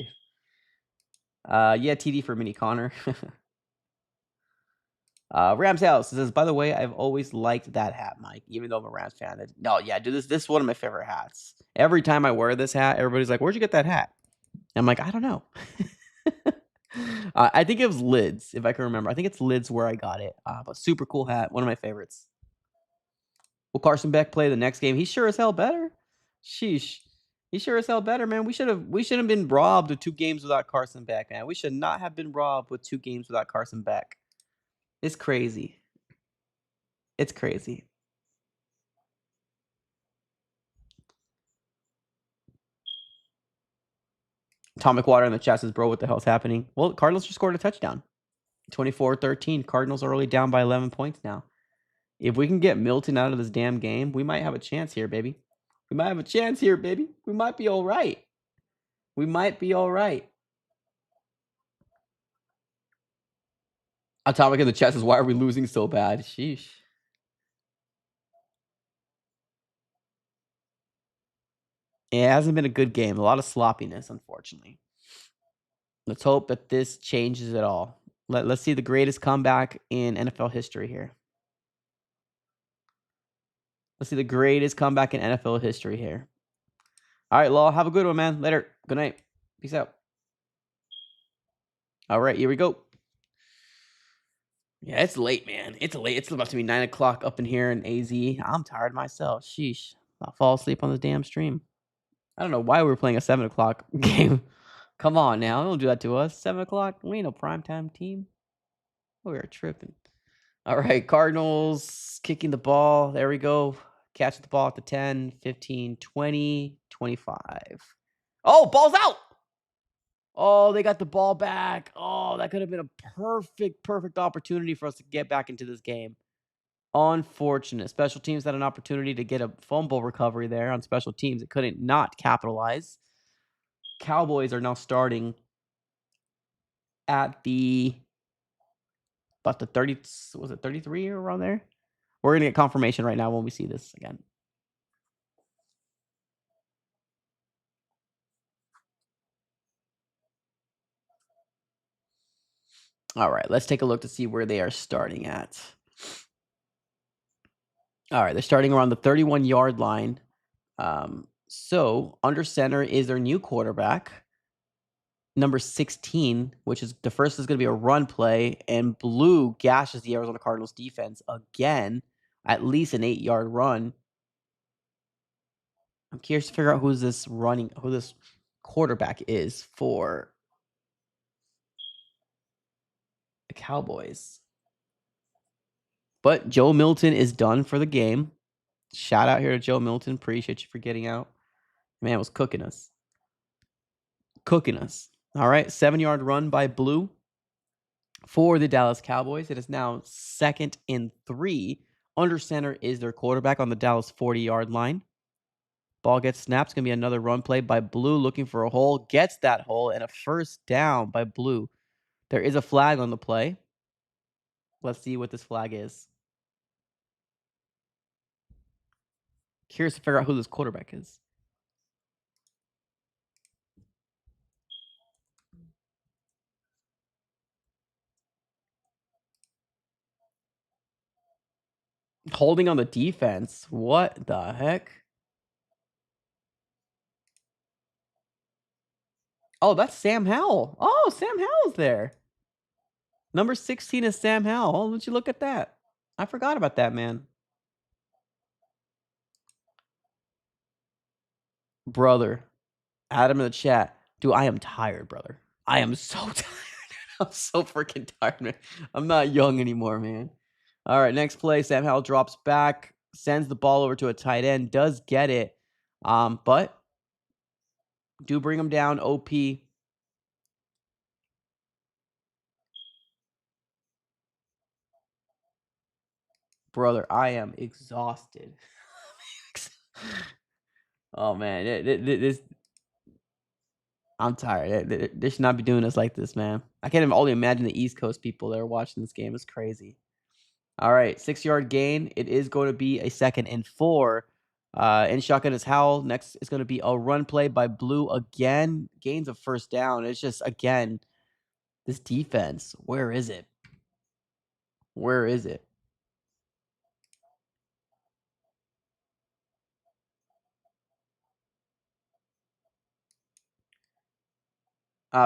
[SPEAKER 1] Yeah, TD for Mini Connor. Rams House says, by the way, I've always liked that hat, Mike, even though I'm a Rams fan. No, yeah, dude, this is one of my favorite hats. Every time I wear this hat, everybody's like, where'd you get that hat? I'm like, I don't know. I think it was Lids, if I can remember. I think it's Lids where I got it. But super cool hat. One of my favorites. Will Carson Beck play the next game? He sure as hell better. Sheesh. He sure as hell better, man. We should have been robbed with 2 games without Carson Beck, man. We should not have been robbed with 2 games without Carson Beck. It's crazy. It's crazy. Atomic Water in the chat says, bro, what the hell's happening? Well, Cardinals just scored a touchdown. 24-13. Cardinals are only down by 11 points now. If we can get Milton out of this damn game, we might have a chance here, baby. We might have a chance here, baby. We might be all right. We might be all right. Atomic in the chat says, why are we losing so bad? Sheesh. It hasn't been a good game. A lot of sloppiness, unfortunately. Let's hope that this changes it all. Let's see the greatest comeback in NFL history here. Let's see the greatest comeback in NFL history here. All right, Law, have a good one, man. Later. Good night. Peace out. All right, here we go. Yeah, it's late, man. It's late. It's about to be 9 o'clock up in here in AZ. I'm tired myself. Sheesh. I'll fall asleep on this damn stream. I don't know why we were playing a 7 o'clock game. Come on now. Don't do that to us. 7 o'clock? We ain't no primetime team. We are tripping. All right, Cardinals kicking the ball. There we go. Catch the ball at the 10, 15, 20, 25. Oh, ball's out. Oh, they got the ball back. Oh, that could have been a perfect opportunity for us to get back into this game. Unfortunate. Special teams had an opportunity to get a fumble recovery there on special teams. It couldn't not capitalize. Cowboys are now starting at the about the 30, was it 33 or around there? We're gonna get confirmation right now when we see this again. All right, let's take a look to see where they are starting at. All right, they're starting around the 31-yard line. So under center is their new quarterback, number 16, which is the first is going to be a run play, and blue gashes the Arizona Cardinals defense again, at least an 8-yard run. I'm curious to figure out who this quarterback is for the Cowboys. But Joe Milton is done for the game. Shout out here to Joe Milton. Appreciate you for getting out. Man was cooking us. Cooking us. All right. 7-yard run by Blue for the Dallas Cowboys. It is now 2nd and 3. Under center is their quarterback on the Dallas 40-yard line. Ball gets snapped. It's going to be another run play by Blue looking for a hole. Gets that hole and a first down by Blue. There is a flag on the play. Let's see what this flag is. Curious to figure out who this quarterback is. Holding on the defense. What the heck? Oh, that's Sam Howell. Oh, Sam Howell's there. Number 16 is Sam Howell. Oh, would you look at that? I forgot about that, man. Brother, Adam in the chat. Dude, I am tired, brother. I am so tired. I'm so freaking tired, man. I'm not young anymore, man. All right, next play. Sam Howell drops back, sends the ball over to a tight end, does get it. But do bring him down. OP. Brother, I am exhausted. Oh man, this I'm tired. They should not be doing us like this, man. I can't even only imagine the East Coast people that are watching this game. It's crazy. All right, 6-yard gain. It is going to be a 2nd and 4. In shotgun is Howell. Next is going to be a run play by Blue again. Gains a first down. It's just, again, this defense. Where is it? Where is it?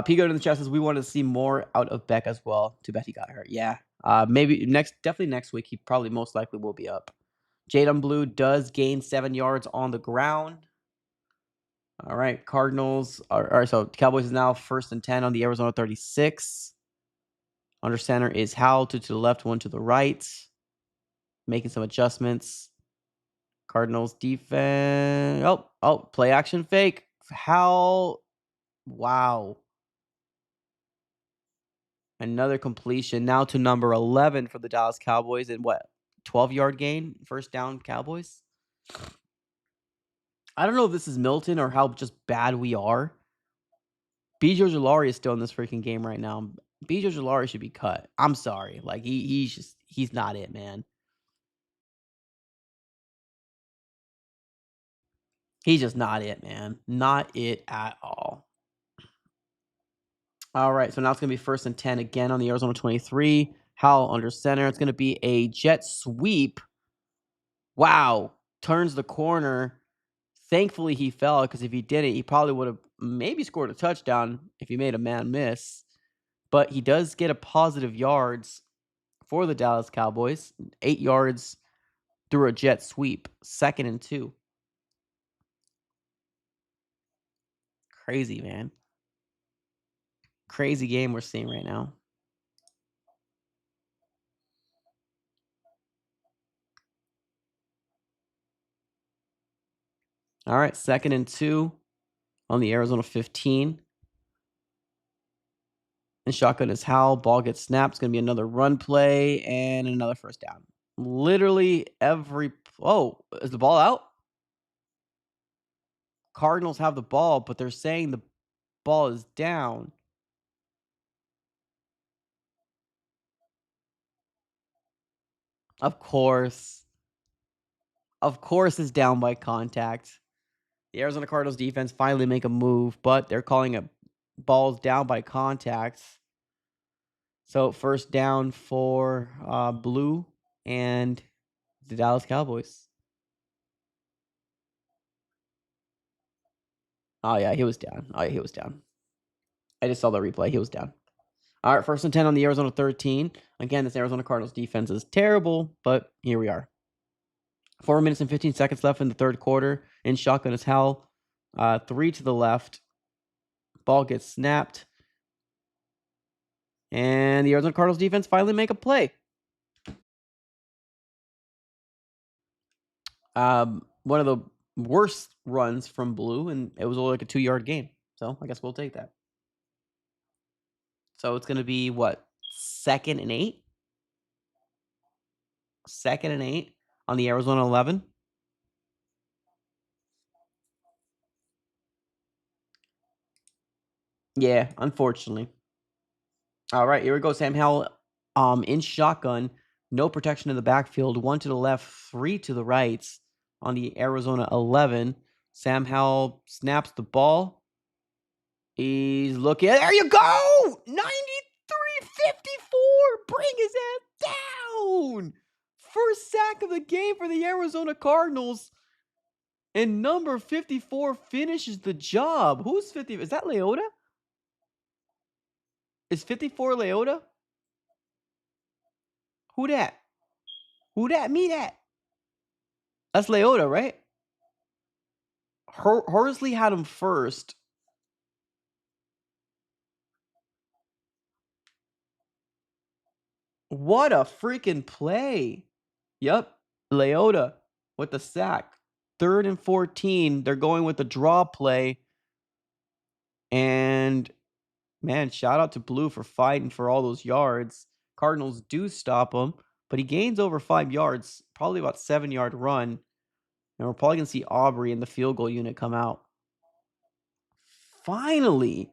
[SPEAKER 1] Pico in the chat says we wanted to see more out of Beck as well. Too bad he got hurt. Yeah. Maybe definitely next week. He probably most likely will be up. Jadon Blue does gain 7 yards on the ground. All right, Cardinals so Cowboys is now 1st and 10 on the Arizona 36. Under center is Howell, two to the left, one to the right. Making some adjustments. Cardinals defense. Oh, play action fake. Howell. Wow. Another completion now to number 11 for the Dallas Cowboys. And what? 12-yard gain? First down, Cowboys? I don't know if this is Milton or how just bad we are. B.J. Ojulari is still in this freaking game right now. B.J. Ojulari should be cut. I'm sorry. Like, he's not it, man. He's just not it, man. Not it at all. All right, so now it's going to be 1st and 10 again on the Arizona 23. Howell under center. It's going to be a jet sweep. Wow. Turns the corner. Thankfully, he fell because if he didn't, he probably would have maybe scored a touchdown if he made a man miss. But he does get a positive yards for the Dallas Cowboys. 8 yards through a jet sweep. 2nd and 2. Crazy, man. Crazy game we're seeing right now. All right, 2nd and 2 on the Arizona 15. And shotgun is Howell. Ball gets snapped. It's going to be another run play and another first down. Literally every. Oh, is the ball out? Cardinals have the ball, but they're saying the ball is down. Of course. Of course it's down by contact. The Arizona Cardinals defense finally make a move, but they're calling it balls down by contact. So first down for Blue and the Dallas Cowboys. Oh yeah, he was down. Oh yeah, he was down. I just saw the replay. He was down. All right, 1st and 10 on the Arizona 13. Again, this Arizona Cardinals defense is terrible, but here we are. 4 minutes and 15 seconds left in the third quarter. In shotgun is Howell. 3 to the left. Ball gets snapped. And the Arizona Cardinals defense finally make a play. One of the worst runs from Blue, and it was only like a 2-yard gain. So I guess we'll take that. So it's going to be what? 2nd and 8? 2nd and 8 on the Arizona 11. Yeah, unfortunately. All right, here we go. Sam Howell in shotgun. No protection in the backfield. 1 to the left, 3 to the right on the Arizona 11. Sam Howell snaps the ball. He's looking. There you go! 93-54. Bring his ass down. First sack of the game for the Arizona Cardinals. And number 54 finishes the job. Who's 50? Is that Leota? Is 54 Leota? Who that? Who that? Me that. That's Leota, right? Horsley had him first. What a freaking play. Yep. Leota with the sack. 3rd and 14. They're going with the draw play. And man, shout out to Blue for fighting for all those yards. Cardinals do stop him, but he gains over 5 yards, probably about 7-yard run. And we're probably going to see Aubrey in the field goal unit come out. Finally,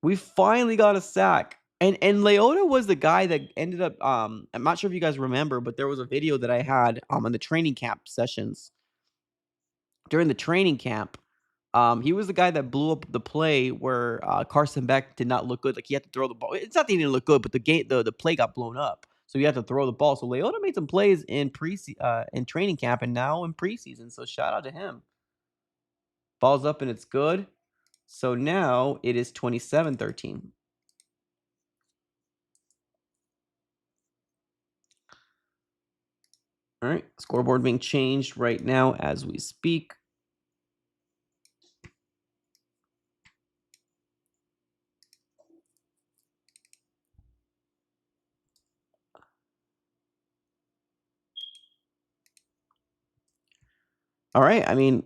[SPEAKER 1] we finally got a sack. And Leota was the guy that ended up I'm not sure if you guys remember, but there was a video that I had on the training camp sessions. During the training camp, he was the guy that blew up the play where Carson Beck did not look good. Like he had to throw the ball. It's not that he didn't look good, but the play got blown up. So he had to throw the ball. So Leota made some plays in in training camp and now in preseason. So shout out to him. Ball's up and it's good. So now it is 27-13. All right, scoreboard being changed right now as we speak. All right, I mean,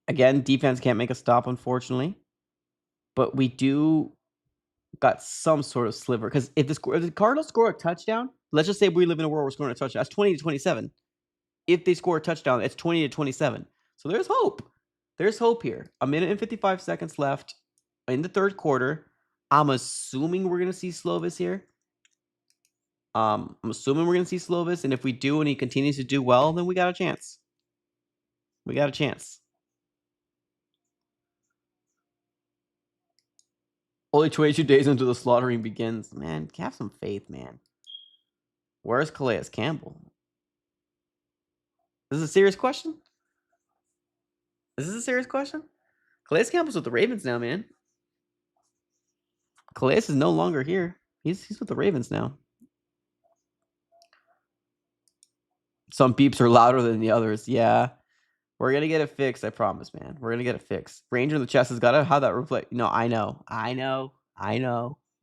[SPEAKER 1] again, defense can't make a stop, unfortunately, but we do got some sort of sliver because if the Cardinals score a touchdown, let's just say we live in a world where we're scoring a touchdown. That's 20-27. If they score a touchdown, it's 20-27. So there's hope. There's hope here. 1 minute and 55 seconds left in the third quarter. I'm assuming we're gonna see Slovis here. I'm assuming we're gonna see Slovis, and if we do, and he continues to do well, then we got a chance. We got a chance. Only 22 days until the slaughtering begins. Man, have some faith, man. Where's Calais Campbell? This is a serious question? Is this a serious question? Calais Campbell's with the Ravens now, man. Calais is no longer here. He's with the Ravens now. Some beeps are louder than the others. Yeah. We're gonna get it fixed, I promise, man. We're gonna get it fixed. Ranger in the chest has gotta have that replay. No, I know.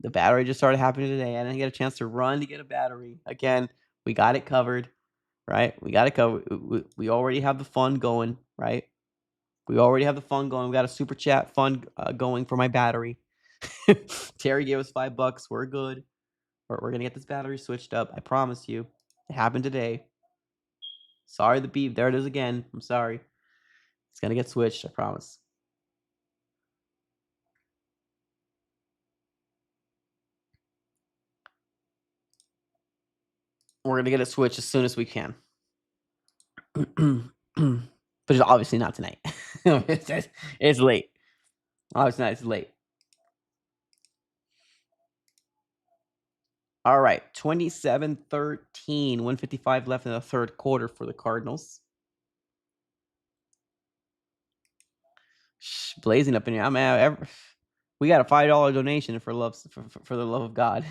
[SPEAKER 1] The battery just started happening today. I didn't get a chance to run to get a battery. Again, we got it covered, right? We got it covered. We already have the fun going, right? We already have the fun going. We got a super chat fund going for my battery. Terry gave us $5. We're good. We're gonna get this battery switched up. I promise you. It happened today. Sorry, the beep. There it is again. I'm sorry. It's gonna get switched. I promise. We're gonna get it switched as soon as we can. But it's obviously not tonight. It's late. Obviously not. It's late. All right, 27-13, 155 left in the third quarter for the Cardinals. Blazing up in here. We got a $5 donation for the love of God.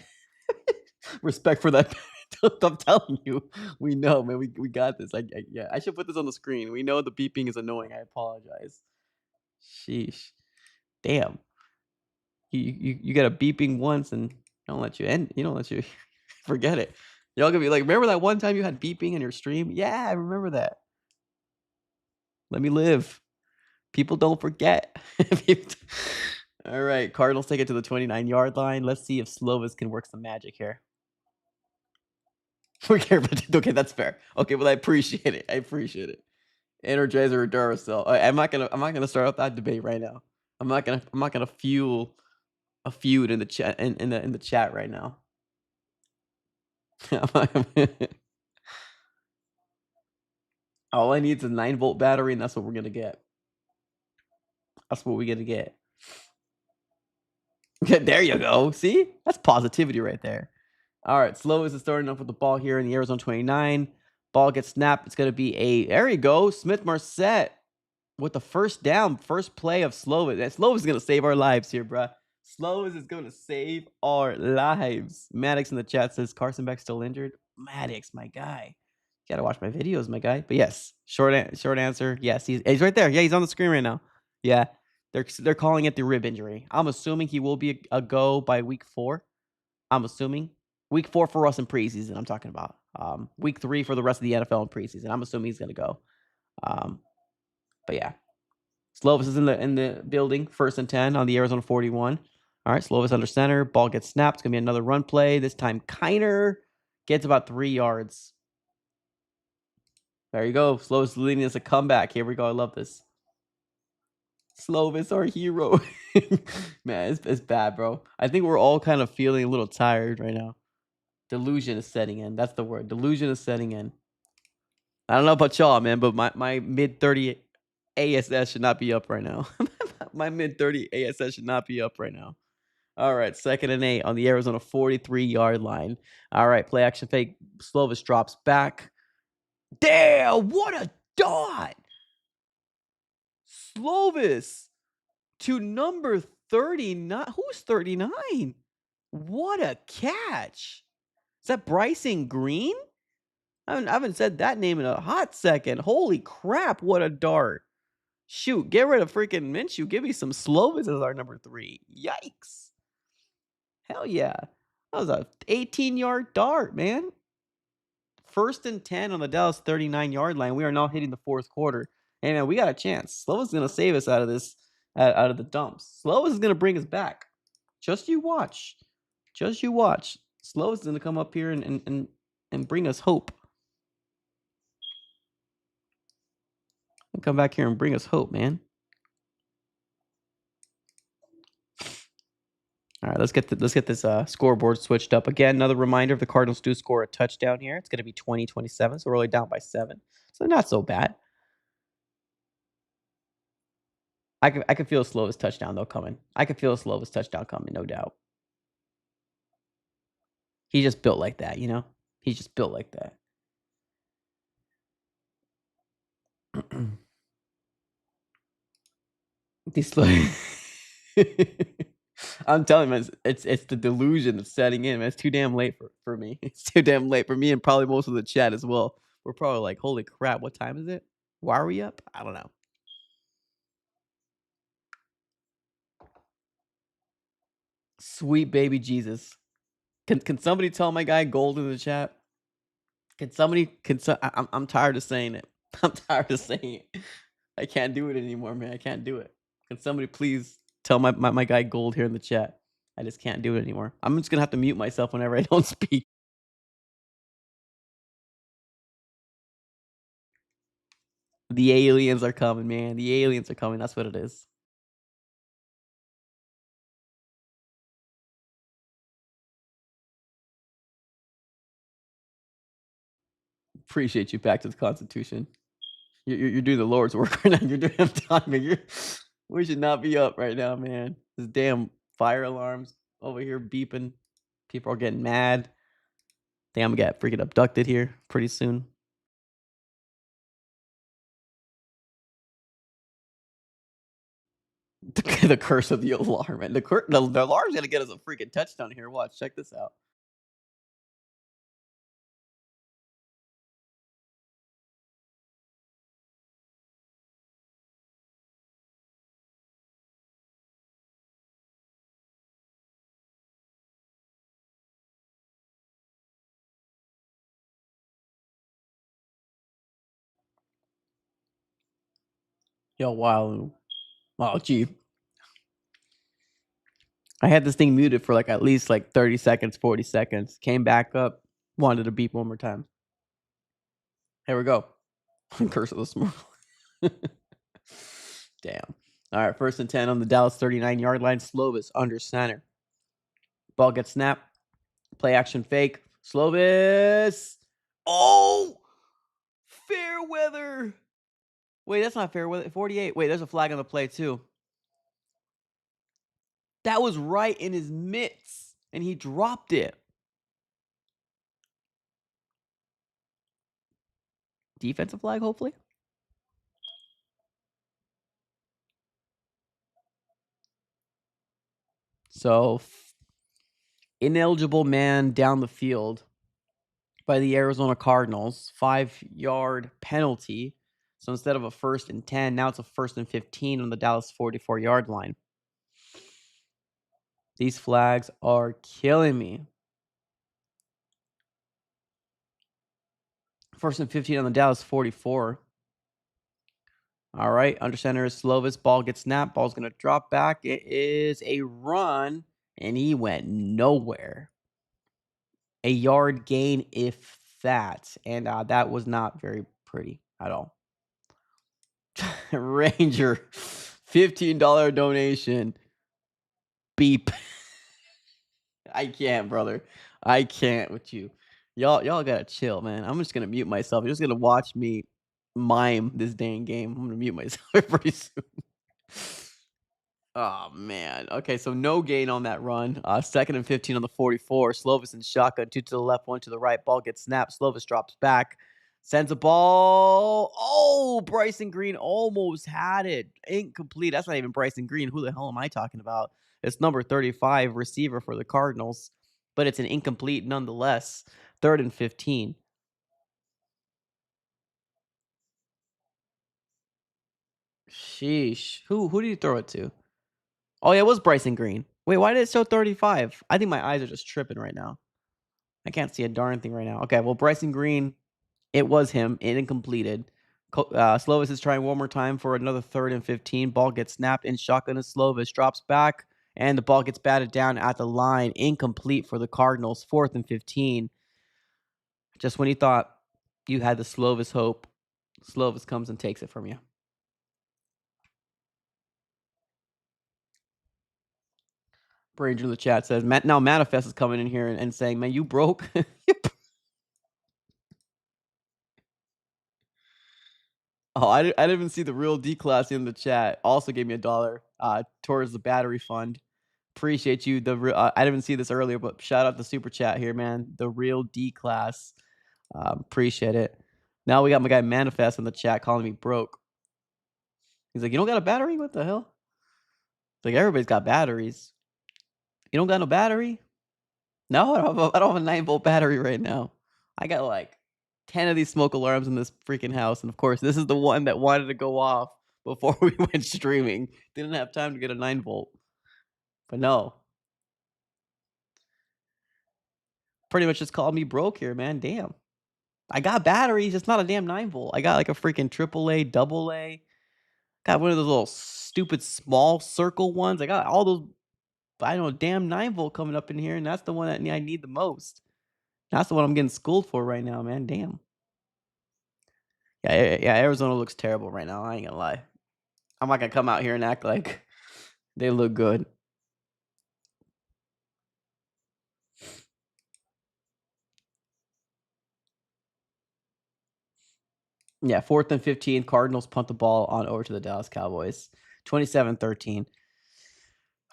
[SPEAKER 1] Respect for that. I'm telling you, we know, man. We got this. Yeah, I should put this on the screen. We know the beeping is annoying. I apologize. Sheesh, damn. You got a beeping once and don't let you end. You don't let you forget it. Y'all gonna be like, remember that one time you had beeping in your stream? Yeah, I remember that. Let me live. People don't forget. All right, Cardinals take it to the 29-yard line. Let's see if Slovis can work some magic here. Okay, that's fair. Okay, well, I appreciate it. I appreciate it. Energizer or Duracell. I'm not gonna start up that debate right now. I'm not gonna fuel a feud in the chat in the chat right now. All I need is a 9-volt battery, and that's what we're gonna get. That's what we're gonna get. There you go. See? That's positivity right there. All right, Slovis is starting off with the ball here in the Arizona 29. Ball gets snapped. It's gonna be there you go. Smith Marset with the first down, first play of Slovis. Slovis is gonna save our lives here, bruh. Slovis is gonna save our lives. Maddox in the chat says Carson Beck still injured. Maddox, my guy. You gotta watch my videos, my guy. But yes, short answer. Yes, he's right there. Yeah, he's on the screen right now. Yeah, they're calling it the rib injury. I'm assuming he will be a go by week 4. I'm assuming week 4 for us in preseason. I'm talking about week 3 for the rest of the NFL in preseason. I'm assuming he's gonna go. But yeah, Slovis is in the building. 1st and 10 on the Arizona 41. All right, Slovis under center. Ball gets snapped. It's gonna be another run play. This time, Kiner gets about 3 yards. There you go. Slovis leading us a comeback. Here we go. I love this. Slovis, our hero. Man, it's bad, bro. I think we're all kind of feeling a little tired right now. Delusion is setting in. That's the word. Delusion is setting in. I don't know about y'all, man, but my mid-30 ASS should not be up right now. My mid-30 ASS should not be up right now. All right, 2nd and 8 on the Arizona 43-yard line. All right, play action fake. Slovis drops back. Damn, what a dot! Slovis to number 39. Who's 39? What a catch. Is that Bryson Green? I haven't said that name in a hot second. Holy crap, what a dart. Shoot, get rid of freaking Minshew. Give me some Slovis as our number 3. Yikes. Hell yeah. That was a 18-yard dart, man. 1st and 10 on the Dallas 39-yard line. We are now hitting the 4th quarter. Hey, man, we got a chance. Slovis is going to save us out of this, out of the dumps. Slovis is going to bring us back. Just you watch. Just you watch. Slovis is going to come up here and bring us hope. Come back here and bring us hope, man. All right, let's get this scoreboard switched up again. Another reminder: if the Cardinals do score a touchdown here, it's going to be 20-27, so we're only down by 7, so not so bad. I can feel a Slovis touchdown though coming. I can feel a Slovis touchdown coming, no doubt. He's just built like that, you know. He's just built like that. These I'm telling you, man, it's the delusion that's setting in, man. It's too damn late for me. It's too damn late for me and probably most of the chat as well. We're probably like, holy crap, what time is it? Why are we up? I don't know. Sweet baby Jesus. Can somebody tell my guy Gold in the chat? I'm tired of saying it. I'm tired of saying it. I can't do it anymore, man. I can't do it. Can somebody please tell my guy Gold here in the chat? I just can't do it anymore. I'm just gonna have to mute myself whenever I don't speak. The aliens are coming, man. The aliens are coming. That's what it is. Appreciate you. Back to the Constitution. You're doing the Lord's work right now. You're doing timing. We should not be up right now, man. This damn fire alarms over here beeping. People are getting mad. Think I'm gonna get freaking abducted here pretty soon. The curse of the alarm, and the alarm's gonna get us a freaking touchdown here. Watch, check this out. Yo, wow, wow, gee, I had this thing muted for like at least like 30 seconds, 40 seconds. Came back up, wanted to beep one more time. Here we go. Curse of the smurf. Damn. All right, 1st and 10 on the Dallas 39-yard line. Slovis under center. Ball gets snapped. Play action fake. Slovis. Oh, fair weather. Wait, that's not fair weather. 48. Wait, there's a flag on the play too. That was right in his mitts, and he dropped it. Defensive flag, hopefully. So, ineligible man down the field by the Arizona Cardinals. 5-yard penalty. So instead of a 1st and 10, now it's a 1st and 15 on the Dallas 44-yard line. These flags are killing me. 1st and 15 on the Dallas 44. All right, under center is Slovis. Ball gets snapped. Ball's going to drop back. It is a run, and he went nowhere. A yard gain, if that. And that was not very pretty at all. Ranger, $15 donation. Beep. I can't, brother. I can't with you. Y'all gotta chill, man. I'm just gonna mute myself. You're just gonna watch me mime this dang game. I'm gonna mute myself pretty soon. Oh man. Okay, so no gain on that run. 2nd and 15 on the 44. Slovis and shotgun, 2 to the left, 1 to the right. Ball gets snapped. Slovis drops back. Sends a ball. Oh, Bryson Green almost had it. Incomplete. That's not even Bryson Green. Who the hell am I talking about? It's number 35, receiver for the Cardinals, but it's an incomplete nonetheless. 3rd and 15. Sheesh. Who did you throw it to? Oh, yeah, it was Bryson Green. Wait, why did it show 35? I think my eyes are just tripping right now. I can't see a darn thing right now. Okay, well, Bryson Green, it was him. It incompleted. Slovis is trying one more time for another 3rd and 15. Ball gets snapped in shotgun to Slovis. Drops back, and the ball gets batted down at the line. Incomplete for the Cardinals. 4th and 15. Just when you thought you had the Slovis hope, Slovis comes and takes it from you. Branger in the chat says, now Manifest is coming in here and saying, man, you broke. Oh, I didn't even see the real D-Class in the chat. Also gave me $1 towards the battery fund. Appreciate you. I didn't even see this earlier, but shout out the super chat here, man. The real D-Class. Appreciate it. Now we got my guy Manifest in the chat calling me broke. He's like, you don't got a battery? What the hell? Like, everybody's got batteries. You don't got no battery? No, I don't have a 9-volt battery right now. I got like 10 of these smoke alarms in this freaking house. And of course, this is the one that wanted to go off before we went streaming. Didn't have time to get a 9-volt. But no. Pretty much just called me broke here, man. Damn. I got batteries. It's not a damn 9-volt. I got like a freaking AAA, AA. Got one of those little stupid small circle ones. I got all those, I don't know, damn 9-volt coming up in here. And that's the one that I need the most. That's the one I'm getting schooled for right now, man. Damn. Yeah, Arizona looks terrible right now. I ain't gonna lie. I'm not gonna come out here and act like they look good. Yeah, 4th and 15. Cardinals punt the ball on over to the Dallas Cowboys. 27-13.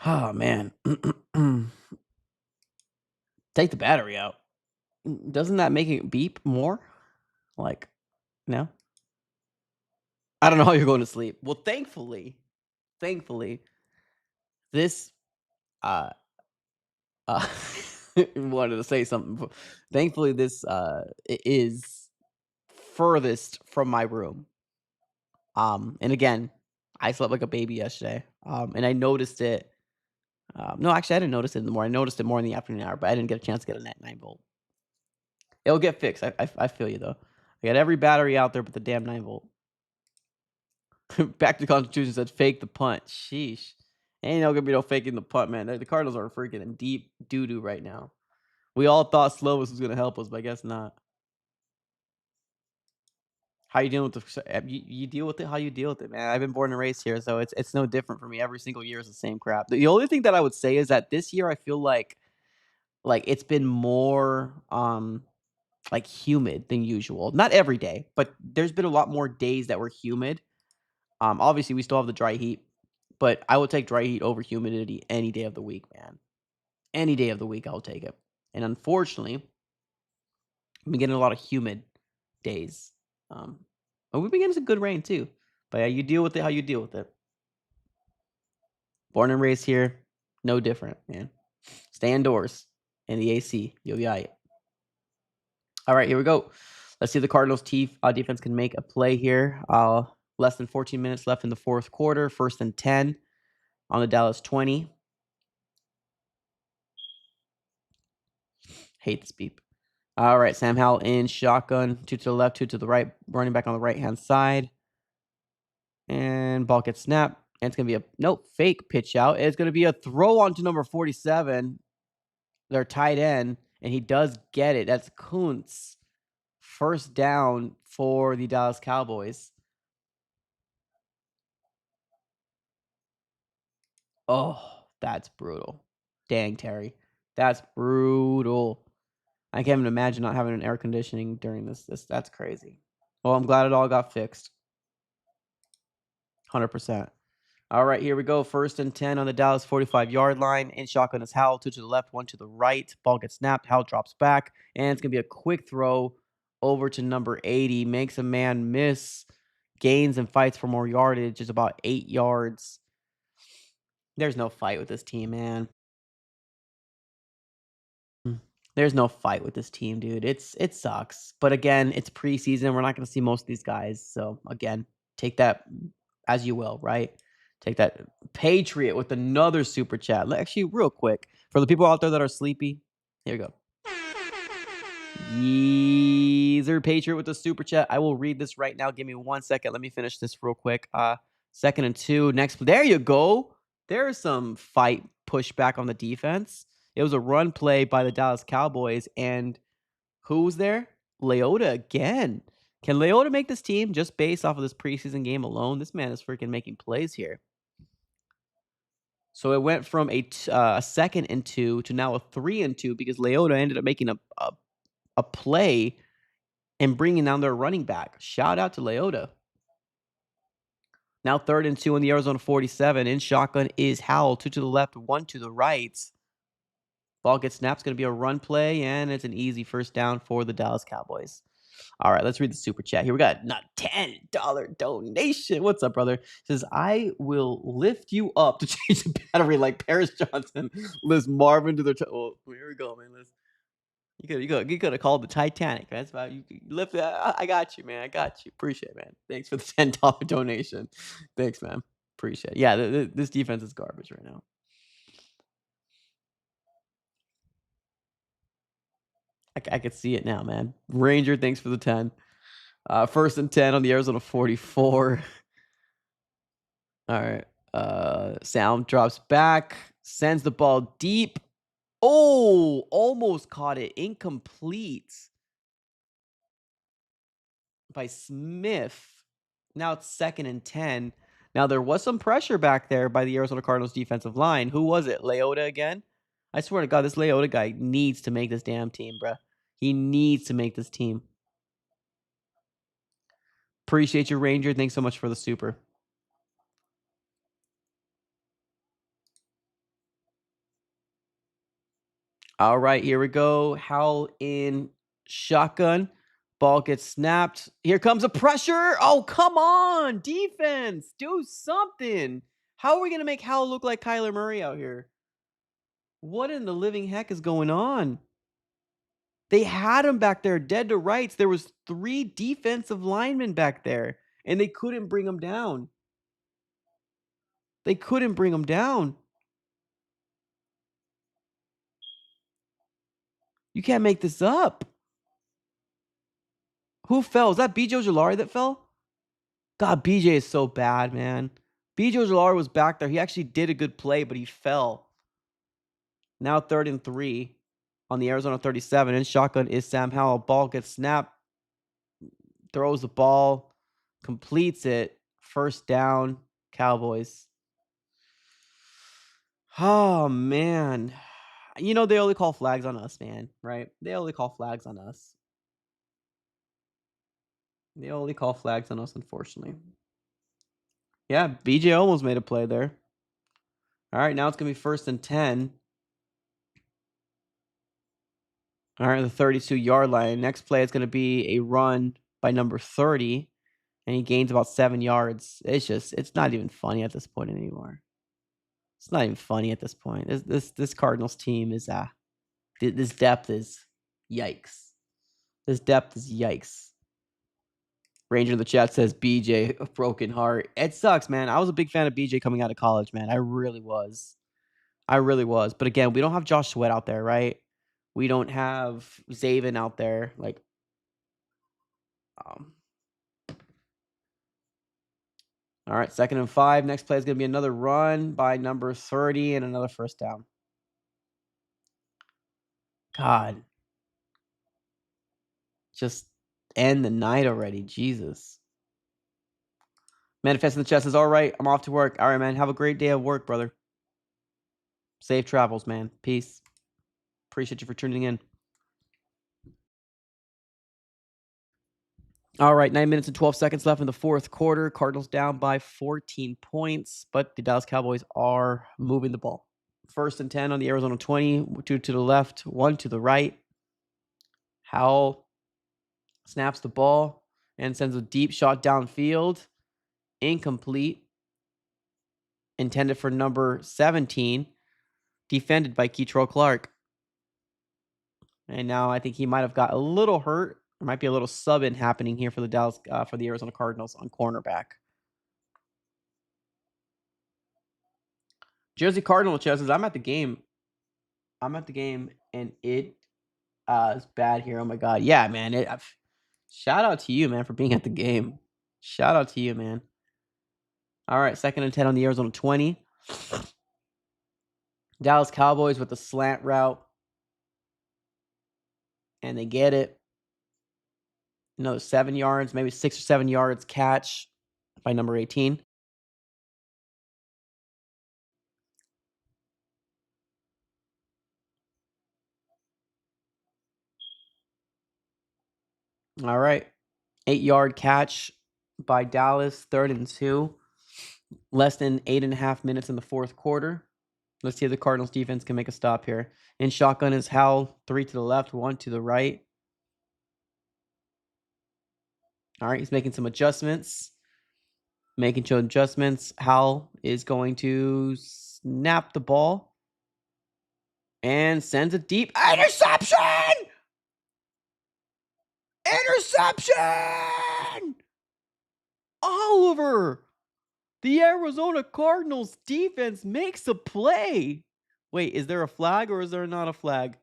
[SPEAKER 1] Oh, man. Take the battery out. Doesn't that make it beep more? Like, no? I don't know how you're going to sleep. Well, thankfully, this, uh, uh, wanted to say something. Thankfully, this, is furthest from my room. And again, I slept like a baby yesterday. And I noticed it. No, actually, I didn't notice it in the morning. I noticed it more in the afternoon hour, but I didn't get a chance to get a net 9 volt. It'll get fixed. I feel you though. I got every battery out there, but the damn 9 volt. Back to Constitution said, "Fake the punt." Sheesh, ain't no gonna be no faking the punt, man. The Cardinals are freaking in deep doo doo right now. We all thought Slovis was gonna help us, but I guess not. How you dealing with you deal with it how you deal with it, man. I've been born and raised here, so it's no different for me. Every single year is the same crap. The only thing that I would say is that this year I feel like it's been more like humid than usual. Not every day, but there's been a lot more days that were humid. Obviously we still have the dry heat, but I would take dry heat over humidity any day of the week, man. Any day of the week I'll take it. And unfortunately, I've been getting a lot of humid days. But we've been getting some good rain too. But yeah, you deal with it how you deal with it. Born and raised here, no different, man. Stay indoors in the AC. You'll be all right. All right, here we go. Let's see if the Cardinals defense can make a play here. Less than 14 minutes left in the fourth quarter. 1st and 10 on the Dallas 20. Hate this beep. All right, Sam Howell in shotgun. 2 to the left, 2 to the right. Running back on the right-hand side. And ball gets snapped. And it's going to be fake pitch out. It's going to be a throw on to number 47, their tight end. And he does get it. That's Kuntz. 1st down for the Dallas Cowboys. Oh, that's brutal. Dang, Terry. That's brutal. I can't even imagine not having an air conditioning during this. That's crazy. Well, I'm glad it all got fixed. 100%. All right, here we go. 1st and 10 on the Dallas 45-yard line. In shotgun is Howell. 2 to the left, 1 to the right. Ball gets snapped. Howell drops back. And it's going to be a quick throw over to number 80. Makes a man miss. Gains and fights for more yardage. Is about 8 yards. There's no fight with this team, man. There's no fight with this team, dude. It sucks. But again, it's preseason. We're not going to see most of these guys. So again, take that as you will, right? Take that. Patriot with another super chat. Actually, real quick, for the people out there that are sleepy, here we go. Yeezer Patriot with the super chat. I will read this right now. Give me 1 second. Let me finish this real quick. 2nd and 2. Next. There you go. There's some fight pushback on the defense. It was a run play by the Dallas Cowboys. And who was there? Leota again. Can Leota make this team just based off of this preseason game alone? This man is freaking making plays here. So it went from a 2nd and 2 to now a 3 and 2 because Leota ended up making a play and bringing down their running back. Shout out to Leota. Now 3rd and 2 in the Arizona 47. In shotgun is Howell. 2 to the left, 1 to the right. Ball gets snapped. It's going to be a run play, and it's an easy 1st down for the Dallas Cowboys. All right, let's read the super chat here. We got a $10 donation. What's up, brother? It says, I will lift you up to change the battery like Paris Johnson lifts Marvin to their oh, here we go, man. You could have called the Titanic. That's about you lift it. I got you, man. I got you. Appreciate it, man. Thanks for the $10 donation. Thanks, man. Appreciate it. Yeah, this defense is garbage right now. I could see it now, man. Ranger, thanks for the 10. 1st and 10 on the Arizona 44. All right. Sound drops back, sends the ball deep. Oh, almost caught it. Incomplete by Smith. Now it's 2nd and 10. Now there was some pressure back there by the Arizona Cardinals defensive line. Who was it? Leota again? I swear to God, this Leota guy needs to make this damn team, bruh. He needs to make this team. Appreciate you, Ranger. Thanks so much for the super. All right, here we go. Howell in shotgun. Ball gets snapped. Here comes a pressure. Oh, come on. Defense. Do something. How are we going to make Howell look like Kyler Murray out here? What in the living heck is going on? They had him back there dead to rights. There was 3 defensive linemen back there, and they couldn't bring him down. They couldn't bring him down. You can't make this up. Who fell? Is that BJ Ojulari that fell? God, BJ is so bad, man. BJ Ojulari was back there. He actually did a good play, but he fell. Now 3rd and 3 on the Arizona 37. In shotgun is Sam Howell. Ball gets snapped. Throws the ball. Completes it. First down. Cowboys. Oh, man. You know, they only call flags on us, man, right? They only call flags on us. They only call flags on us, unfortunately. Yeah, BJ almost made a play there. All right, now it's going to be 1st and 10. All right, the 32-yard line. Next play is going to be a run by number 30, and he gains about 7 yards. It's not even funny at this point anymore. It's not even funny at this point. This Cardinals team is this depth is yikes. This depth is yikes. Ranger in the chat says BJ, a broken heart. It sucks, man. I was a big fan of BJ coming out of college, man. I really was. But again, we don't have Josh Sweat out there, right? We don't have Zaven out there. Like, all right, 2nd and 5. Next play is going to be another run by number 30 and another first down. God. Just end the night already. Jesus. Manifest in the chest says, all right, I'm off to work. All right, man. Have a great day at work, brother. Safe travels, man. Peace. Appreciate you for tuning in. All right, 9 minutes and 12 seconds left in the 4th quarter. Cardinals down by 14 points, but the Dallas Cowboys are moving the ball. 1st and 10 on the Arizona 20, 2 to the left, 1 to the right. Howell snaps the ball and sends a deep shot downfield. Incomplete. Intended for number 17. Defended by Keitrell Clark. And now I think he might have got a little hurt. There might be a little sub-in happening here for the Arizona Cardinals on cornerback. Jersey Cardinal says, I'm at the game. And it is bad here. Oh my God. Yeah, man. Shout out to you, man, for being at the game. Shout out to you, man. All right, 2nd and 10 on the Arizona 20. Dallas Cowboys with the slant route. And they get it. Another 7 yards, maybe 6 or 7 yards catch by number 18. All right. 8-yard catch by Dallas, 3rd and 2. Less than 8.5 minutes in the 4th quarter. Let's see if the Cardinals defense can make a stop here. In shotgun is Howell, 3 to the left, 1 to the right. All right, he's making some adjustments. Howell is going to snap the ball and sends a deep interception! Interception! Oliver! The Arizona Cardinals defense makes a play. Wait, is there a flag or is there not a flag?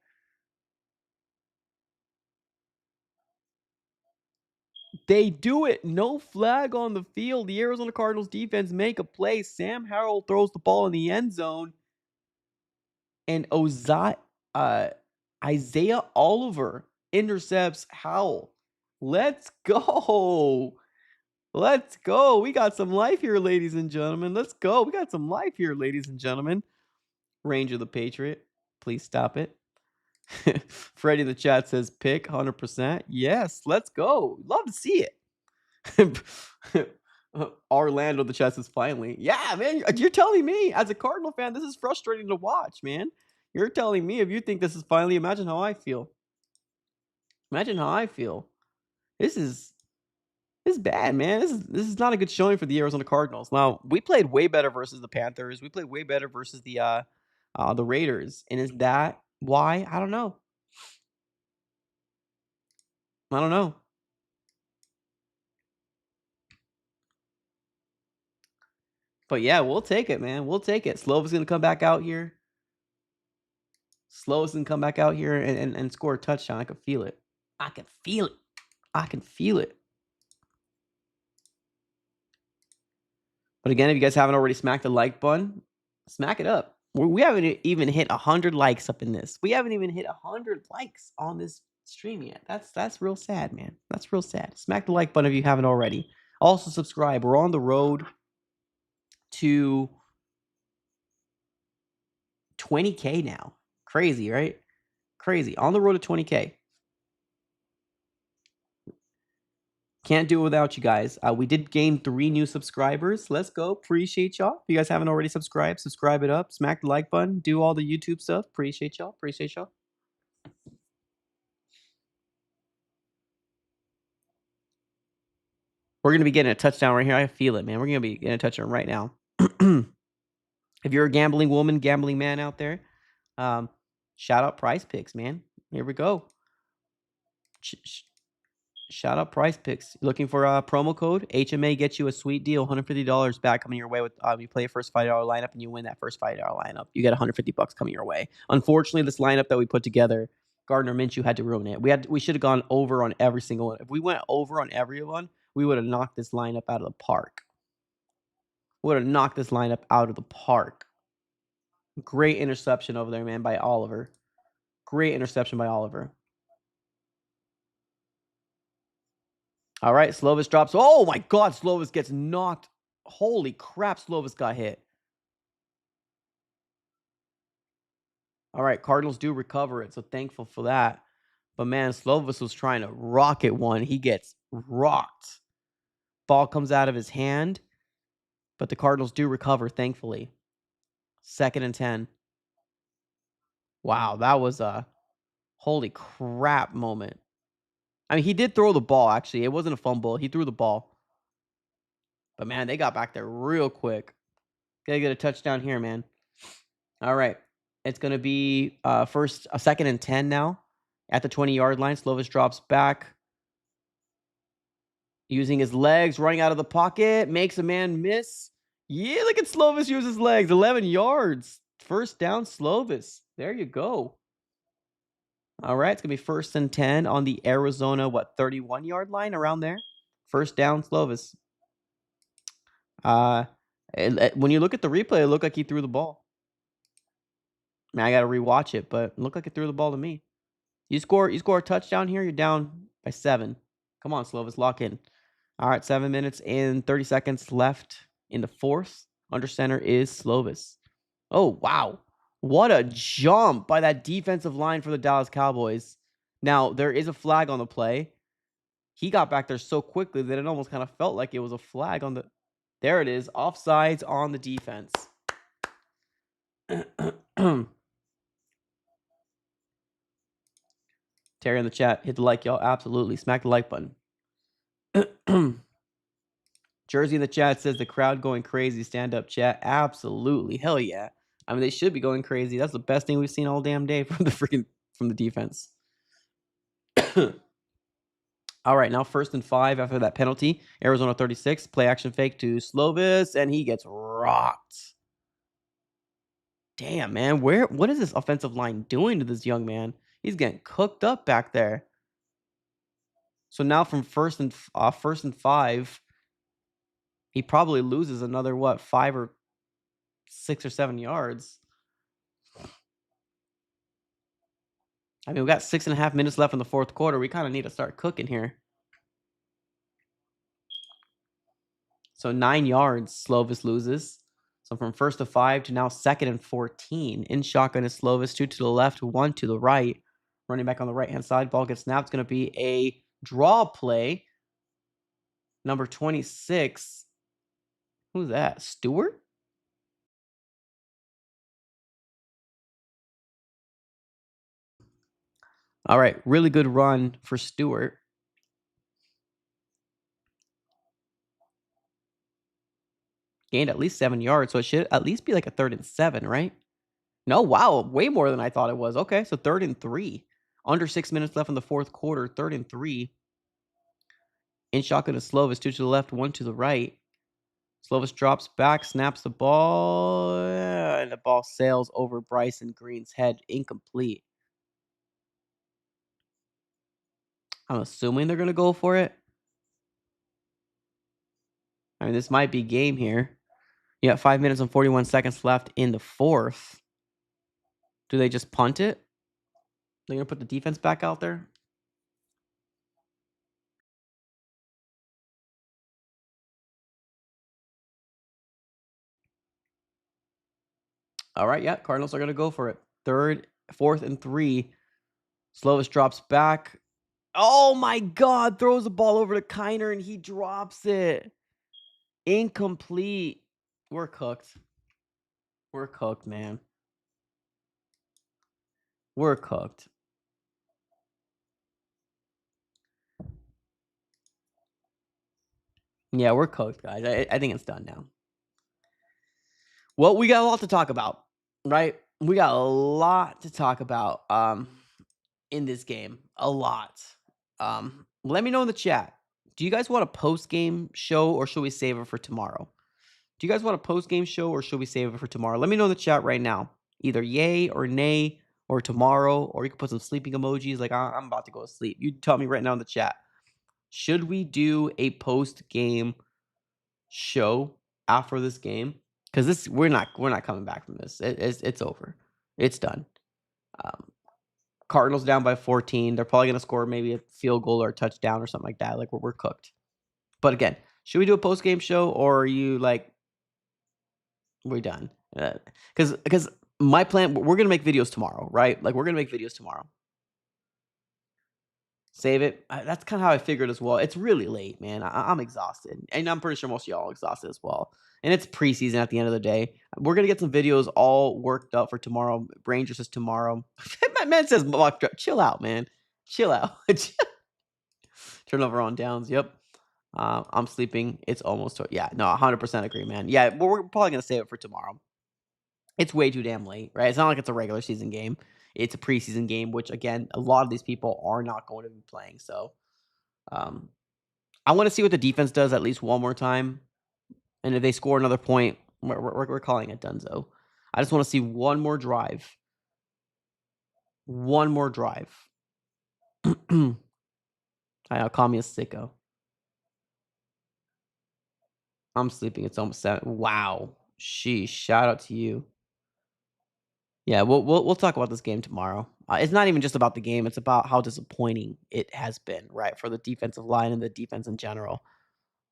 [SPEAKER 1] They do it. No flag on the field. The Arizona Cardinals defense make a play. Sam Howell throws the ball in the end zone. And Isaiah Oliver intercepts Howell. Let's go. Let's go. We got some life here, ladies and gentlemen. Let's go. We got some life here, ladies and gentlemen. Ranger the Patriot. Please stop it. Freddie in the chat says pick 100%. Yes, let's go. Love to see it. Orlando, the chest is finally. Yeah, man. You're telling me, as a Cardinal fan, this is frustrating to watch, man. You're telling me if you think this is finally, imagine how I feel. Imagine how I feel. This is this is bad, man. This is not a good showing for the Arizona Cardinals. Now, we played way better versus the Panthers. We played way better versus the Raiders. And is that why? I don't know. I don't know. But yeah, we'll take it, man. We'll take it. Slova's gonna come back out here. Slova's gonna come back out here and score a touchdown. I can feel it. I can feel it. I can feel it. But again, if you guys haven't already smacked the like button, smack it up. We haven't even hit 100 likes up in this. We haven't even hit 100 likes on this stream yet. That's real sad, man. That's real sad. Smack the like button if you haven't already. Also subscribe. We're on the road to 20K now. Crazy, right? Crazy. On the road to 20K. Can't do it without you guys. We did gain 3 new subscribers. Let's go. Appreciate y'all. If you guys haven't already subscribed, subscribe it up. Smack the like button. Do all the YouTube stuff. Appreciate y'all. Appreciate y'all. We're going to be getting a touchdown right here. I feel it, man. We're going to be getting a touchdown right now. If you're a gambling woman, gambling man out there, shout out Price Picks, man. Here we go. Shout out Price Picks. Looking for a promo code? HMA gets you a sweet deal. $150 back coming your way with you play a first $5 lineup and you win that first $5 lineup. You get $150 coming your way. Unfortunately, this lineup that we put together, Gardner Minshew had to ruin it. We should have gone over on every single one. If we went over on everyone, we would have knocked this lineup out of the park. Would have knocked this lineup out of the park. Great interception over there, man, by Oliver. Great interception by Oliver. All right, Slovis drops. Oh, my God, Slovis gets knocked. Holy crap, Slovis got hit. All right, Cardinals do recover it, so thankful for that. But, man, Slovis was trying to rocket one. He gets rocked. Ball comes out of his hand, but the Cardinals do recover, thankfully. 2nd and 10. Wow, that was a holy crap moment. I mean, he did throw the ball, actually. It wasn't a fumble. He threw the ball. But, man, they got back there real quick. Gotta get a touchdown here, man. All right. It's going to be a 2nd and 10 now at the 20-yard line. Slovis drops back. Using his legs, running out of the pocket. Makes a man miss. Yeah, look at Slovis use his legs. 11 yards. First down, Slovis. There you go. All right, it's going to be 1st and 10 on the Arizona, 31-yard line, around there. First down, Slovis. When you look at the replay, it looked like he threw the ball. Man, I got to rewatch it, but it looked like he threw the ball to me. You score a touchdown here, you're down by 7. Come on, Slovis, lock in. All right, 7 minutes and 30 seconds left in the 4th. Under center is Slovis. Oh, wow. What a jump by that defensive line for the Dallas Cowboys. Now, there is a flag on the play. He got back there so quickly that it almost kind of felt like it was a flag on the... There it is. Offsides on the defense. Terry in the chat. Hit the like, y'all. Absolutely. Smack the like button. Jersey in the chat says the crowd going crazy. Stand up, chat. Absolutely. Hell yeah. I mean, they should be going crazy. That's the best thing we've seen all damn day from the defense. All right, now 1st and 5 after that penalty. Arizona 36. Play action fake to Slovis, and he gets rocked. Damn, man. What is this offensive line doing to this young man? He's getting cooked up back there. So now from 1st and 5, he probably loses another 5 or 6 or 7 yards. I mean, we got 6.5 minutes left in the 4th quarter. We kind of need to start cooking here. So 9 yards, Slovis loses. So from 1st to 5 to now 2nd and 14. In shotgun is Slovis. 2 to the left, 1 to the right. Running back on the right-hand side. Ball gets snapped. It's going to be a draw play. Number 26. Who's that? Stewart? All right, really good run for Stewart. Gained at least 7 yards, so it should at least be like a 3rd and 7, right? No, wow, way more than I thought it was. Okay, so 3rd and 3. Under 6 minutes left in the 4th quarter, 3rd and 3. In shotgun to Slovis, 2 to the left, 1 to the right. Slovis drops back, snaps the ball, and the ball sails over Bryson Green's head. Incomplete. I'm assuming they're going to go for it. I mean, this might be game here. You got 5 minutes and 41 seconds left in the 4th. Do they just punt it? They're going to put the defense back out there? All right, yeah, Cardinals are going to go for it. 4th and 3. Slovis drops back. Oh my God, throws the ball over to Kiner and he drops it. Incomplete. We're cooked. We're cooked, man. We're cooked. Yeah, we're cooked, guys. I think it's done now. Well, we got a lot to talk about, right? We got a lot to talk about in this game. A lot. Let me know in the chat. Do you guys want a post-game show or should we save it for tomorrow? Do you guys want a post-game show or should we save it for tomorrow? Let me know in the chat right now. Either yay or nay or tomorrow, or you can put some sleeping emojis like I'm about to go to sleep. You tell me right now in the chat. Should we do a post-game show after this game? Because this we're not coming back from this. It's over. It's done. Cardinals down by 14. They're probably gonna score maybe a field goal or a touchdown or something like that. Like we're cooked. But again, should we do a post game show or are you like we're done? Because my plan we're gonna make videos tomorrow, right? Like we're gonna make videos tomorrow. Save it. That's kind of how I figured as well. It's really late, man. I'm exhausted, and I'm pretty sure most of y'all are exhausted as well. And it's preseason at the end of the day. We're gonna get some videos all worked up for tomorrow. Rangers is tomorrow. My man says mock draft. Chill out, man. Chill out. Turnover on downs. Yep. I'm sleeping. It's almost yeah. No, 100% agree, man. Yeah, we're probably gonna save it for tomorrow. It's way too damn late, right? It's not like it's a regular season game. It's a preseason game, which again, a lot of these people are not going to be playing. So, um, I want to see what the defense does at least one more time, and if they score another point, we're calling it donezo. I just want to see one more drive. One more drive. I know, call me a sicko. I'm sleeping. It's almost 7. Wow. Sheesh. Shout out to you. Yeah, we'll talk about this game tomorrow. It's not even just about the game; it's about how disappointing it has been, right, for the defensive line and the defense in general.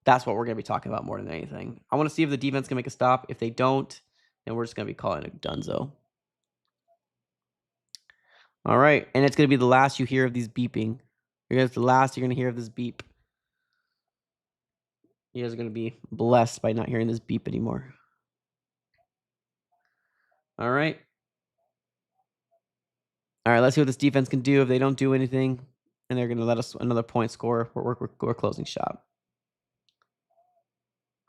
[SPEAKER 1] That's what we're gonna be talking about more than anything. I want to see if the defense can make a stop. If they don't, then we're just gonna be calling it donezo. All right, and it's gonna be the last you hear of these beeping. The last you're gonna hear of this beep. You guys are gonna be blessed by not hearing this beep anymore. All right. All right, let's see what this defense can do. If they don't do anything, and they're gonna let us another point score, we're closing shop.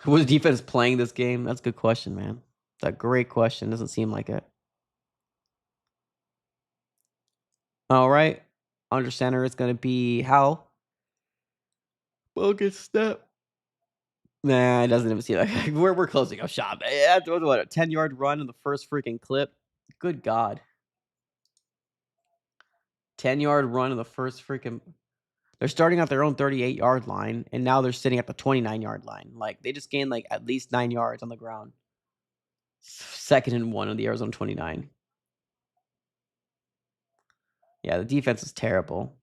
[SPEAKER 1] Was the defense playing this game? That's a good question, man. That's a great question. Doesn't seem like it. All right. Under center is going to be Hal. Well, good step. Nah, it doesn't even seem like we're closing up shop. Yeah, what a 10-yard run in the first freaking clip. Good God. 10-yard run in the first freaking. They're starting at their own 38-yard line, and now they're sitting at the 29-yard line. Like they just gained like at least 9 yards on the ground. 2nd and 1 on the Arizona 29. Yeah, the defense is terrible.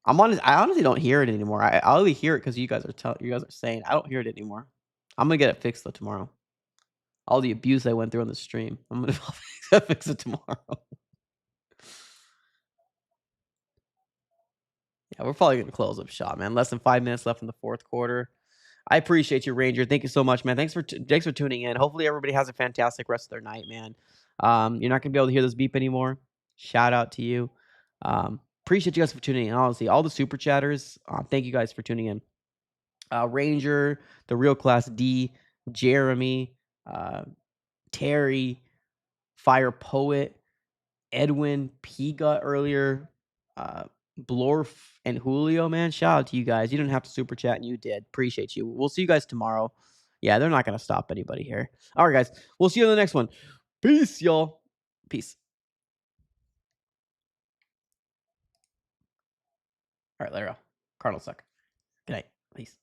[SPEAKER 1] I honestly don't hear it anymore. I only hear it because you guys are saying. I don't hear it anymore. I'm gonna get it fixed though tomorrow. All the abuse I went through on the stream, I'm gonna fix it tomorrow. Yeah, we're probably gonna close up shop, man. Less than 5 minutes left in the fourth quarter. I appreciate you, Ranger. Thank you so much, man. Thanks for tuning in. Hopefully, everybody has a fantastic rest of their night, man. You're not gonna be able to hear this beep anymore. Shout out to you. Appreciate you guys for tuning in. Honestly, all the super chatters. Thank you guys for tuning in. Ranger, the real class D, Jeremy, uh, Terry, Fire Poet, Edwin, Piga earlier, Blorf, and Julio, man. Shout out to you guys. You didn't have to super chat, and you did. Appreciate you. We'll see you guys tomorrow. Yeah, they're not going to stop anybody here. All right, guys. We'll see you in the next one. Peace, y'all. Peace. All right, later. Cardinals suck. Good night. Peace.